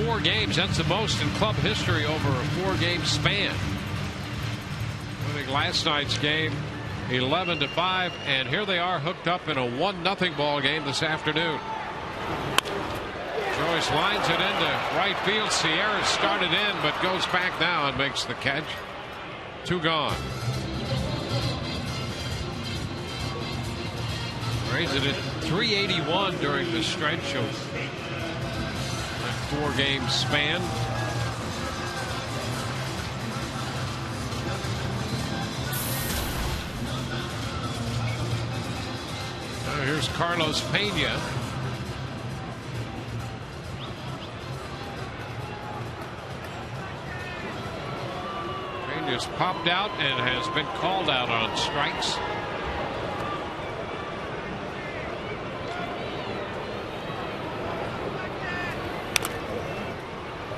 4 games. That's the most in club history over a 4-game span. Winning last night's game 11-5, and here they are hooked up in a 1-0 ball game this afternoon. Joyce lines it into right field. Sierra started in but goes back now and makes the catch. 2 gone. Rays it at 381 during the stretch of that 4-game span. Now here's Carlos Pena. Pena's popped out and has been called out on strikes.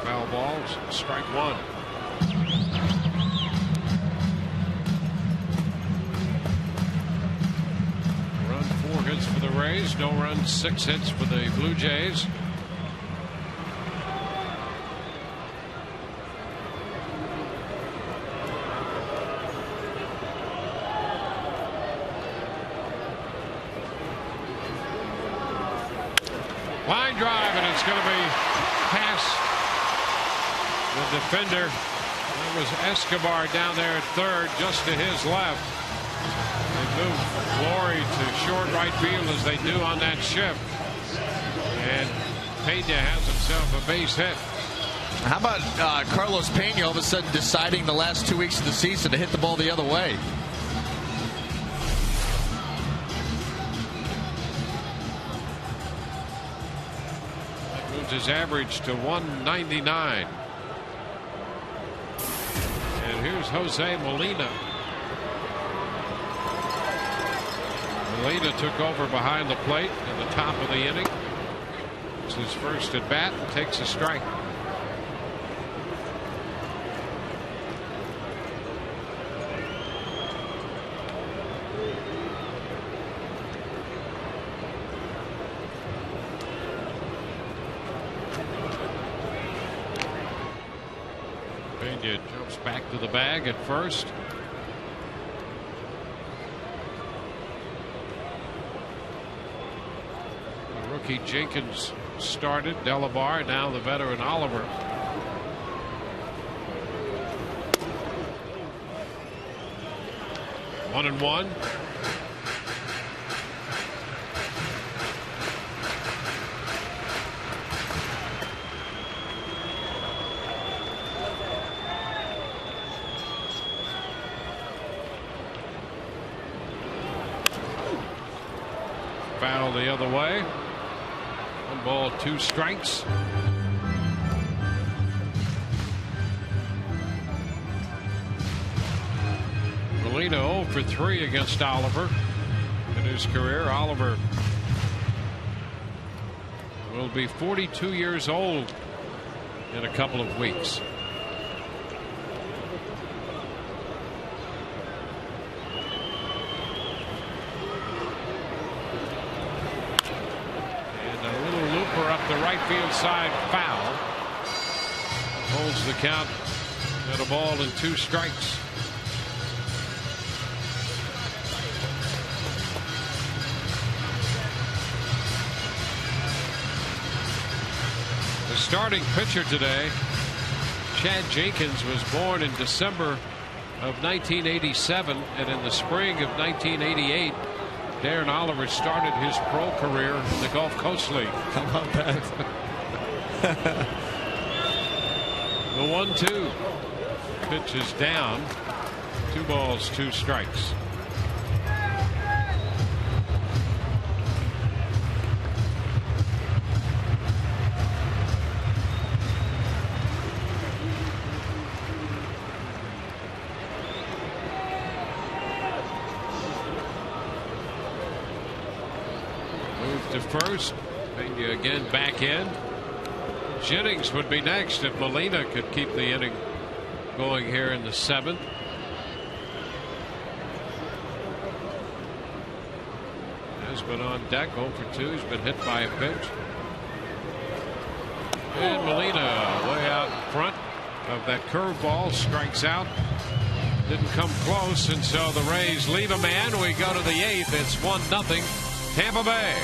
Foul balls, strike 1. Run 4 hits for the Rays, no runs, 6 hits for the Blue Jays. Line drive, and it's going to be past the defender. That was Escobar down there at third, just to his left. They move Glory to short right field as they do on that shift. And Pena has himself a base hit. How about Carlos Pena all of a sudden deciding the last 2 weeks of the season to hit the ball the other way? That moves his average to 199. And here's Jose Molina. Molina took over behind the plate in the top of the inning. It's his first at bat and takes a strike. Pena jumps back to the bag at first. The rookie Jenkins started. Delabar, now the veteran Oliver. One and one. Foul the other way. 1 ball, 2 strikes. Molina 0 for 3 against Oliver in his career. Oliver will be 42 years old in a couple of weeks. the right field side foul. Holds the count at a ball and 2 strikes. The starting pitcher today, Chad Jenkins, was born in December of 1987, and in the spring of 1988, Darren Oliver started his pro career in the Gulf Coast League. How about that? The 1-2 pitch is down. 2 balls, 2 strikes. To first, Pena again back in. Jennings would be next if Molina could keep the inning going here in the 7th. Has been on deck, 0 for 2. He's been hit by a pitch. And Molina way out in front of that curveball, strikes out. Didn't come close, and so the Rays leave a man. We go to the 8th. It's 1-0 Tampa Bay.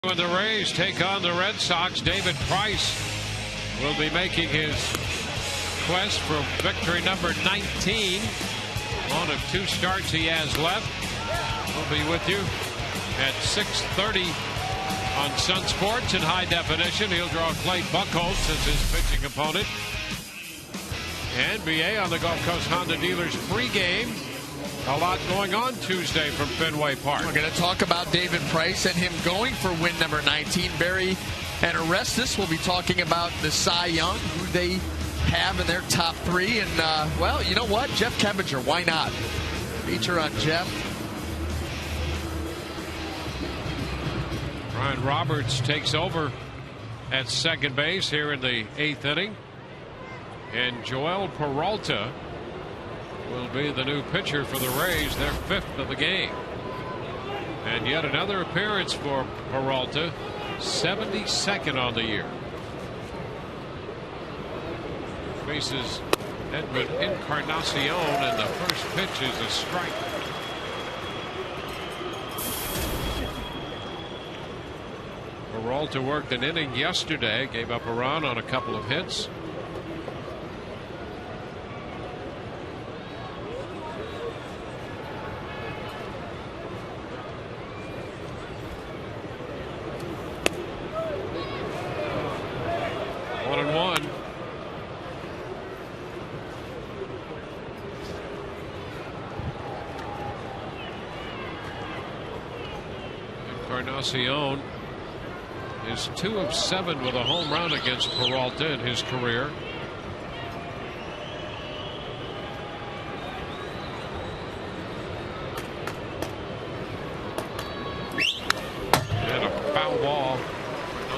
When the Rays take on the Red Sox, David Price will be making his quest for victory number 19. One of 2 starts he has left. We'll be with you at 6:30 on Sun Sports in high definition. He'll draw Clay Buchholz as his pitching opponent. NBA on the Gulf Coast Honda Dealers pregame. A lot going on Tuesday from Fenway Park. We're going to talk about David Price and him going for win number 19. Barry and Orestes will be talking about the Cy Young, who they have in their top 3. And, well, you know what? Jeff Kebinger, why not? Feature on Jeff. Ryan Roberts takes over at second base here in the 8th inning. And Joel Peralta will be the new pitcher for the Rays, their 5th of the game. And yet another appearance for Peralta, 72nd on the year. Faces Edwin Encarnacion, and the first pitch is a strike. Peralta worked an inning yesterday, gave up a run on a couple of hits. Encarnacion is 2 of 7 with a home run against Peralta in his career.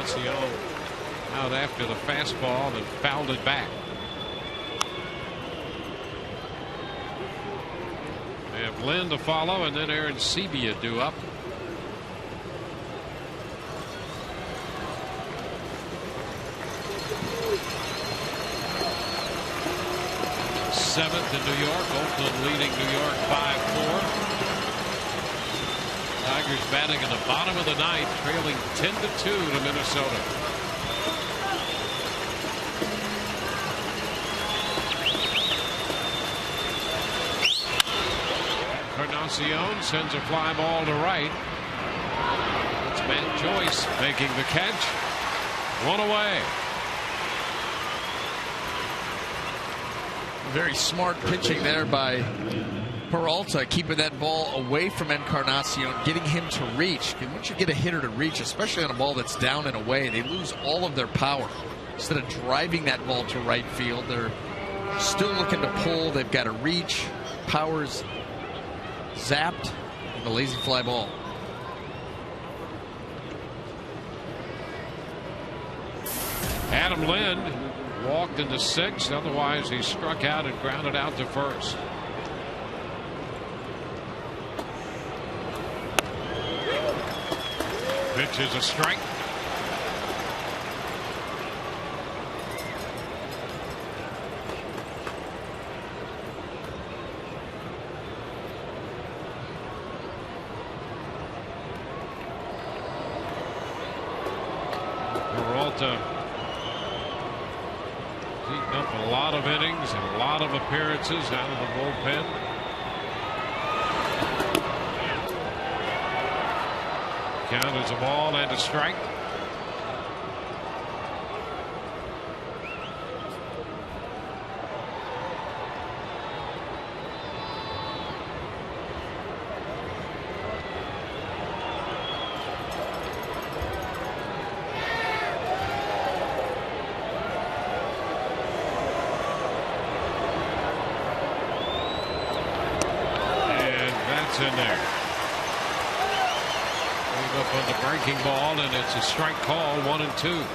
Encarnacion out after the fastball and fouled it back. They have Lynn to follow, and then Aaron Sebia due up. Seventh in New York. Oakland leading New York 5-4. Tigers batting in the bottom of the ninth, trailing 10-2 to Minnesota. Encarnacion sends a fly ball to right. It's Matt Joyce making the catch. One away. Very smart pitching there by Peralta, keeping that ball away from Encarnacion, getting him to reach. And once you get a hitter to reach, especially on a ball that's down and away, they lose all of their power. Instead of driving that ball to right field, they're still looking to pull. They've got to reach. Power's zapped, and the lazy fly ball. Adam Lind walked into sixth. Otherwise, he struck out and grounded out to first. Pitch is a strike. Peralta eaten up a lot of innings and a lot of appearances out of the bullpen. Count as a ball and a strike. In there. Move up on the breaking ball, and it's a strike call, 1-2.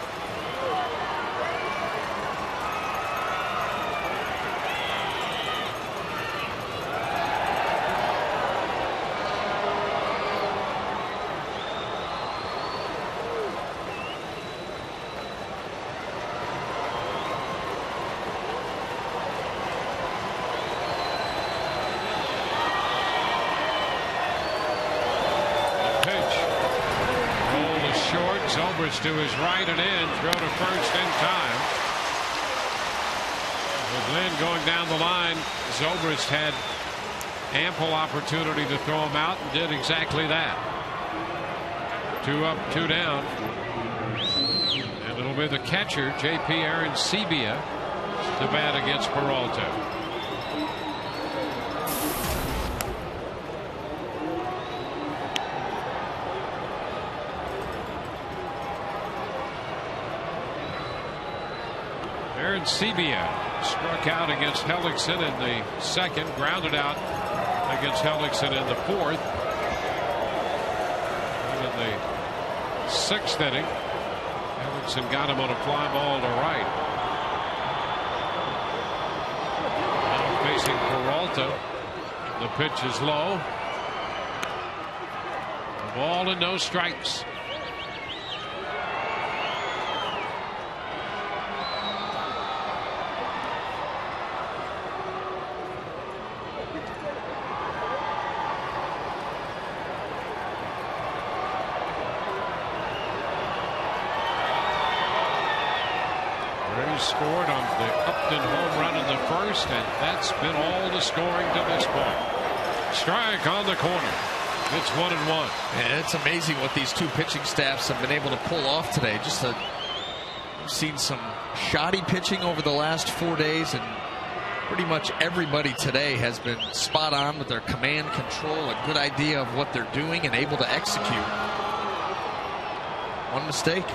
To his right and in, throw to first in time. With Lynn going down the line, Zobrist had ample opportunity to throw him out and did exactly that. 2 up, 2 down. And it'll be the catcher, J.P. Aaron Sebia, to bat against Peralta. Aaron Sebia struck out against Hellickson in the second, grounded out against Hellickson in the fourth. And in the sixth inning, Hellickson got him on a fly ball to right. Now facing Peralta. The pitch is low. A ball and no strikes. Scored on the Upton home run in the first, and that's been all the scoring to this point. Strike on the corner. It's 1-1. And it's amazing what these two pitching staffs have been able to pull off today. We've seen some shoddy pitching over the last 4 days, and pretty much everybody today has been spot on with their command control, a good idea of what they're doing, and able to execute. One mistake.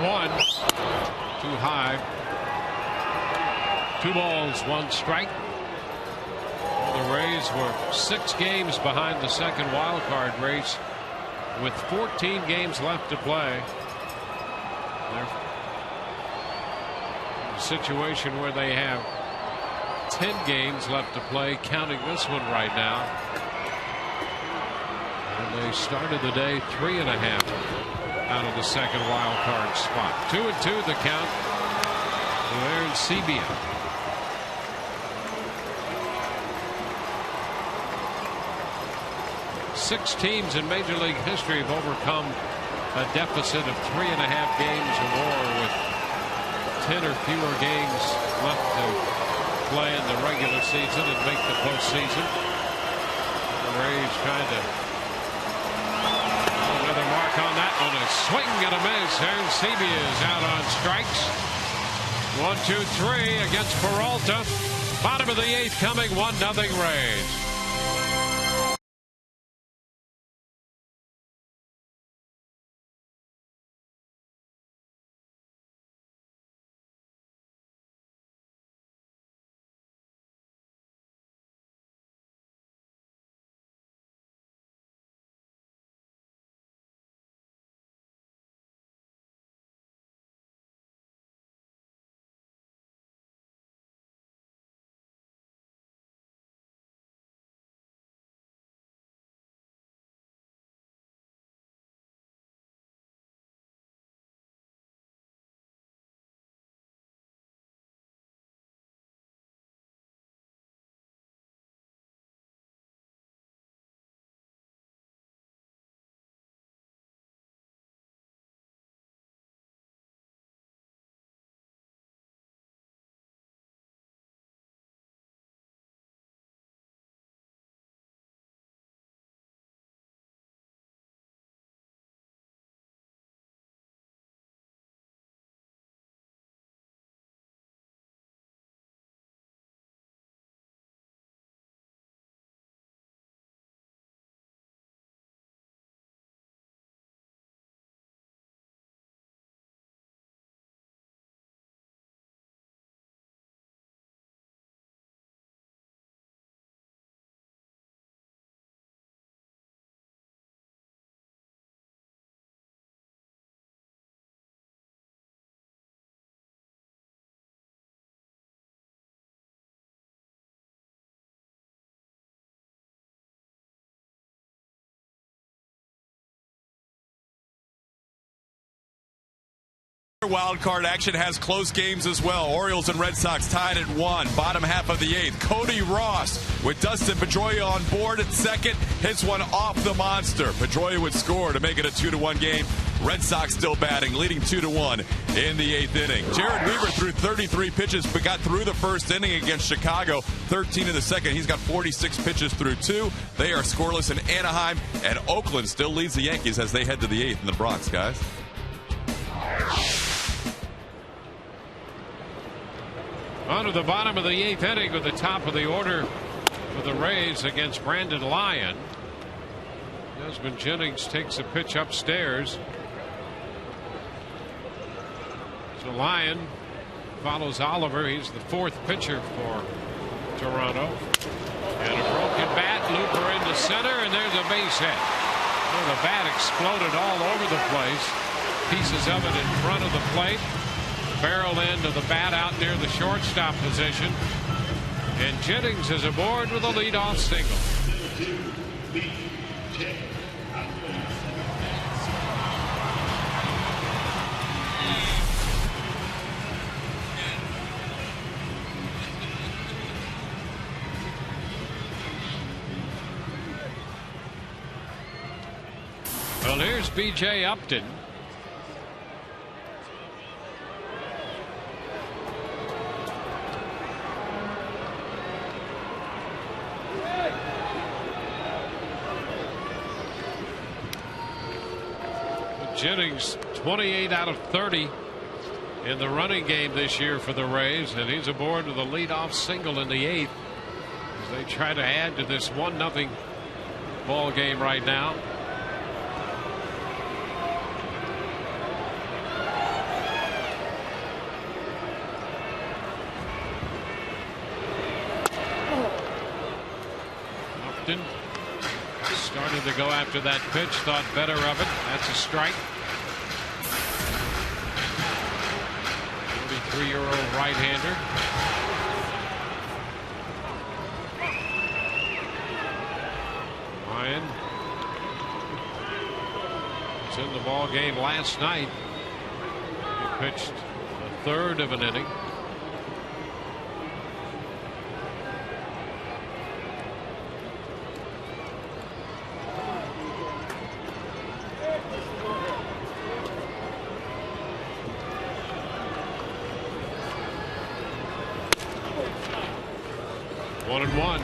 One, too high. 2 balls, 1 strike. The The Rays were 6 games behind the second wild card race with 14 games left to play. They're in a situation where they have 10 games left to play, counting this one right now. And they started the day 3.5 out of the second wild card spot. 2-2 the count to Aaron Sebia. Six teams in Major League history have overcome a deficit of 3.5 games or more with 10 or fewer games left to play in the regular season and make the postseason. The Rays trying to put another mark on that one. A swing and a miss. Aaron Sebia is out on strikes. 1-2-3 against Peralta. Bottom of the 8th coming. 1-0 Rays. Wild card action has close games as well. Orioles and Red Sox tied at 1. Bottom half of the 8th. Cody Ross with Dustin Pedroia on board at second. Hits one off the monster. Pedroia would score to make it a 2-1 game. Red Sox still batting, leading 2-1 in the 8th inning. Jared Weaver threw 33 pitches but got through the first inning against Chicago. 13 in the second. He's got 46 pitches through 2. They are scoreless in Anaheim, and Oakland still leads the Yankees as they head to the 8th in the Bronx, guys. On to the bottom of the 8th inning with the top of the order for the Rays against Brandon Lyon. Desmond Jennings takes a pitch upstairs. So Lyon follows Oliver. He's the 4th pitcher for Toronto. And a broken bat, looper into center, and there's a base hit. Well, the bat exploded all over the place. Pieces of it in front of the plate. Barrel end of the bat out near the shortstop position. And Jennings is aboard with a leadoff single. Well, here's B.J. Upton. Jennings 28 out of 30 in the running game this year for the Rays, and he's aboard with a leadoff single in the 8th as they try to add to this 1-0 ball game right now. Turned to go after that pitch, thought better of it. That's a strike. 43-year-old right-hander. Ryan was in the ball game last night. He pitched a third of an inning. One and one.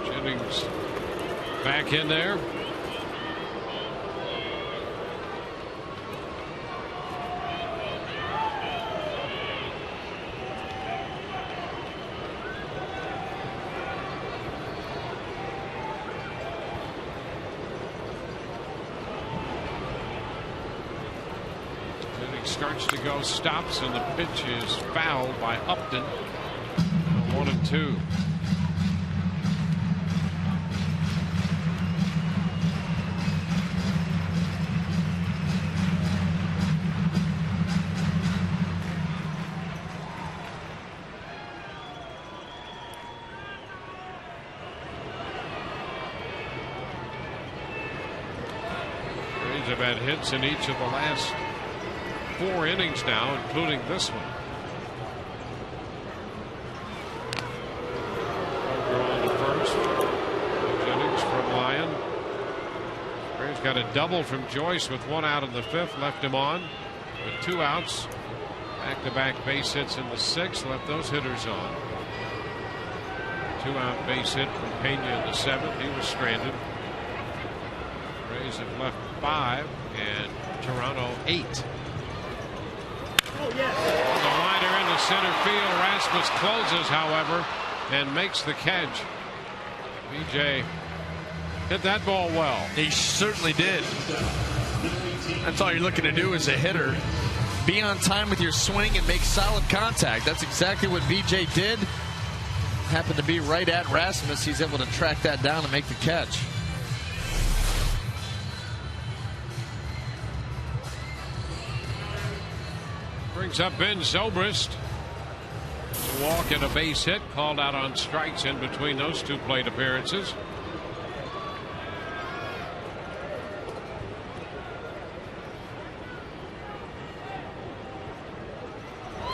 Jennings back in there. Starts to go, stops, and the pitch is fouled by Upton. 1-2. Rays have had hits in each of the last 4 innings now, including this one. On to first. Jennings from Lyon. Braves got a double from Joyce with 1 out in the 5th. Left him on with 2 outs. Back-to-back base hits in the 6th. Left those hitters on. 2-out base hit from Pena in the 7th. He was stranded. Braves have left 5 and Toronto 8. The liner into center field. Rasmus closes, however, and makes the catch. BJ hit that ball well. He certainly did. That's all you're looking to do as a hitter. Be on time with your swing and make solid contact. That's exactly what BJ did. Happened to be right at Rasmus. He's able to track that down and make the catch. Brings up Ben Zobrist. A walk and a base hit, called out on strikes in between those 2 plate appearances.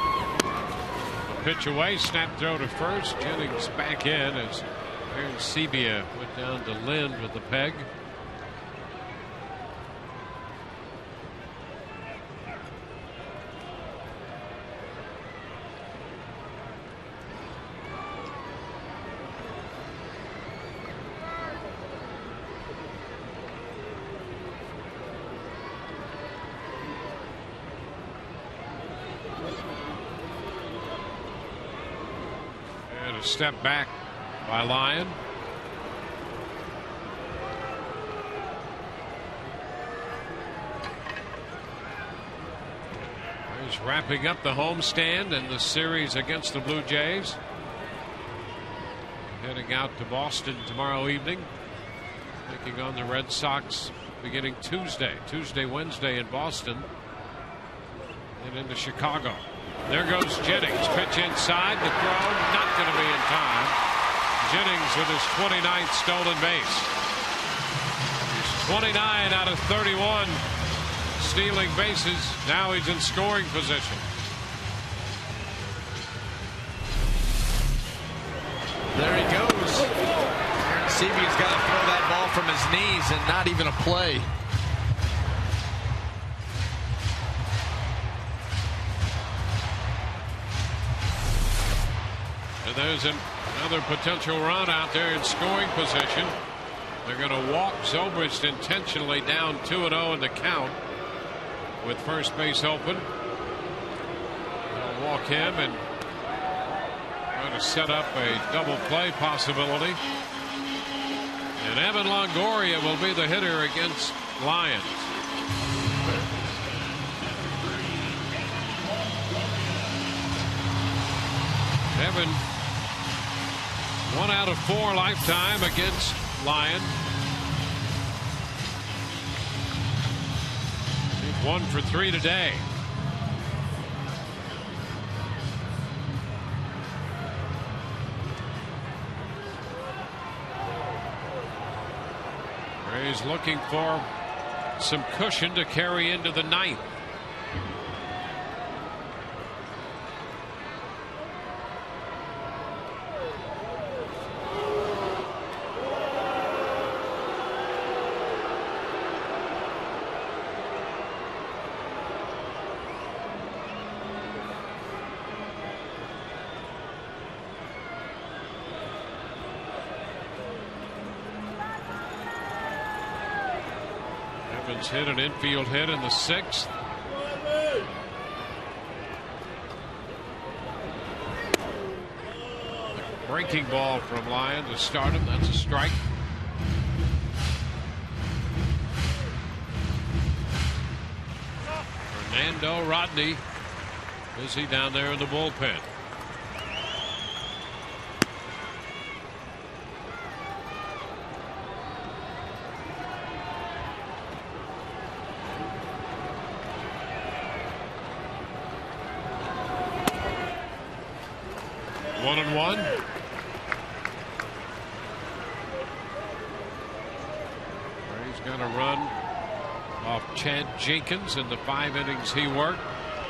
A pitch away, snap throw to first. Jennings back in as Aaron Sebia went down to Lind with the peg. Step back by Lyon. He's wrapping up the homestand and the series against the Blue Jays. Heading out to Boston tomorrow evening. Taking on the Red Sox beginning Tuesday, Wednesday in Boston. And into Chicago. There goes Jennings. Pitch inside. The throw not going to be in time. Jennings with his 29th stolen base. He's 29 out of 31 stealing bases. Now he's in scoring position. There he goes. Seabee's got to throw that ball from his knees and not even a play. There's another potential run out there in scoring position. They're going to walk Zobrist intentionally down 2-0 in the count with first base open. walk him and trying to set up a double play possibility. And Evan Longoria will be the hitter against Lions. Evan 1 out of 4 lifetime against Lions. He's 1 for 3 today. Rays looking for some cushion to carry into the ninth. Hit an infield hit in the 6th. Breaking ball from Lyon to start him. That's a strike. Fernando Rodney busy down there in the bullpen. Jenkins in the 5 innings he worked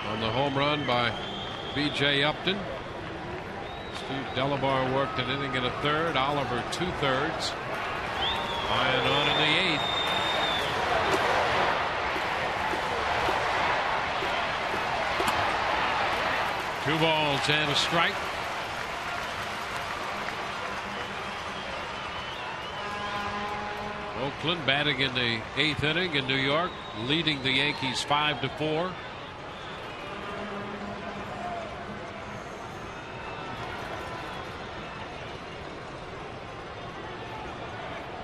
on the home run by B.J. Upton. Steve Delabar worked an inning and a third. Oliver 2/3. Lyon on in the 8th. Two balls and a strike. Oakland batting in the 8th inning in New York, leading the Yankees 5-4.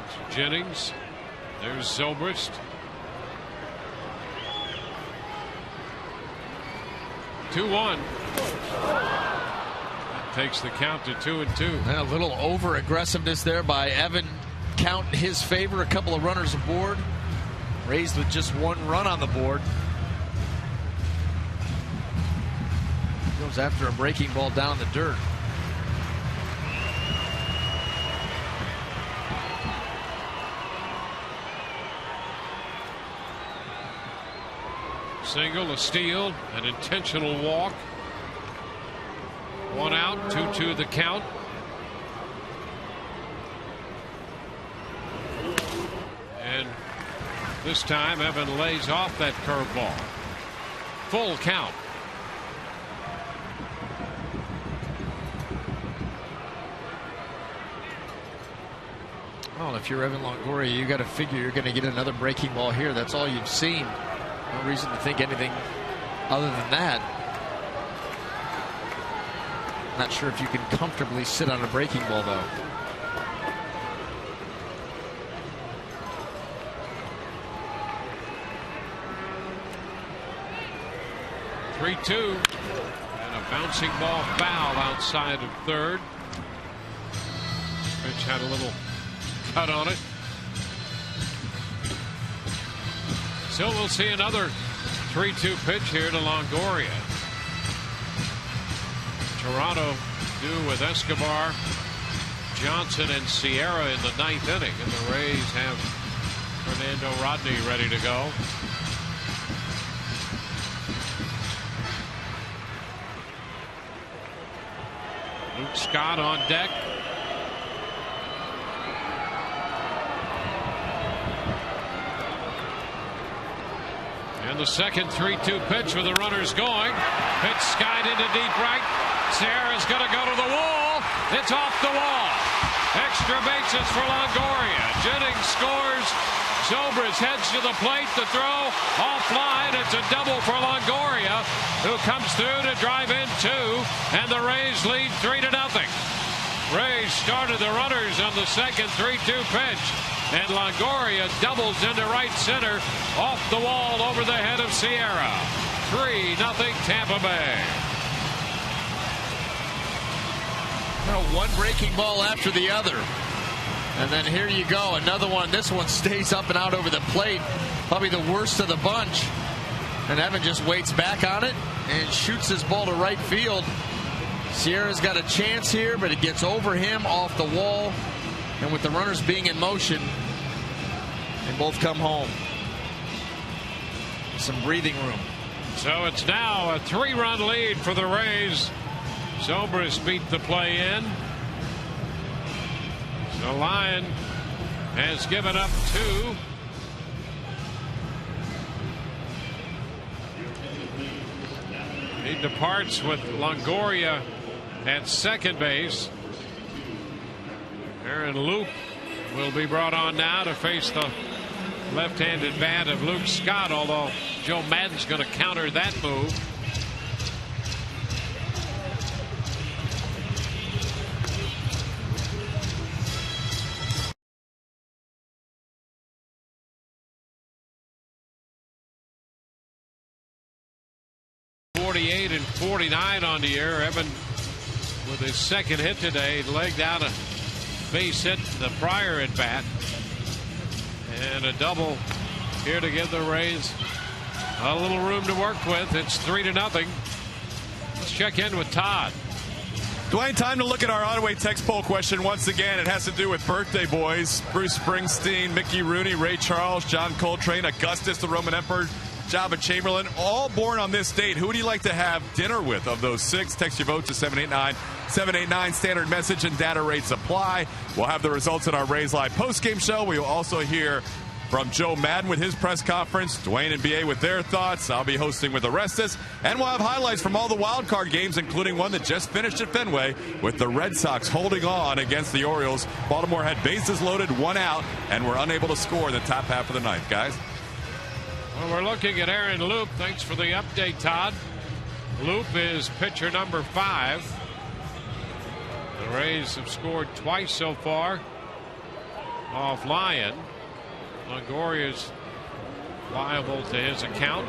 It's Jennings. There's Zobrist. Two-one. That takes the count to 2-2. A little over aggressiveness there by Evan. Count in his favor, a couple of runners aboard. Raised with just 1 run on the board. Goes after a breaking ball down the dirt. Single, a steal, an intentional walk. 1 out, 2-2 the count. And this time Evan lays off that curveball. Full count. Well, if you're Evan Longoria, you got to figure you're going to get another breaking ball here. That's all you've seen. No reason to think anything other than that. Not sure if you can comfortably sit on a breaking ball, though. Three-two, and a bouncing ball foul outside of third. Pitch had a little cut on it. So we'll see another 3-2 pitch here to Longoria. Toronto due with Escobar, Johnson, and Sierra in the 9th inning, and the Rays have Fernando Rodney ready to go. Luke Scott on deck. And the second 3-2 pitch with the runners going. Pitch skied into deep right. Sierra's going to go to the wall. It's off the wall. Extra bases for Longoria. Jennings scores Zobrist heads to the plate. The throw offline. It's a double for Longoria, who comes through to drive in 2, and the Rays lead 3-0. Rays started the runners on the second 3-2 pitch, and Longoria doubles into right center off the wall over the head of Sierra. 3-0 Tampa Bay. One breaking ball after the other. And then here you go, another one. This one stays up and out over the plate. Probably the worst of the bunch. And Evan just waits back on it and shoots his ball to right field. Sierra's got a chance here, but it gets over him off the wall. And with the runners being in motion, they both come home. Some breathing room. So it's now a 3-run lead for the Rays. Zobrist beat the play in. The Lion has given up 2. He departs with Longoria at second base. Aaron Loup will be brought on now to face the left-handed bat of Luke Scott, although Joe Maddon's going to counter that move. And 49 on the year. Evan, with his second hit today, legged out a base hit the prior at bat, and a double here to give the Rays a little room to work with. It's 3-0. Let's check in with Todd. Dwayne, time to look at our Ottaway text poll question once again. It has to do with birthday boys: Bruce Springsteen, Mickey Rooney, Ray Charles, John Coltrane, Augustus the Roman Emperor, Jabba Chamberlain, all born on this date. Who would you like to have dinner with of those 6? Text your vote to 789-789. Standard message and data rates apply. We'll have the results in our Rays Live postgame show. We will also hear from Joe Maddon with his press conference, Dwayne and BA with their thoughts. I'll be hosting with Orestes, and we'll have highlights from all the wild card games, including one that just finished at Fenway with the Red Sox holding on against the Orioles. Baltimore had bases loaded, 1 out, and were unable to score in the top half of the ninth. Guys? Well, we're looking at Aaron Loup. Thanks for the update, Todd. Loup is pitcher number 5. The Rays have scored twice so far off Lyon. Longoria's liable to his account.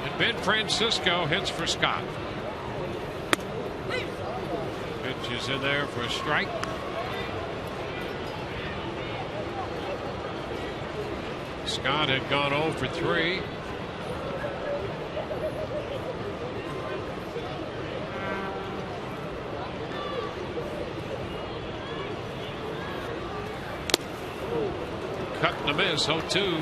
And Ben Francisco hits for Scott. Pitch is in there for a strike. Scott had gone 0 for 3. Cut and a miss, 0-2.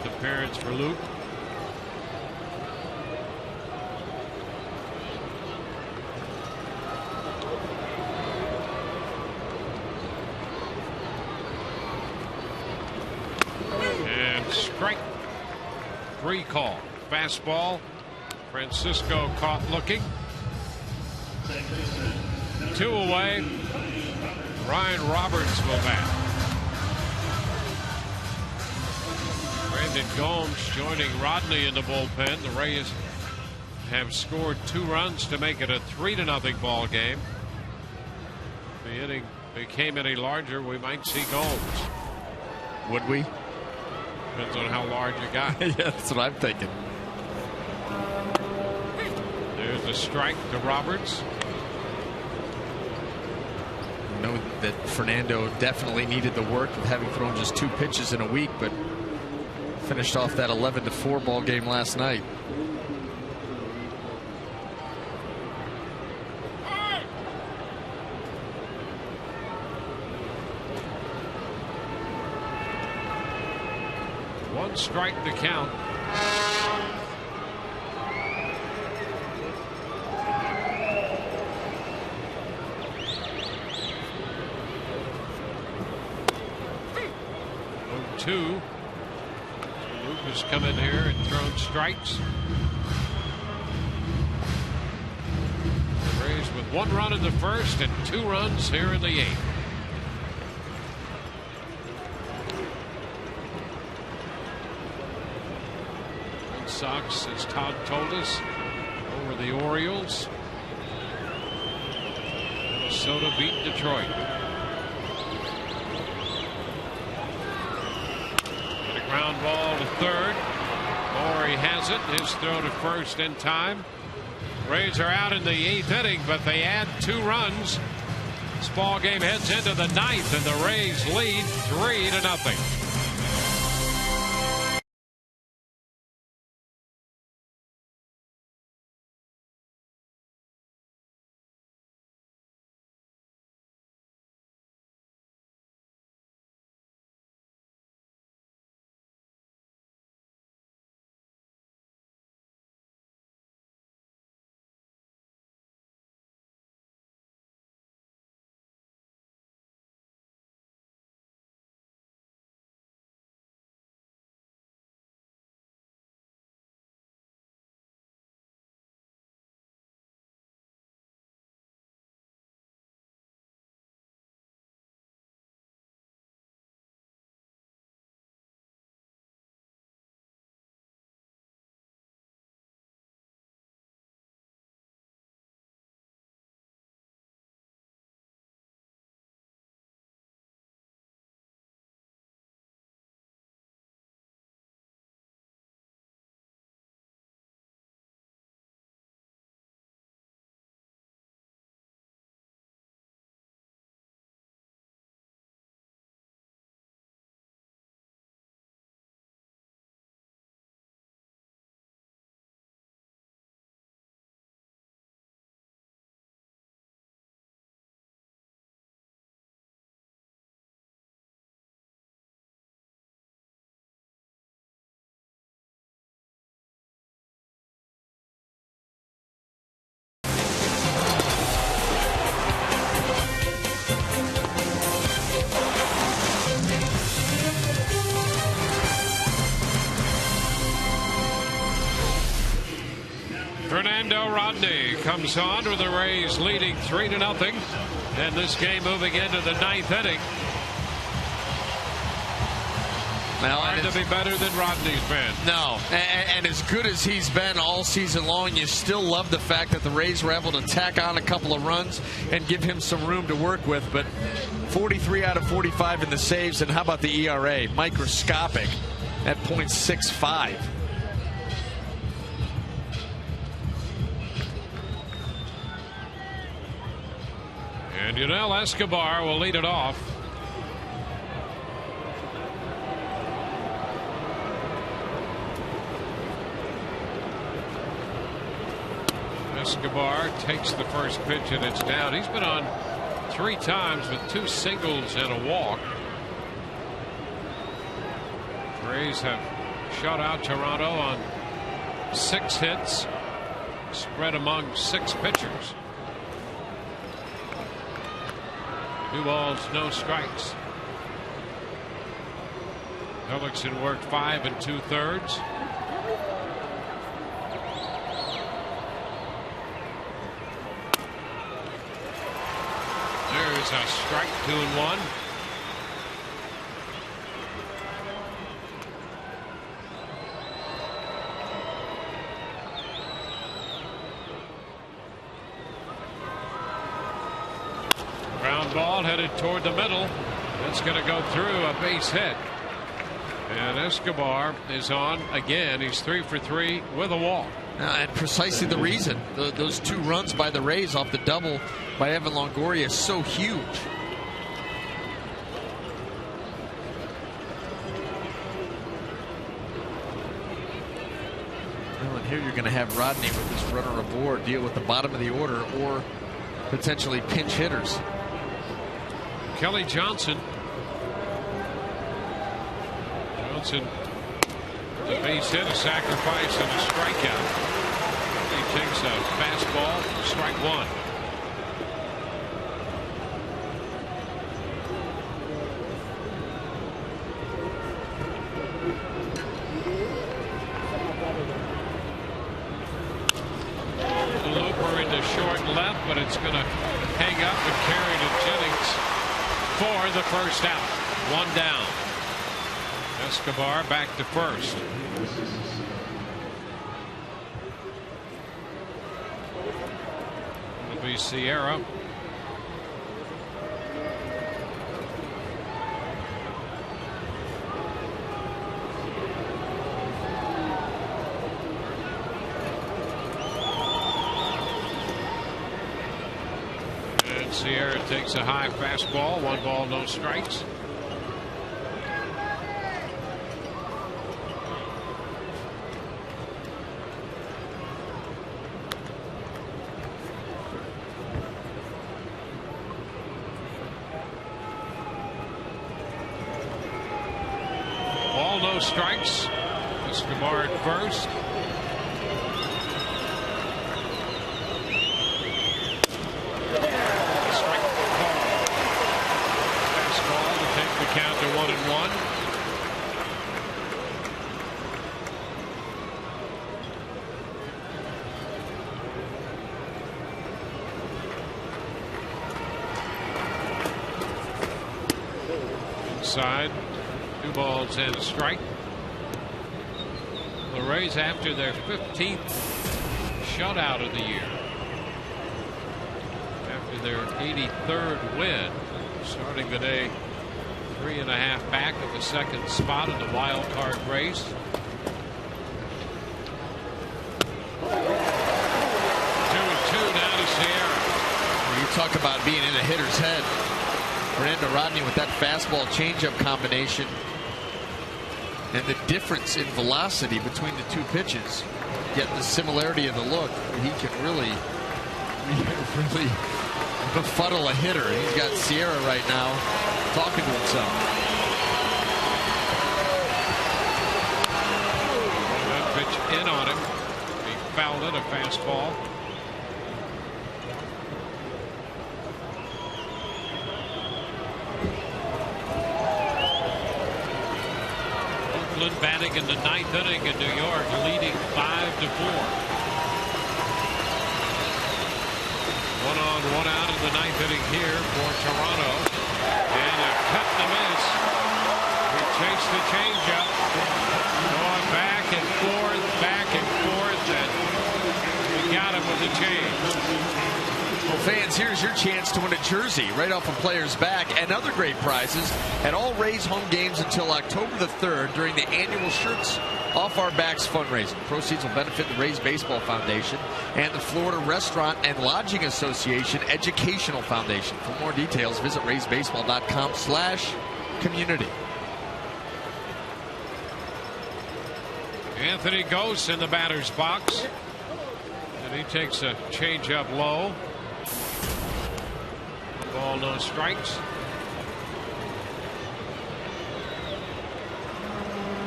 Appearance for Luke. And strike 3 call. Fastball. Francisco caught looking. 2 away. Ryan Roberts will bat. Brandon Gomes joining Rodney in the bullpen. The Rays have scored 2 runs to make it a 3-0 ball game. If the inning became any larger, we might see Gomes. Would we? Depends on how large you got. Yeah, that's what I'm thinking. There's a strike to Roberts. I know that Fernando definitely needed the work of having thrown just 2 pitches in a week, but finished off that 11-4 ball game last night. One strike to count. 2. Luke has come in here and thrown strikes. The Rays with 1 run in the first and 2 runs here in the 8th. Red Sox, as Todd told us, over the Orioles. Minnesota beat Detroit. And a ground ball to third. Maury has it. His throw to first in time. Rays are out in the 8th inning, but they add 2 runs. This ball game heads into the 9th, and the Rays lead 3-0. Fernando Rodney comes on with the Rays leading 3-0, and this game moving into the 9th inning. Now, hard to be better than Rodney's been. No, and as good as he's been all season long, you still love the fact that the Rays were able to tack on a couple of runs and give him some room to work with. But 43 out of 45 in the saves, and how about the ERA? Microscopic at .65. And Yunel Escobar will lead it off. Escobar takes the first pitch and it's down. He's been on 3 times with 2 singles and a walk. Rays have shut out Toronto on 6 hits, spread among 6 pitchers. 2 balls, no strikes. Hellickson worked 5 2/3. There's a strike, 2-1. Ground ball headed toward the middle. That's going to go through, a base hit. And Escobar is on again. He's 3 for 3 with a walk. And precisely the reason. Those 2 runs by the Rays off the double by Evan Longoria is so huge. Well, and here you're going to have Rodney with this runner aboard deal with the bottom of the order or potentially pinch hitters. Kelly Johnson. The base hit, a sacrifice, and a strikeout. He takes a fastball, strike 1. left, but it's going to hang up and carry to Jennings for the first out. 1 down. Escobar back to first. It'll be Sierra. Sierra takes a high fastball. 1 ball, no strikes. Ball, no strikes. Escobar at first. Count to 1-1. Inside, 2 balls and a strike. The Rays, after their 15th shutout of the year, after their 83rd win, starting the day 3.5 back of the second spot in the wild card race. 2-2 now to Sierra. Well, you talk about being in a hitter's head. Fernando Rodney with that fastball changeup combination and the difference in velocity between the 2 pitches, yet the similarity of the look. He can really befuddle a hitter. He's got Sierra right now talking to himself. That pitch in on him. He fouled it, a fastball. Oakland batting in the 9th inning in New York, leading 5-4. 1 on, 1 out in the 9th inning here for Toronto. And a cut and a miss. We chased the changeup. Going back and forth, and we got him with the change. Well, fans, here's your chance to win a jersey right off a player's back and other great prizes at all Rays home games until October the 3rd during the annual Shirts Off Our Backs fundraising. Proceeds will benefit the Rays Baseball Foundation and the Florida Restaurant and Lodging Association Educational Foundation. For more details, visit raysbaseball.com/community. Anthony Gose in the batter's box, and he takes a changeup low. 1 ball, no strikes.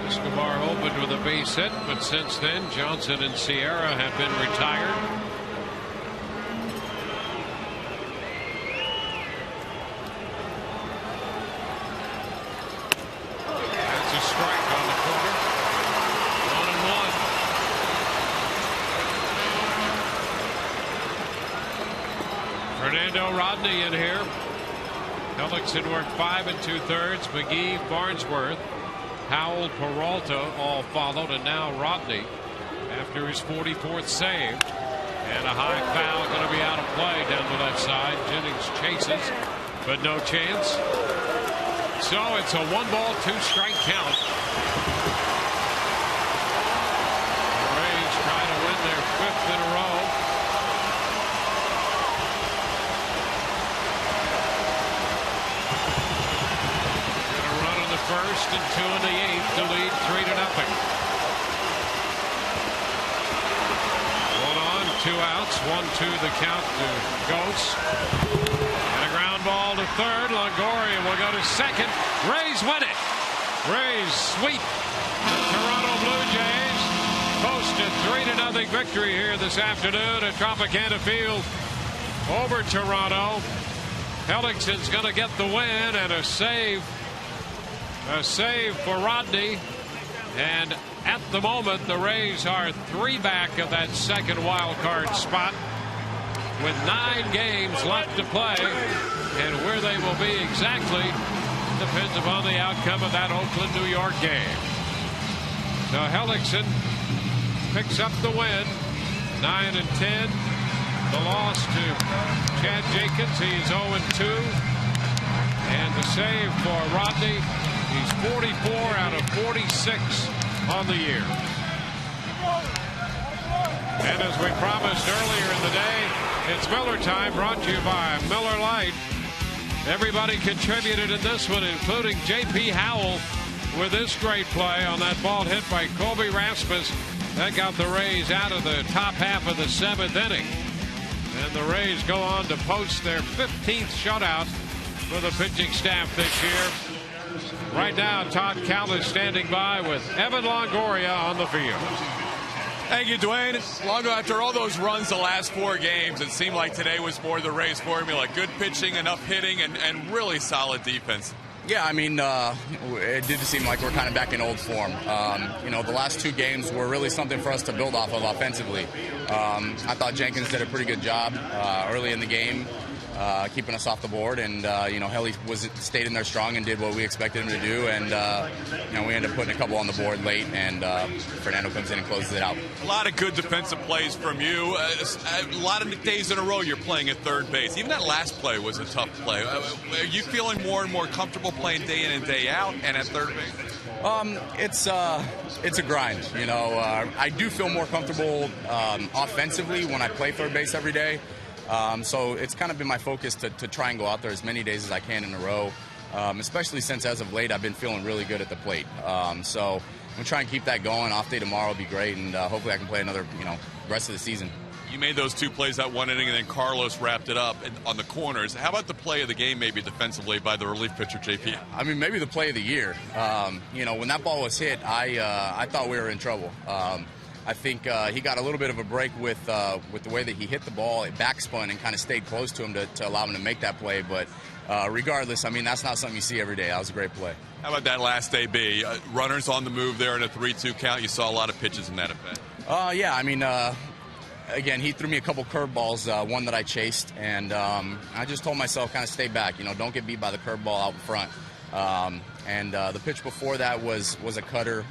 Escobar opened with a base hit, but since then Johnson and Sierra have been retired. That's a strike on the corner. 1-1. Fernando Rodney in here. Hellickson worked 5 2/3. McGee, Farnsworth, Howell, Peralta all followed, and now Rodney after his 44th save. And a high foul going to be out of play down the left side. Jennings chases, but no chance. So it's a 1 ball, 2 strike count. The Rays try to win their 5th in a row. First and 2 in the 8th to lead 3-0. 1 on, 2 outs, 1-2 the count to Gose. And a ground ball to third. Longoria will go to second. Rays win it. Rays sweep the Toronto Blue Jays. Post a 3-0 victory here this afternoon at Tropicana Field over Toronto. Hellickson's going to get the win, and a save for Rodney. And at the moment, the Rays are 3 back of that second wild card spot. with 9 games left to play. And where they will be exactly depends upon the outcome of that Oakland, New York game. So Hellickson picks up the win, 9-10. The loss to Chad Jenkins, he's 0-2. And the save for Rodney, he's 44 out of 46 on the year. And as we promised earlier in the day, it's Miller time, brought to you by Miller Lite. Everybody contributed in this one, including J.P. Howell with this great play on that ball hit by Colby Rasmus. That got the Rays out of the top half of the 7th inning. And the Rays go on to post their 15th shutout for the pitching staff this year. Right now, Todd Callis standing by with Evan Longoria on the field. Thank you, Dwayne. Longo, after all those runs the last 4 games, it seemed like today was more the Rays formula. Good pitching, enough hitting, and really solid defense. Yeah, I mean, it did seem like we're kind of back in old form. The last 2 games were really something for us to build off of offensively. I thought Jenkins did a pretty good job early in the game, keeping us off the board, and Helly stayed in there strong and did what we expected him to do, and we ended up putting a couple on the board late, and Fernando comes in and closes it out. A lot of good defensive plays from you. A lot of days in a row you're playing at third base. Even that last play was a tough play. Are you feeling more and more comfortable playing day in and day out and at third base? It's a grind. I do feel more comfortable offensively when I play third base every day. So it's kind of been my focus to try and go out there as many days as I can in a row, especially since as of late I've been feeling really good at the plate. So I'm going to try and keep that going. Off day tomorrow will be great, and hopefully I can play another, rest of the season. You made those 2 plays that 1 inning, and then Carlos wrapped it up on the corners. How about the play of the game, maybe defensively, by the relief pitcher, JP? I mean, maybe the play of the year. When that ball was hit, I thought we were in trouble. I think he got a little bit of a break with the way that he hit the ball. It backspun and kind of stayed close to him to allow him to make that play. But regardless, I mean, that's not something you see every day. That was a great play. How about that last AB? Runners on the move there in a 3-2 count. You saw a lot of pitches in that event. Yeah, I mean, again, he threw me a couple curveballs, one that I chased. And I just told myself, kind of stay back. Don't get beat by the curveball out in front. And the pitch before that was a cutter.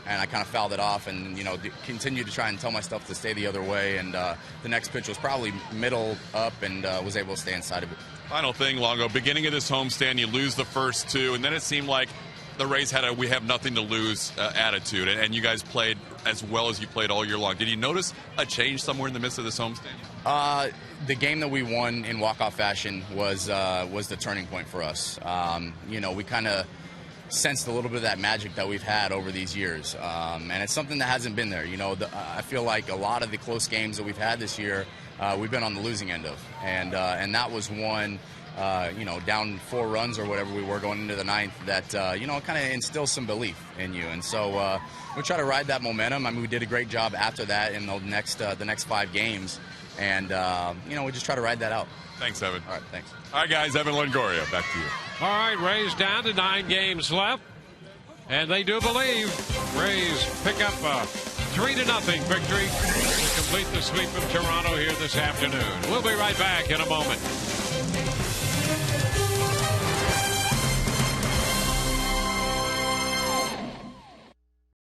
And I kind of fouled it off and, continued to try and tell myself to stay the other way. And the next pitch was probably middle up and was able to stay inside of it. Final thing, Longo. Beginning of this homestand, you lose the first 2, and then it seemed like the Rays had a we have nothing to lose attitude, and you guys played as well as you played all year long. Did you notice a change somewhere in the midst of this homestand? The game that we won in walk-off fashion was the turning point for us. We kind of sensed a little bit of that magic that we've had over these years, and it's something that hasn't been there. I feel like a lot of the close games that we've had this year, we've been on the losing end of, and that was one. Down 4 runs or whatever we were going into the 9th, that kind of instills some belief in you, and so we try to ride that momentum. I mean, we did a great job after that in the next 5 games, and we just try to ride that out. Thanks, Evan. All right, thanks. All right, guys, Evan Longoria, back to you. All right, Rays down to 9 games left, and they do believe Rays pick up a 3-0 victory to complete the sweep of Toronto here this afternoon. We'll be right back in a moment.